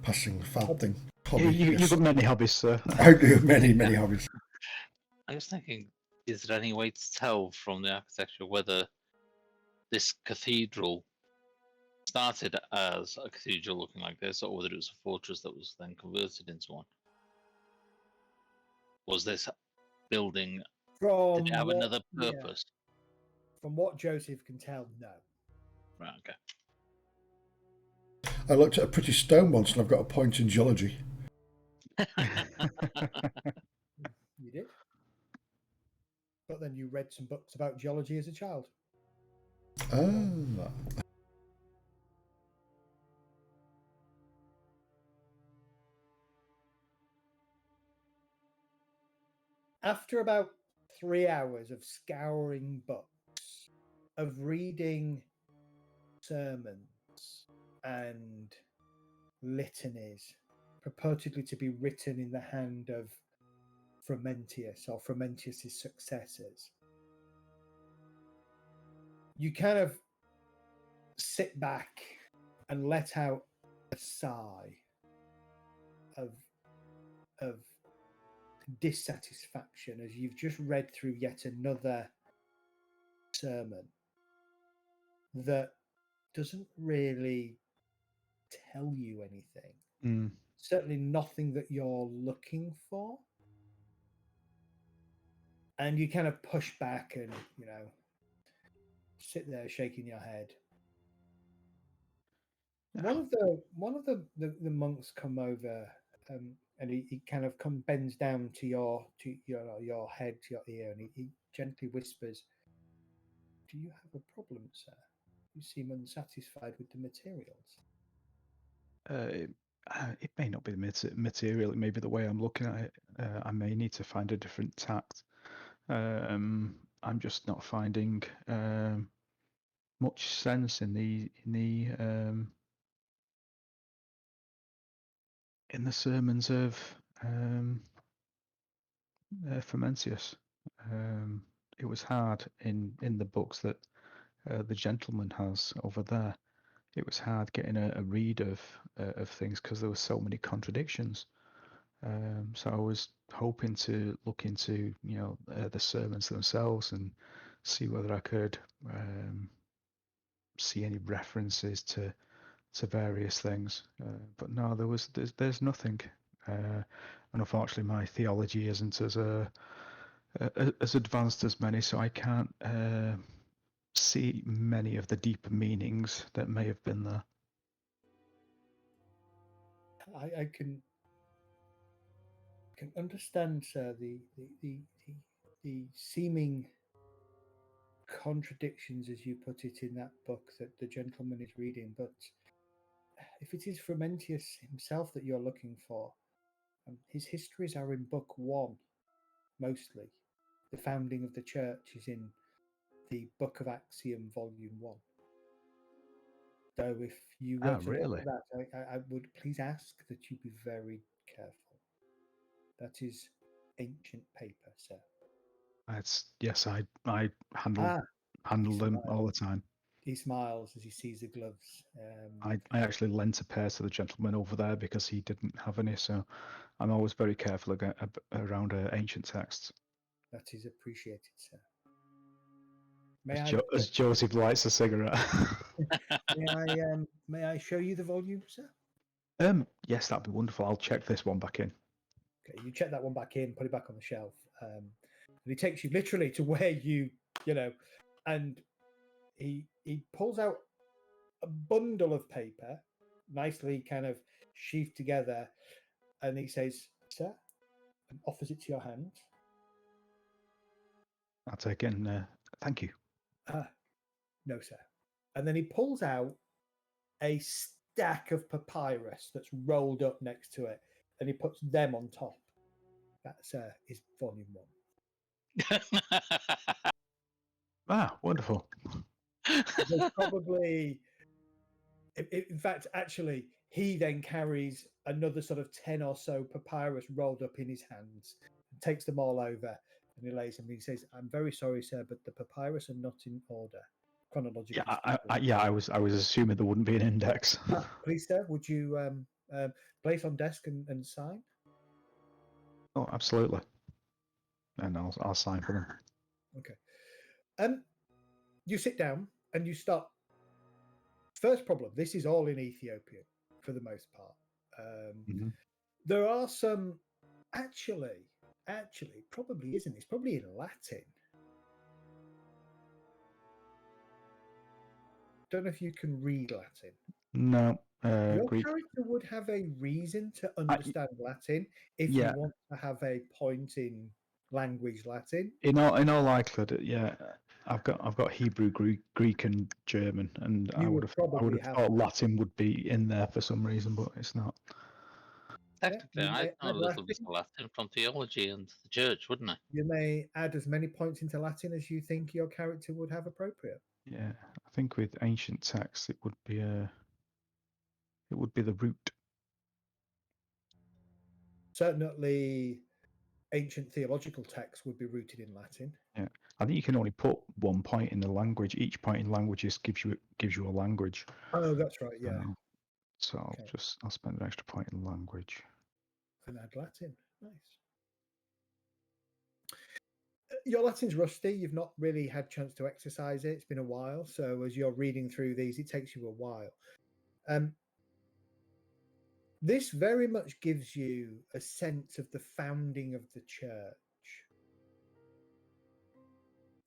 passing fad thing. Hobby. You've got many hobbies, sir. I do have many hobbies. I was thinking, is there any way to tell from the architecture whether this cathedral started as a cathedral looking like this, or whether it was a fortress that was then converted into one? Was this building, did it have another purpose? From what Joseph can tell, no. Right, okay. I looked at a pretty stone once and I've got a point in geology. You did? But then you read some books about geology as a child. Ah. After about 3 hours of scouring books, of reading sermons and litanies purportedly to be written in the hand of Frumentius or Frumentius's successors, you kind of sit back and let out a sigh of dissatisfaction as you've just read through yet another sermon that doesn't really tell you anything. Certainly nothing that you're looking for. And you kind of push back and, sit there shaking your head. One of the monks come over and he kind of bends down to your head, to your ear, and he gently whispers, "Do you have a problem, sir? You seem unsatisfied with the materials." It may not be the material, it may be the way I'm looking at it. I may need to find a different tact. I'm just not finding much sense in the sermons of Frumentius. It was hard in the books that the gentleman has over there. It was hard getting a read of things because there were so many contradictions. So I was hoping to look into the sermons themselves and see whether I could see any references to various things. But no, there's nothing. And unfortunately, my theology isn't as advanced as many, so I can't see many of the deeper meanings that may have been there. I can understand, sir, the seeming contradictions, as you put it, in that book that the gentleman is reading. But if it is Frumentius himself that you're looking for, his histories are in book 1, mostly. the founding of the church is in the Book of Axiom, Volume 1. So if you were to look really? at that, I would please ask that you be very careful. That is ancient paper, sir. Yes, I handle them smiles. all the time. He smiles as he sees the gloves. I actually lent a pair to the gentleman over there because he didn't have any, so I'm always very careful around ancient texts. That is appreciated, sir. As Joseph lights a cigarette. May I show you the volume, sir? Yes, that'd be wonderful. I'll check this one back in. Okay, you check that one back in, put it back on the shelf, and he takes you literally to where you know, and he pulls out a bundle of paper, nicely kind of sheathed together, and he says, "Sir," and offers it to your hand. I'll take it and thank you. No, sir. And then he pulls out a stack of papyrus that's rolled up next to it, and he puts them on top. That, sir, is volume 1. Wonderful. There's probably, in fact, actually, he then carries another sort of 10 or so papyrus rolled up in his hands, and takes them all over, and he lays them. He says, "I'm very sorry, sir, but the papyrus are not in order chronologically." Yeah, I was assuming there wouldn't be an index. Please, sir, would you place on desk and sign? Oh, absolutely. And I'll sign for them. Okay. You sit down and you start. First problem, this is all in Ethiopian for the most part. There are some, actually, probably isn't. It's probably in Latin. Don't know if you can read Latin. No. Your Greek. character would have a reason to understand Latin if you want to have a point in language Latin. In all likelihood, yeah. I've got Hebrew, Greek, and German, and I would have thought Latin would be in there for some reason, but it's not. Technically, I know a little bit of Latin from theology and the church, wouldn't I? You may add as many points into Latin as you think your character would have appropriate. Yeah, I think with ancient texts, it would be the root. Certainly, ancient theological texts would be rooted in Latin. Yeah, I think you can only put 1 point in the language. Each point in languages gives you a language. Oh, that's right. Yeah. So I'll spend an extra point in language. And add Latin. Nice. Your Latin's rusty. You've not really had a chance to exercise it. It's been a while. So as you're reading through these, it takes you a while. This very much gives you a sense of the founding of the church.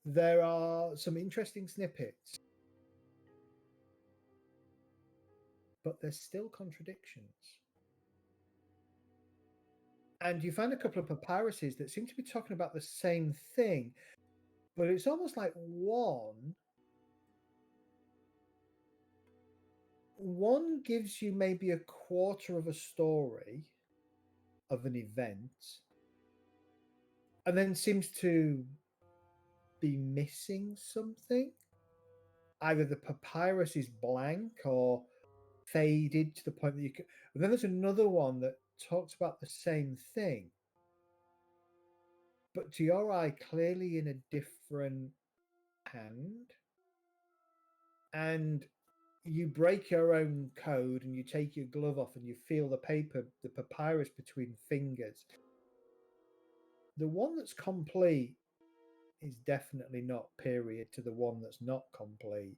There are some interesting snippets, but there's still contradictions. And you find a couple of papyruses that seem to be talking about the same thing, but it's almost like one gives you maybe a quarter of a story of an event, and then seems to be missing something. Either the papyrus is blank or faded to the point that you can. And then there's another one that talks about the same thing, but to your eye, clearly in a different hand. And you break your own code and you take your glove off and you feel the papyrus between fingers. The one that's complete is definitely not period to the one that's not complete.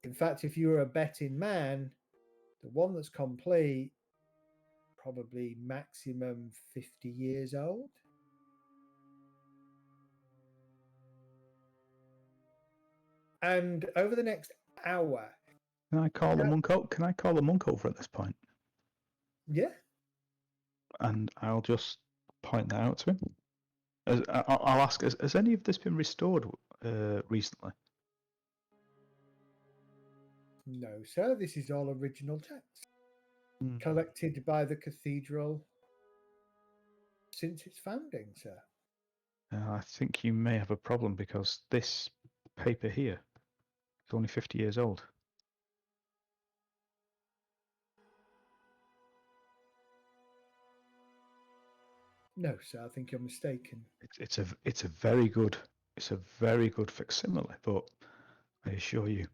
In fact, if you were a betting man, the one that's complete, probably maximum 50 years old. And over the next hour, Can I call the monk over? Can I call the monk over at this point? Yeah. And I'll just point that out to him. I'll ask: Has any of this been restored recently? No, sir. This is all original text collected by the cathedral since its founding, sir. I think you may have a problem because this paper here is only 50 years old. No, sir, I think you're mistaken. It's a very good facsimile, but I assure you,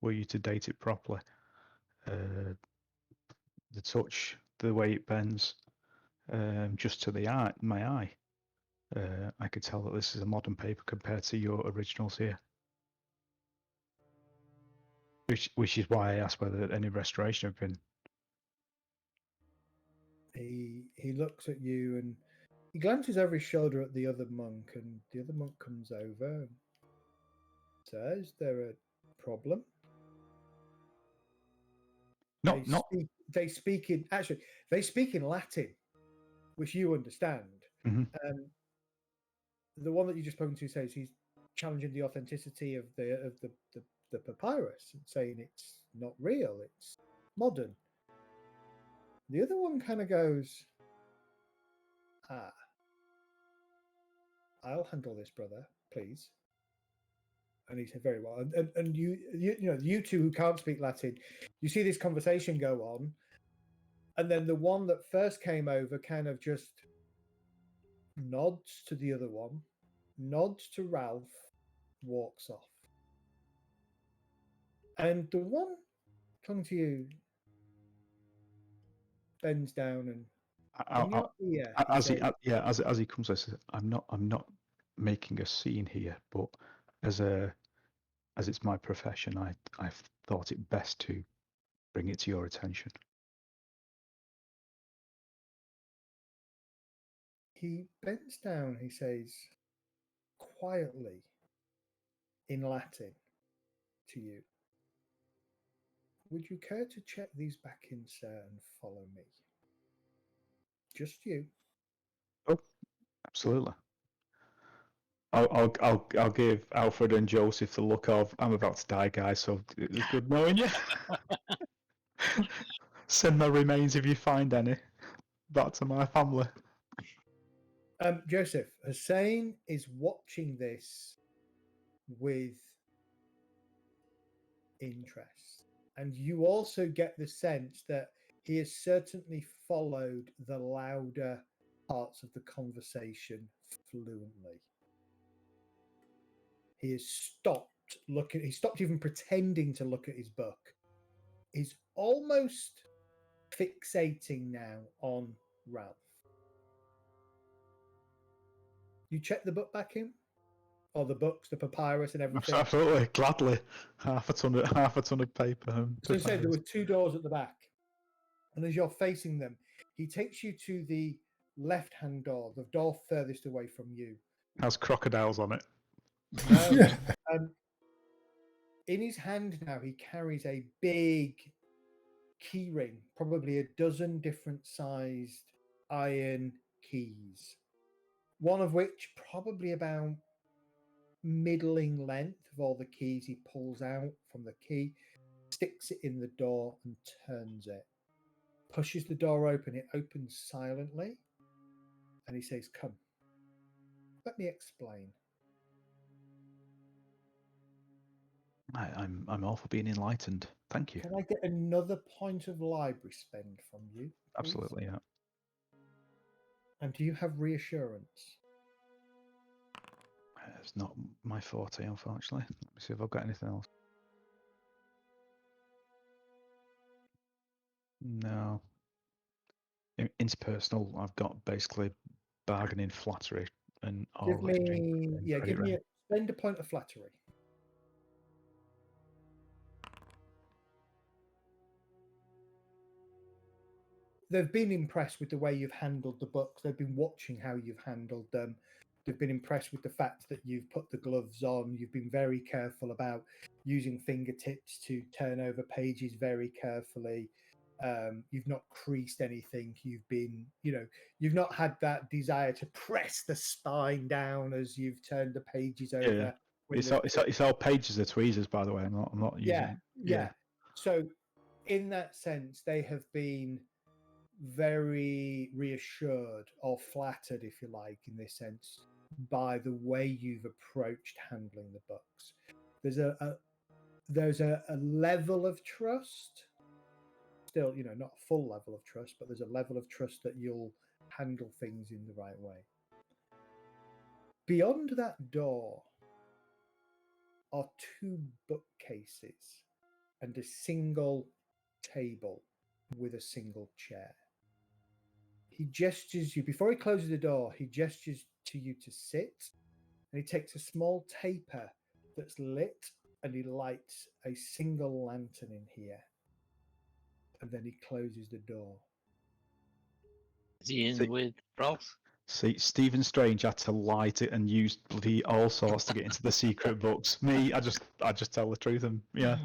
were you to date it properly, the touch, the way it bends, just to the eye, my eye, I could tell that this is a modern paper compared to your originals here. Which is why I asked whether any restoration have been. He looks at you and he glances over his shoulder at the other monk, and the other monk comes over and says, "Is there a problem?" They speak in Latin, which you understand. Mm-hmm. The one that you just spoken to says he's challenging the authenticity of the papyrus and saying it's not real, it's modern. The other one kind of goes, I'll handle this, brother, please. And he said, very well. And you two who can't speak Latin, you see this conversation go on, and then the one that first came over kind of just nods to the other one, nods to Ralph, walks off. And the one coming to you bends down and as he comes, I said, I'm not making a scene here, but as it's my profession, I've thought it best to bring it to your attention. He bends down, he says quietly in Latin to you, "Would you care to check these back in, sir, and follow me? Just you." Oh, absolutely. I'll give Alfred and Joseph the look of, I'm about to die, guys, so it was good knowing you. Send my remains, if you find any, back to my family. Joseph, Hussein is watching this with interest, and you also get the sense that he has certainly followed the louder parts of the conversation fluently. He has stopped looking, he stopped even pretending to look at his book. He's almost fixating now on Ralph. You check the book back in? Or the books, the papyrus and everything? Absolutely, gladly. Half a ton of paper. So he said there were two doors at the back. And as you're facing them, he takes you to the left-hand door, the door furthest away from you. Has crocodiles on it. No. In his hand now, he carries a big key ring, probably a dozen different sized iron keys. One of which probably about middling length of all the keys. He pulls out from the key, sticks it in the door and turns it. Pushes the door open. It opens silently. And he says, "Come. Let me explain." I'm all for being enlightened. Thank you. Can I get another point of library spend from you, please? Absolutely, yeah. And do you have reassurance? It's not my forte, unfortunately. Let me see if I've got anything else. No. Interpersonal, I've got basically bargaining, flattery, and Give me spend a point of flattery. They've been impressed with the way you've handled the books. They've been watching how you've handled them. They've been impressed with the fact that you've put the gloves on. You've been very careful about using fingertips to turn over pages very carefully. You've not creased anything. You've been, you've not had that desire to press the spine down as you've turned the pages over. Yeah. It's all pages of tweezers, by the way. I'm not using. Yeah. So, in that sense, they have been very reassured or flattered, if you like, in this sense, by the way you've approached handling the books. There's a level of trust, still, not a full level of trust, but there's a level of trust that you'll handle things in the right way. Beyond that door are 2 bookcases and a single table with a single chair. He gestures you, before he closes the door, he gestures to you to sit, and he takes a small taper that's lit, and he lights a single lantern in here. And then he closes the door. Is he in with Ralph? See, Stephen Strange had to light it and use bloody all sorts to get into the secret books. Me, I just tell the truth, and yeah.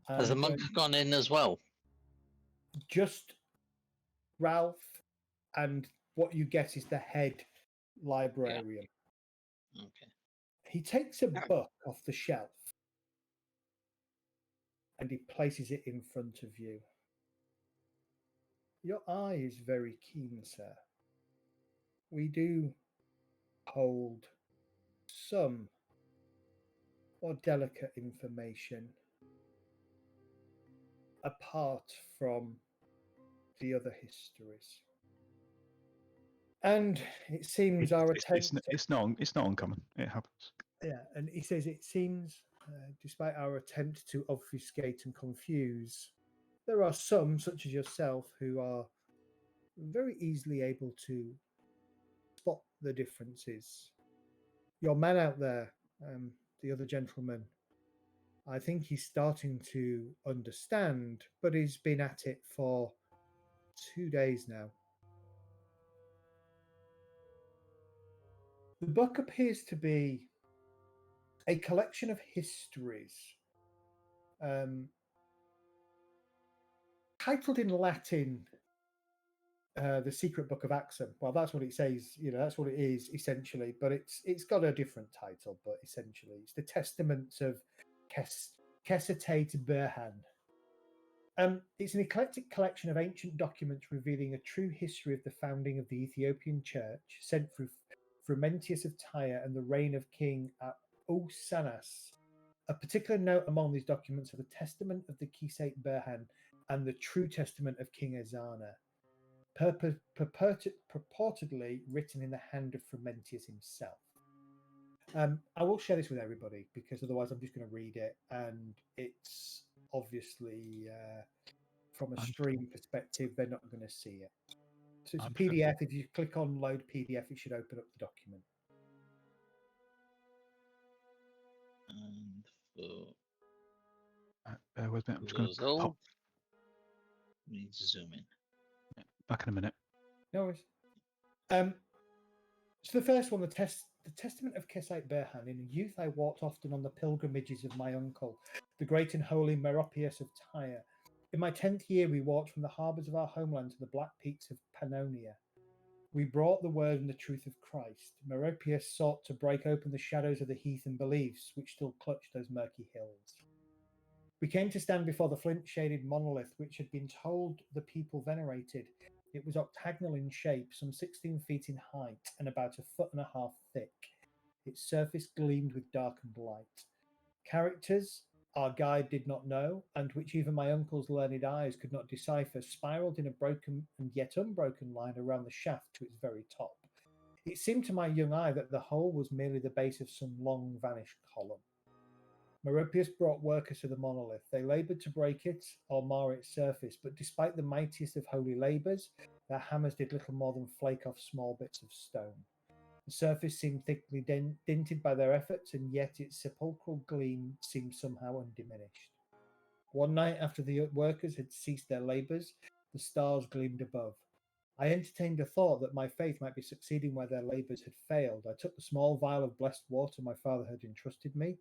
Has the monk gone in as well? Just Ralph, and what you get is the head librarian. Yeah. Okay. He takes a book off the shelf and he places it in front of you. Your eye is very keen, sir. We do hold some more delicate information apart from the other histories. And it seems our attempt... It's not uncommon. It happens. Yeah, and he says it seems, despite our attempt to obfuscate and confuse, there are some, such as yourself, who are very easily able to spot the differences. Your man out there, the other gentleman, I think he's starting to understand, but he's been at it for 2 days now. The book appears to be a collection of histories, titled in Latin, The Secret Book of Axum. Well, that's what it says, that's what it is, essentially, but it's got a different title, but essentially it's the Testaments of Cthulhu Eternal. It's an eclectic collection of ancient documents revealing a true history of the founding of the Ethiopian Church, sent through Frumentius of Tyre and the reign of King Osanas. A particular note among these documents are the Testament of the Kisate Berhan and the True Testament of King Ezana, purportedly written in the hand of Frumentius himself. I will share this with everybody because otherwise I'm just going to read it, and it's obviously from a stream perspective they're not going to see it. So it's a PDF. If you click on load PDF, it should open up the document. And Bear with me. I'm just going to pop. Need to zoom in. Back in a minute. No worries. So the first one, the Testament of Kisate Berhan. In youth, I walked often on the pilgrimages of my uncle, the great and holy Meropius of Tyre. In my 10th year, we walked from the harbours of our homeland to the black peaks of Pannonia. We brought the word and the truth of Christ. Meropius sought to break open the shadows of the heathen beliefs which still clutched those murky hills. We came to stand before the flint-shaded monolith which had been told the people venerated. It was octagonal in shape, some 16 feet in height and about 1.5 feet thick. Its surface gleamed with darkened light. Characters our guide did not know, and which even my uncle's learned eyes could not decipher, spiraled in a broken and yet unbroken line around the shaft to its very top. It seemed to my young eye that the whole was merely the base of some long vanished column. Meropius brought workers to the monolith. They laboured to break it or mar its surface, but despite the mightiest of holy labours, their hammers did little more than flake off small bits of stone. The surface seemed thickly dinted by their efforts, and yet its sepulchral gleam seemed somehow undiminished. One night after the workers had ceased their labours, the stars gleamed above. I entertained a thought that my faith might be succeeding where their labours had failed. I took the small vial of blessed water my father had entrusted me.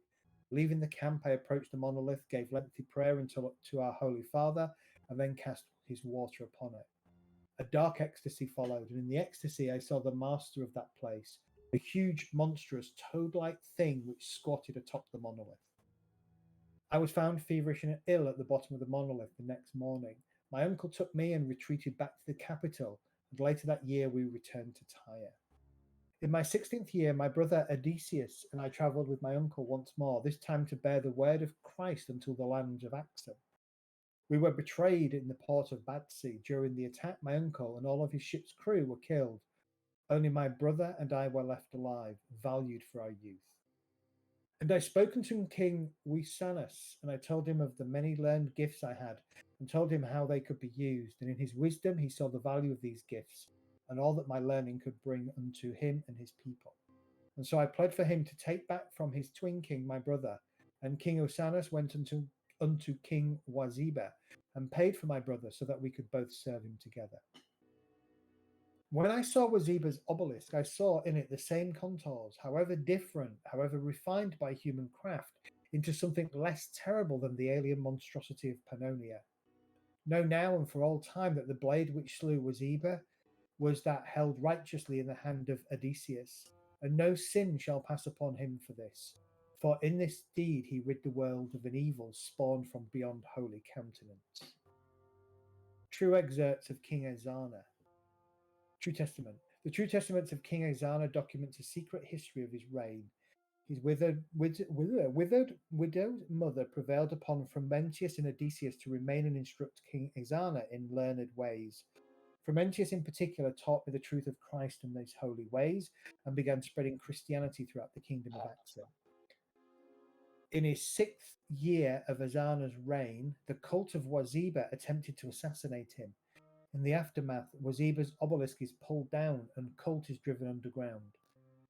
Leaving the camp, I approached the monolith, gave lengthy prayer to our Holy Father, and then cast his water upon it. A dark ecstasy followed, and in the ecstasy I saw the master of that place, a huge, monstrous, toad-like thing which squatted atop the monolith. I was found feverish and ill at the bottom of the monolith the next morning. My uncle took me and retreated back to the capital, and later that year we returned to Tyre. In my 16th year, my brother Odysseus and I travelled with my uncle once more, this time to bear the word of Christ until the lands of Axum. We were betrayed in the port of Badsea. During the attack, my uncle and all of his ship's crew were killed. Only my brother and I were left alive, valued for our youth. And I spoke unto King Wisanus, and I told him of the many learned gifts I had, and told him how they could be used. And in his wisdom he saw the value of these gifts, and all that my learning could bring unto him and his people. And so I pled for him to take back from his twin king my brother. And King Osanus went unto King Waziba, and paid for my brother, so that we could both serve him together. When I saw Waziba's obelisk, I saw in it the same contours, however different, however refined by human craft, into something less terrible than the alien monstrosity of Pannonia. Know now and for all time that the blade which slew Waziba was that held righteously in the hand of Odysseus, and no sin shall pass upon him for this. For in this deed he rid the world of an evil spawned from beyond holy countenance. True excerpts of King Ezana. True Testament. The True Testaments of King Ezana documents a secret history of his reign. His widowed mother prevailed upon Frumentius and Odysseus to remain and instruct King Ezana in learned ways. Frumentius in particular taught me the truth of Christ and his holy ways, and began spreading Christianity throughout the kingdom of Axum. In his 6th year of Ezana's reign, the cult of Waziba attempted to assassinate him. In the aftermath, Waziba's obelisk is pulled down and cult is driven underground.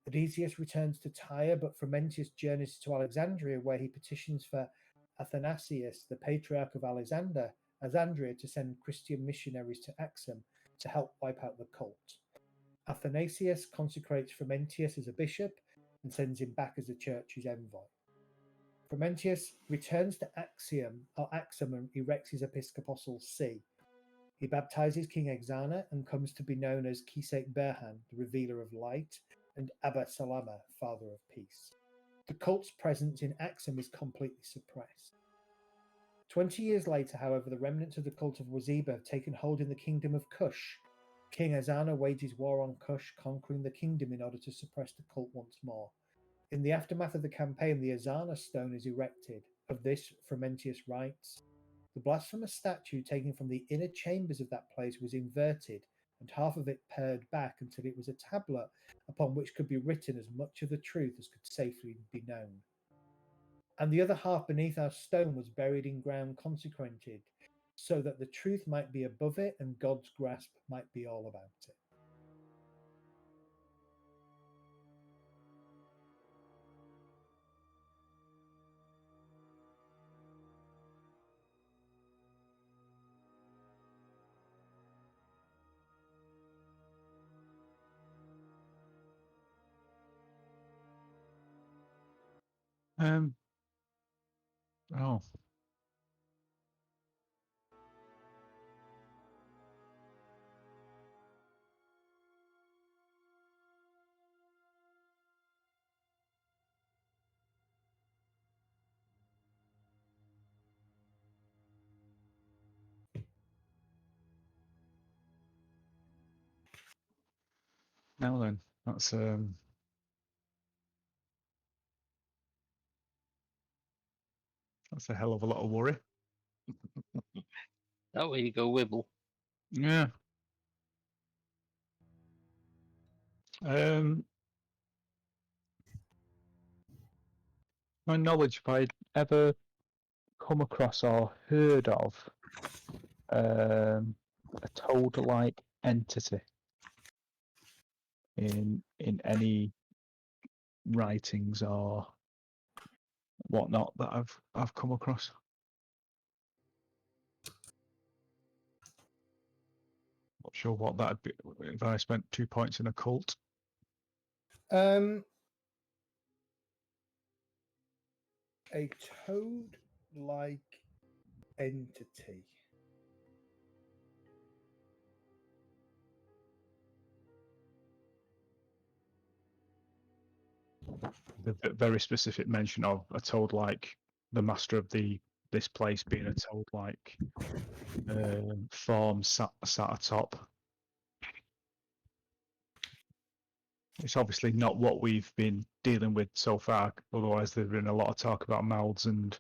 Odysseus returns to Tyre, but Frumentius journeys to Alexandria, where he petitions for Athanasius, the patriarch of Alexandria, to send Christian missionaries to Axum to help wipe out the cult. Athanasius consecrates Frumentius as a bishop and sends him back as the church's envoy. Frumentius returns to Axum and erects his episcopal see. He baptizes King Ezana and comes to be known as Kisek Berhan, the revealer of light, and Abba Salama, father of peace. The cult's presence in Axum is completely suppressed. 20 years later, however, the remnants of the cult of Waziba have taken hold in the kingdom of Kush. King Ezana wages war on Kush, conquering the kingdom in order to suppress the cult once more. In the aftermath of the campaign, the Ezana stone is erected. Of this, Frumentius writes, "The blasphemous statue taken from the inner chambers of that place was inverted, and half of it pared back until it was a tablet upon which could be written as much of the truth as could safely be known. And the other half beneath our stone was buried in ground consecrated, so that the truth might be above it and God's grasp might be all about it." Oh. Now then, that's a hell of a lot of worry. That way you go, Wibble. Yeah. My knowledge, if I'd ever come across or heard of a toad-like entity in any writings or whatnot that I've come across. Not sure what that'd be if I spent 2 points in a cult. A toad-like entity. The very specific mention of a toad like the master of the this place being a toad-like form sat atop. It's obviously not what we've been dealing with so far. Otherwise, there's been a lot of talk about mouths and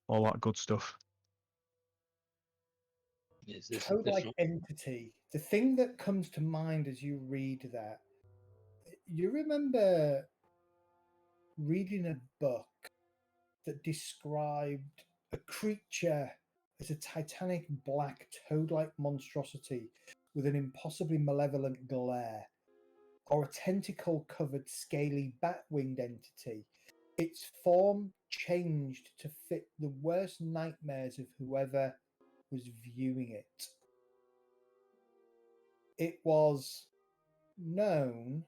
all that good stuff. Is this Toad-like entity. The thing that comes to mind as you read that, you remember reading a book that described a creature as a titanic black toad-like monstrosity with an impossibly malevolent glare, or a tentacle-covered scaly bat-winged entity. Its form changed to fit the worst nightmares of whoever was viewing it. It was known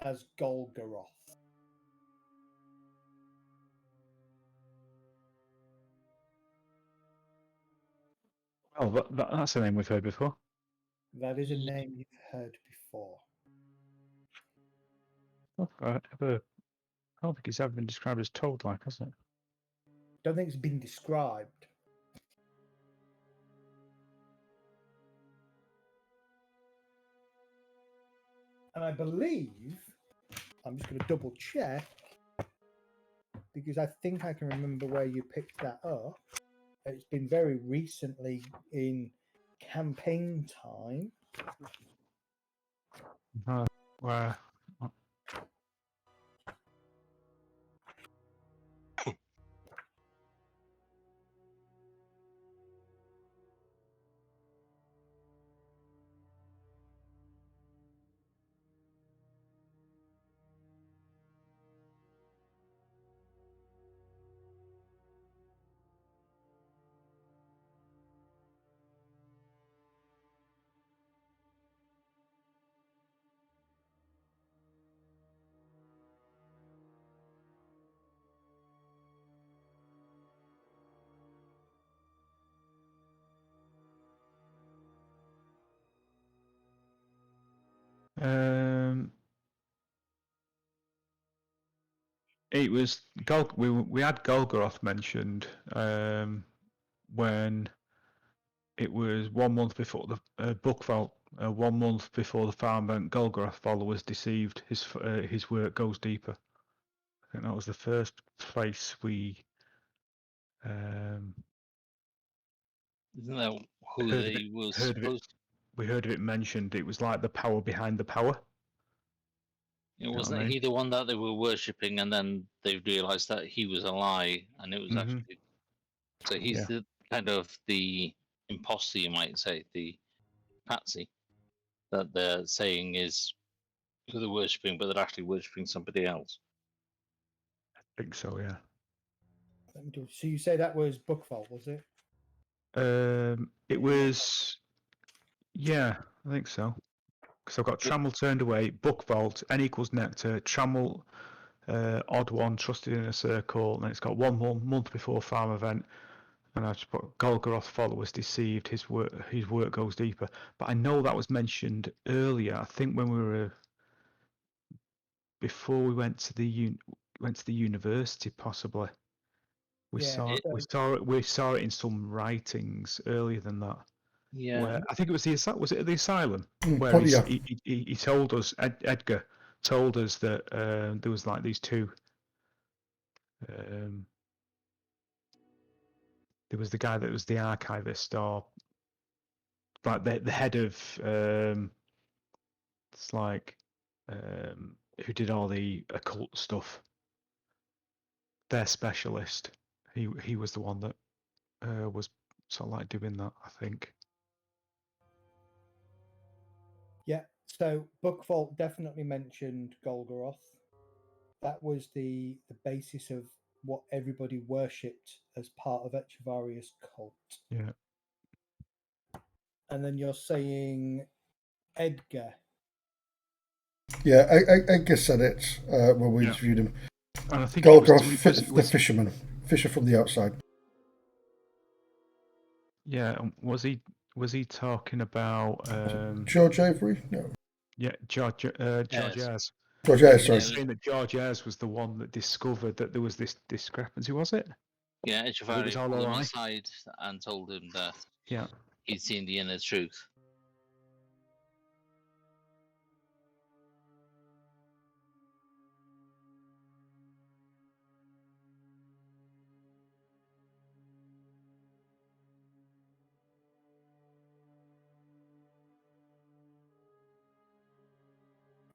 as Golgoroth. Oh, that's a name we've heard before. That is a name you've heard before. Oh, I don't think it's ever been described as toad-like, has it? Don't think it's been described. And I believe, I'm just going to double check, because I think I can remember where you picked that up. It's been very recently in campaign time. Where? It was we had Golgoroth mentioned when it was 1 month before the book vault. 1 month before the farm event, Golgoroth followers deceived. His work goes deeper. I think that was the first place we. Isn't that who they were supposed? We heard of it mentioned. It was like the power behind the power. It wasn't he the one that they were worshipping, and then they realized that he was a lie, and it was actually. So he's the kind of the imposter, you might say, the patsy that they're saying is who they're worshipping, but they're actually worshipping somebody else. I think so, yeah. So you say that was book vault, was it? It was, yeah, I think so. Because I've got Trammel turned away, book vault, n equals nectar, Trammel, odd one, trusted in a circle, and then it's got 1 month before farm event, and I've just put Golgoroth followers deceived. His work goes deeper. But I know that was mentioned earlier. I think when we were before we went to the university, possibly. We saw it in some writings earlier than that. Yeah, where, I think it was the asylum where he told us, Edgar told us that there was like these two. There was the guy that was the archivist, or like the head of it's like who did all the occult stuff. Their specialist. He was the one that was sort of like doing that, I think. Yeah, so Book Vault definitely mentioned Golgoroth. That was the basis of what everybody worshipped as part of Echevaria's cult. Yeah. And then you're saying Edgar. Yeah, Edgar said it when we interviewed him. And I think Golgoroth, the fisherman, fisher from the outside. Yeah, was he talking about George Avery? No. Yeah, George Ayres. George Ayres, sorry. Saying that George Ayres was the one that discovered that there was this discrepancy, was it? Yeah, it was Echevarria all pulled him alright. aside and told him that Yeah. he'd seen the inner truth.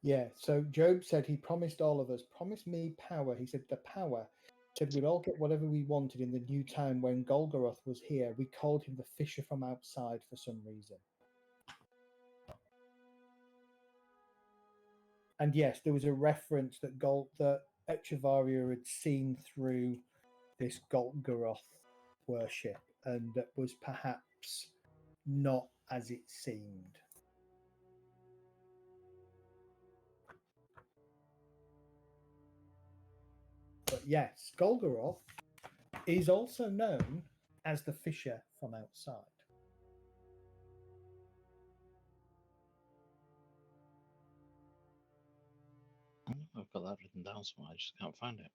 Yeah, so Job said he promised all of us, promised me power. He said the power. Said we'd all get whatever we wanted in the new time when Golgoroth was here. We called him the fisher from outside for some reason. And yes, there was a reference that that Echevarria had seen through this Golgoroth worship, and that was perhaps not as it seemed. But yes, Golgoroth is also known as the fisher from outside. I've got that written down somewhere. I just can't find it.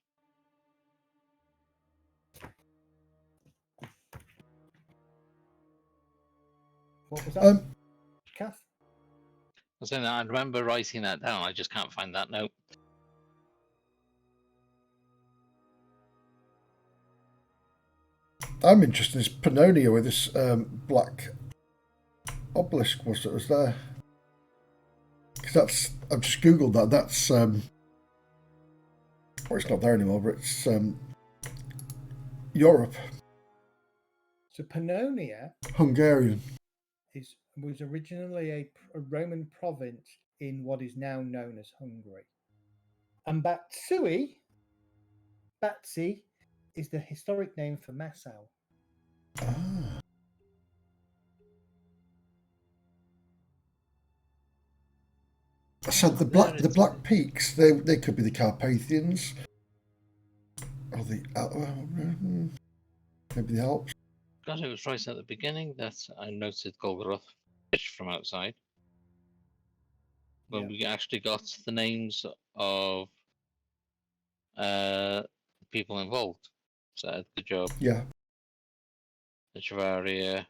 What was that, Kath? I was saying that I remember writing that down. I just can't find that note. I'm interested in this Pannonia where this black obelisk was that was there. Because that's, I've just googled that. That's well, it's not there anymore, but it's Europe, So Pannonia Hungarian. was originally a Roman province in what is now known as Hungary. And Batsui is the historic name for Massau. Ah. So the black peaks, they could be the Carpathians, or the maybe the Alps. God, it was right at the beginning that I noted Golgoroth fish from outside. When we actually got the names of people involved. So good job. Yeah. Echevarria.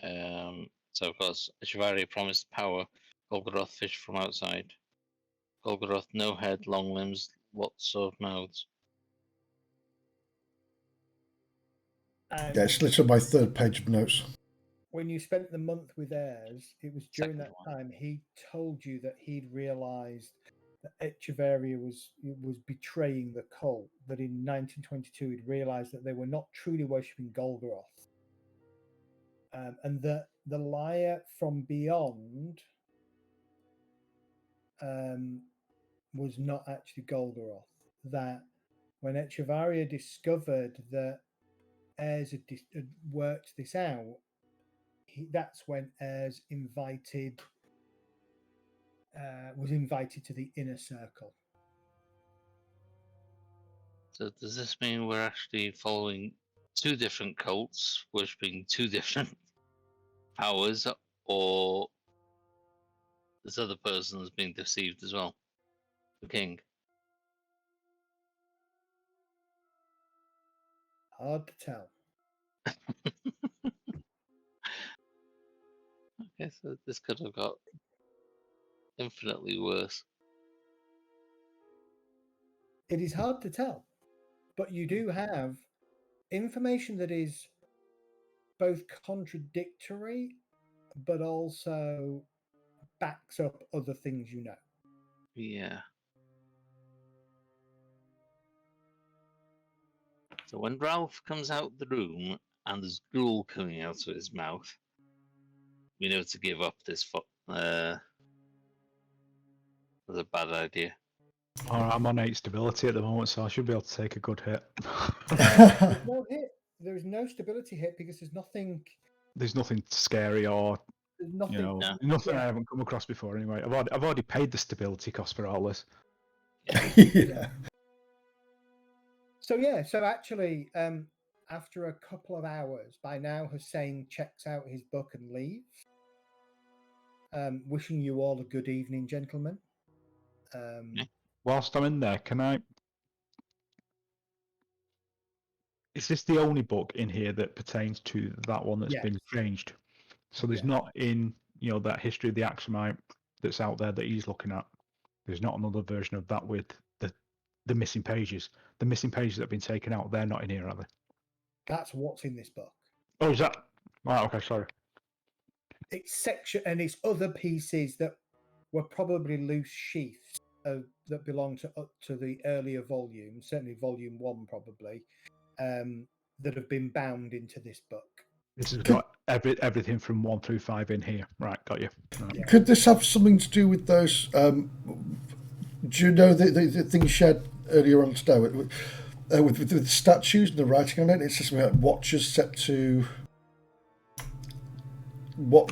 So of course, Echevarria promised power. Golgoroth fish from outside. Golgoroth no head, long limbs, lots of mouths. Yeah, it's literally my third page of notes. When you spent the month with Ayres, it was during Second that time he told you that he'd realised that Echevarria was betraying the cult. That in 1922 he'd realised that they were not truly worshipping Golgoroth, and that the liar from beyond was not actually Golgoroth. That when Echevarria discovered that Ayres had worked this out, that's when Ayres was invited to the inner circle. So does this mean we're actually following two different cults, worshipping two different powers, or this other person has been deceived as well? The king. Hard to tell. Okay, so this could have got infinitely worse. It is hard to tell, but you do have information that is both contradictory but also backs up other things you know. Yeah. So when Ralph comes out the room and there's gruel coming out of his mouth, we know to give up this as a bad idea. Alright, I'm on 8 stability at the moment, so I should be able to take a good hit. There's no hit. There is no stability hit because there's nothing. There's nothing scary or There's nothing. nothing I haven't come across before. Anyway, I've already paid the stability cost for all this. Yeah. So actually, after a couple of hours, by now Hussein checks out his book and leaves. Wishing you all a good evening, gentlemen. Whilst I'm in there, can I? Is this the only book in here that pertains to that one that's Yes. been changed? So there's Yeah. not in that history of the Axumite that's out there that he's looking at. There's not another version of that with the missing pages. The missing pages that have been taken out, they're not in here, are they? That's what's in this book. Oh, is that right? Okay, sorry. It's section and it's other pieces that were probably loose sheaths that belong to the earlier volumes, certainly volume 1 probably, that have been bound into this book. This has got everything from 1 through 5 in here. Right, got you. Right. Yeah. Could this have something to do with those? Do you know the thing you shared earlier on today with the statues and the writing on it? It's just something like watchers set to. What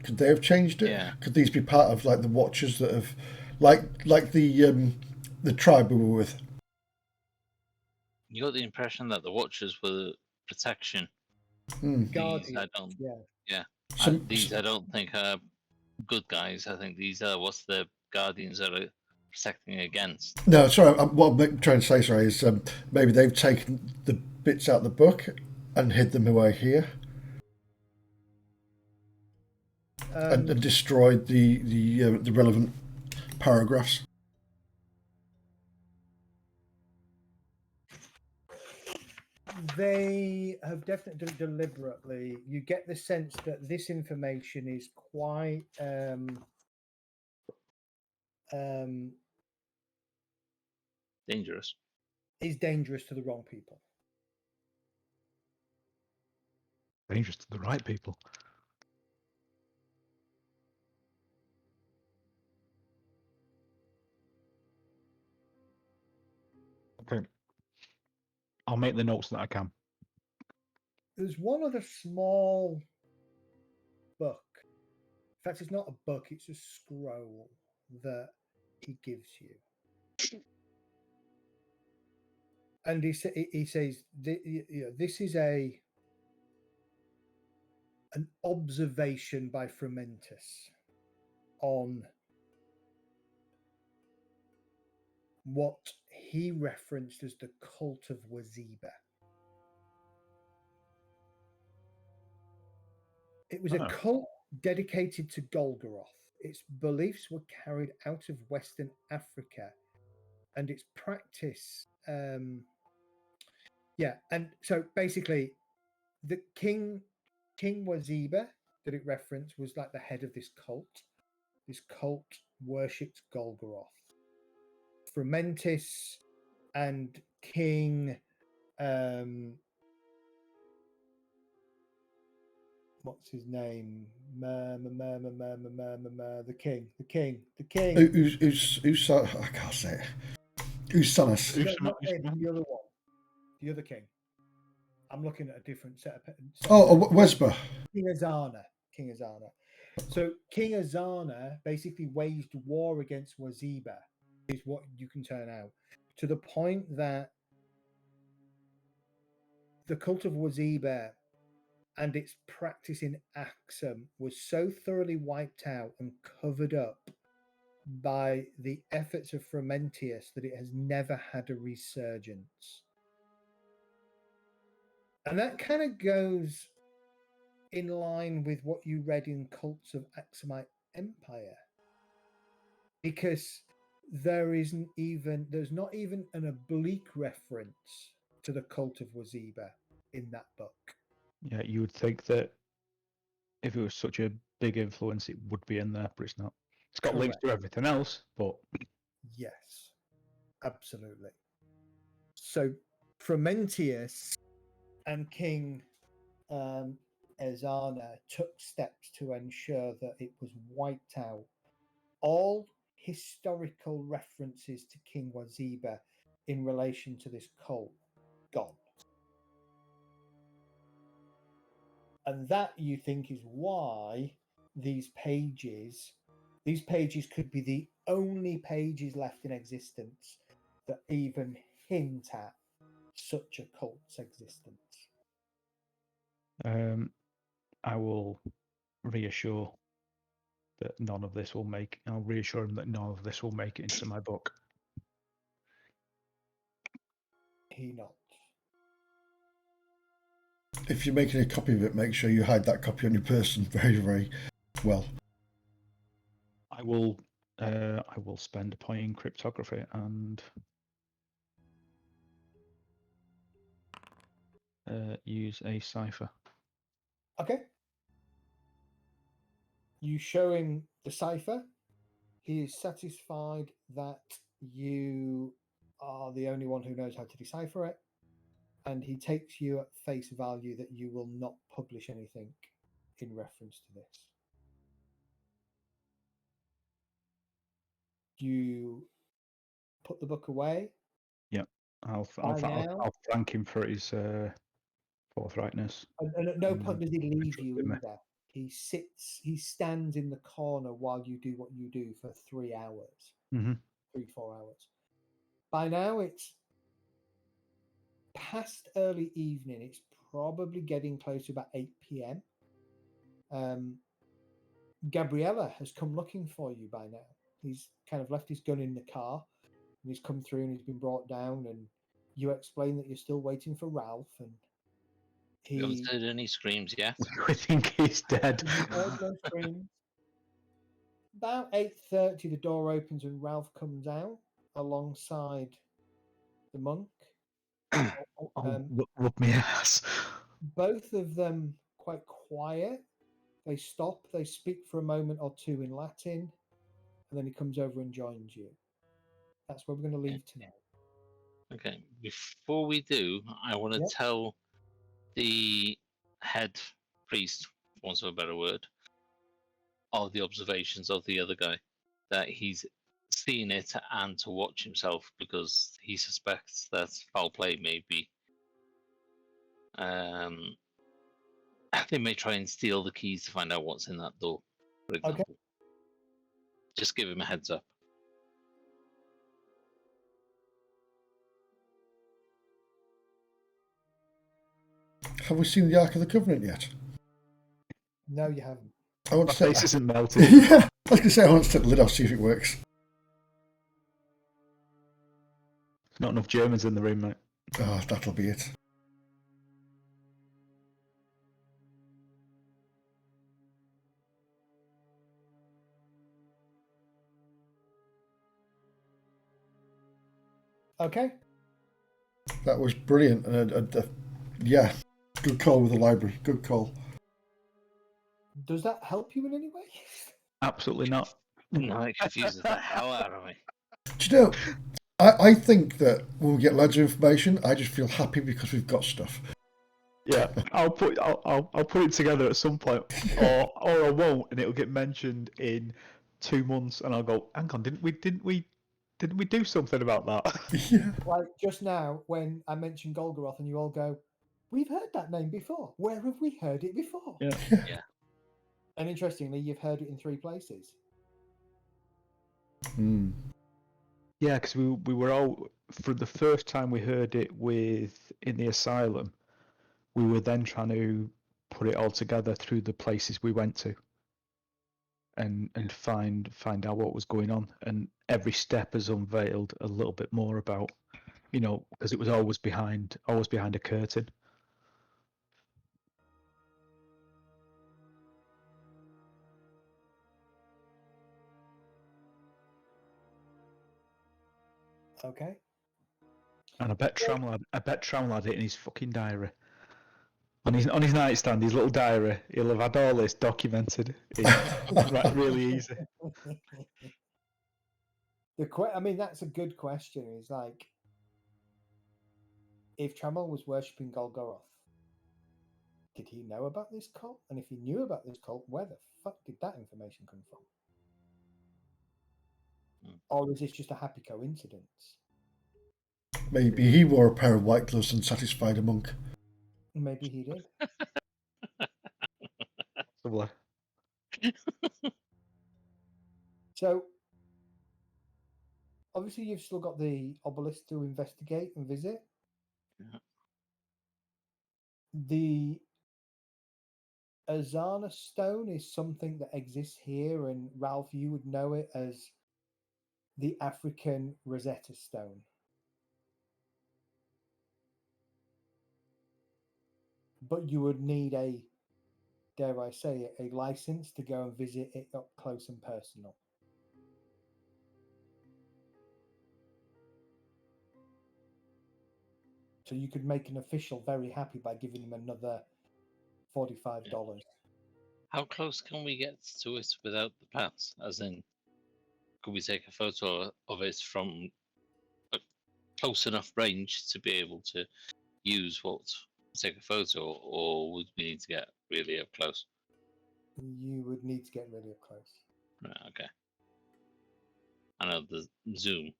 could they have changed it? Yeah. Could these be part of like the watchers that have, like the tribe we were with? You got the impression that the Watchers were protection. Guardians. These I don't. Yeah. These I don't think are good guys. I think these are what's the Guardians are protecting against. No, sorry. What I'm trying to say, sorry, is maybe they've taken the bits out of the book and hid them away here, and destroyed the relevant paragraphs. They have definitely deliberately. You get the sense that this information is quite Dangerous. is dangerous to the wrong people. Dangerous to the right people. Okay. I'll make the notes that I can. There's one other small book. In fact, it's not a book; it's a scroll that he gives you. And he says, this is an observation by Frementis on what he referenced as the cult of Waziba. It was a cult dedicated to Golgoroth. Its beliefs were carried out of Western Africa, and its practice. And so basically, the King Waziba that it referenced was like the head of this cult. This cult worshipped Golgoroth. Frementis and King. What's his name? The king. Who's I can't say it. Usanus. The other one. The other king. I'm looking at a different set of. Wesba. King Azana. So King Azana basically waged war against Waziba, is what you can turn out, to the point that the cult of Waziba and its practice in Axum was so thoroughly wiped out and covered up by the efforts of Frumentius that it has never had a resurgence. And that kind of goes in line with what you read in Cults of Axumite Empire, because there's not even an oblique reference to the cult of Waziba in that book. Yeah, you would think that if it was such a big influence, it would be in there, but it's not. It's got links to everything else, but yes, absolutely. So Frumentius and King Ezana took steps to ensure that it was wiped out. All historical references to King Waziba in relation to this cult gone. And that, you think, is why these pages could be the only pages left in existence that even hint at such a cult's existence. I will reassure that none of this will make. I'll reassure him that none of this will make it into my book. He nods. If you're making a copy of it, make sure you hide that copy on your person very, very well. I will spend a point in cryptography and use a cipher. Okay. You show him the cipher. He is satisfied that you are the only one who knows how to decipher it, and he takes you at face value that you will not publish anything in reference to this. You put the book away. Yeah, I'll now- thank him for his forthrightness. And at no point does he leave trust you in me. either. He stands in the corner while you do what you do for 3 hours, Mm-hmm. 3-4 hours. By now, it's past early evening. It's probably getting close to about 8 p.m. Gabriella has come looking for you by now. He's kind of left his gun in the car, and he's come through and he's been brought down, and you explain that you're still waiting for Ralph, and We haven't heard any screams yet. We think he's dead. no screams. About 8:30, the door opens and Ralph comes out alongside the monk. Rub me ass. Both of them quite quiet. They stop, they speak for a moment or two in Latin, and then he comes over and joins you. That's where we're going to leave tonight. Okay, before we do, I want to tell the head priest, for want of a better word, of the observations of the other guy, that he's seen it and to watch himself because he suspects that foul play may be. They may try and steal the keys to find out what's in that door, for example. Okay. Just give him a heads up. Have we seen the Ark of the Covenant yet? No, you haven't. I want My to say, face isn't melted. yeah, I was going to say I want to take the lid off, see if it works. Not enough Germans in the room, mate. Oh, that'll be it. Okay. That was brilliant. And yeah, good call with the library. Good call. Does that help you in any way? Absolutely not. No, it confuses the hell out of me. Do you know, I think that when we get loads of information, I just feel happy because we've got stuff. Yeah, I'll put it together at some point, or I won't, and it'll get mentioned in 2 months, and I'll go, hang on, didn't we do something about that? Yeah. Like just now, when I mentioned Golgoroth, and you all go, "We've heard that name before. Where have we heard it before?" Yeah. Yeah. And interestingly, you've heard it in 3 places. Mm. Yeah, because we were all, for the first time we heard it in the asylum, we were then trying to put it all together through the places we went to, and find out what was going on, and every step has unveiled a little bit more about, because it was always behind a curtain. Okay. And I bet Trammell had it in his fucking diary. On his nightstand, his little diary, he'll have had all this documented. Right, really easy. I mean, that's a good question. It's like, if Trammell was worshipping Golgoroth, did he know about this cult? And if he knew about this cult, where the fuck did that information come from? Or is this just a happy coincidence? Maybe he wore a pair of white gloves and satisfied a monk. Maybe he did. Lovely. So, obviously, you've still got the obelisk to investigate and visit. Yeah. The Azana stone is something that exists here, and Ralph, you would know it as the African Rosetta Stone. but you would need a, dare I say it, a license to go and visit it up close and personal. So you could make an official very happy by giving him another $45. How close can we get to it without the pass? As in, could we take a photo of it from a close enough range to be able to use take a photo, or would we need to get really up close? You would need to get really up close. Right, okay. I know the zoom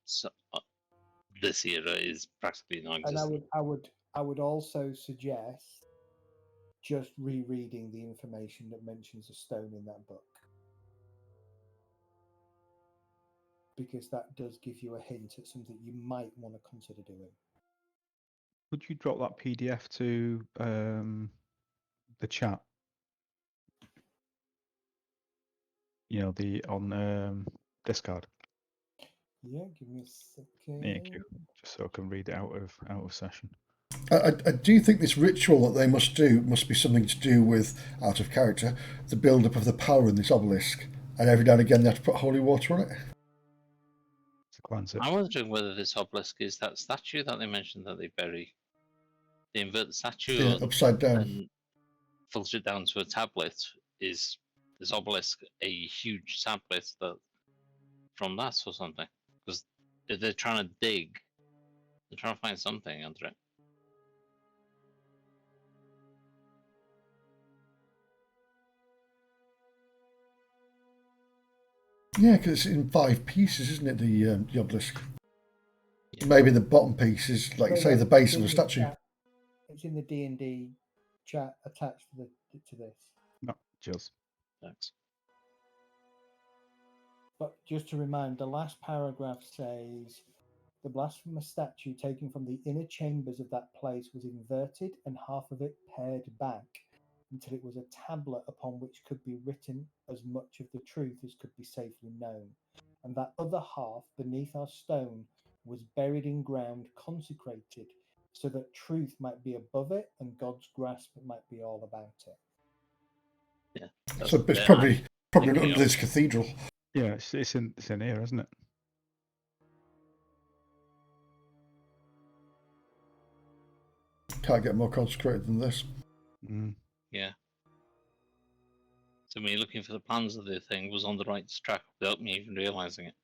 this era is practically non-existent. And I would also suggest just rereading the information that mentions a stone in that book, because that does give you a hint at something you might want to consider doing. Would you drop that PDF to the chat? You know, the on Discard. Yeah, give me a second. Thank you. Just so I can read it out of session. I do think this ritual that they must do must be something to do with, out of character, the build-up of the power in this obelisk. And every now and again they have to put holy water on it. It's a glance at. I'm wondering whether this obelisk is that statue that they mentioned that they bury. They invert the statue Yeah, upside down. and filter it down to a tablet. Is this obelisk a huge tablet from that or something? Because if they're trying to dig, they're trying to find something under it. Yeah, because it's in 5 pieces, isn't it, the obelisk? Yeah. Maybe the bottom piece is, like, say, the base of a statue. It's in the D&D chat attached to this. No, cheers. Thanks. But just to remind, the last paragraph says, the blasphemous statue taken from the inner chambers of that place was inverted and half of it pared back until it was a tablet upon which could be written as much of the truth as could be safely known. And that other half beneath our stone was buried in ground consecrated, so that truth might be above it and God's grasp might be all about it. Yeah. So it's probably under this cathedral. Yeah, it's in here, isn't it? Can't get more consecrated than this. Mm. Yeah. So me looking for the plans of the thing was on the right track without me even realizing it.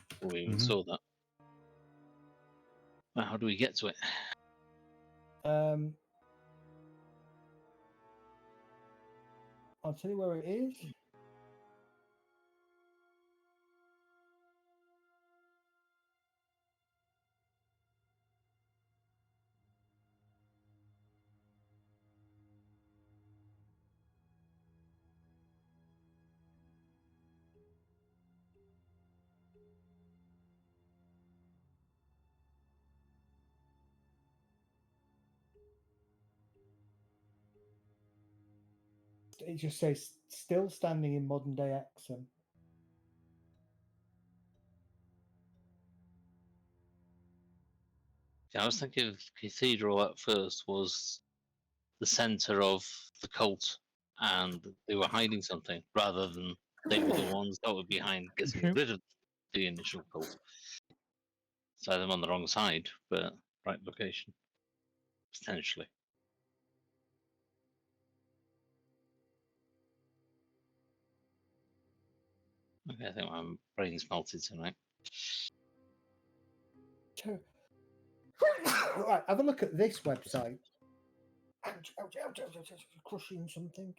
Before we even saw that. Now, how do we get to it? I'll tell you where it is. It just says still standing in modern day Exham. Yeah, I was thinking cathedral at first was the center of the cult, and they were hiding something rather than they were the ones that were behind getting rid of the initial cult. So I'm on the wrong side, but right location, potentially. Okay, I think my brain's melted tonight. Right, have a look at this website. Ouch, ouch, ouch, ouch, ouch, ouch, crushing something.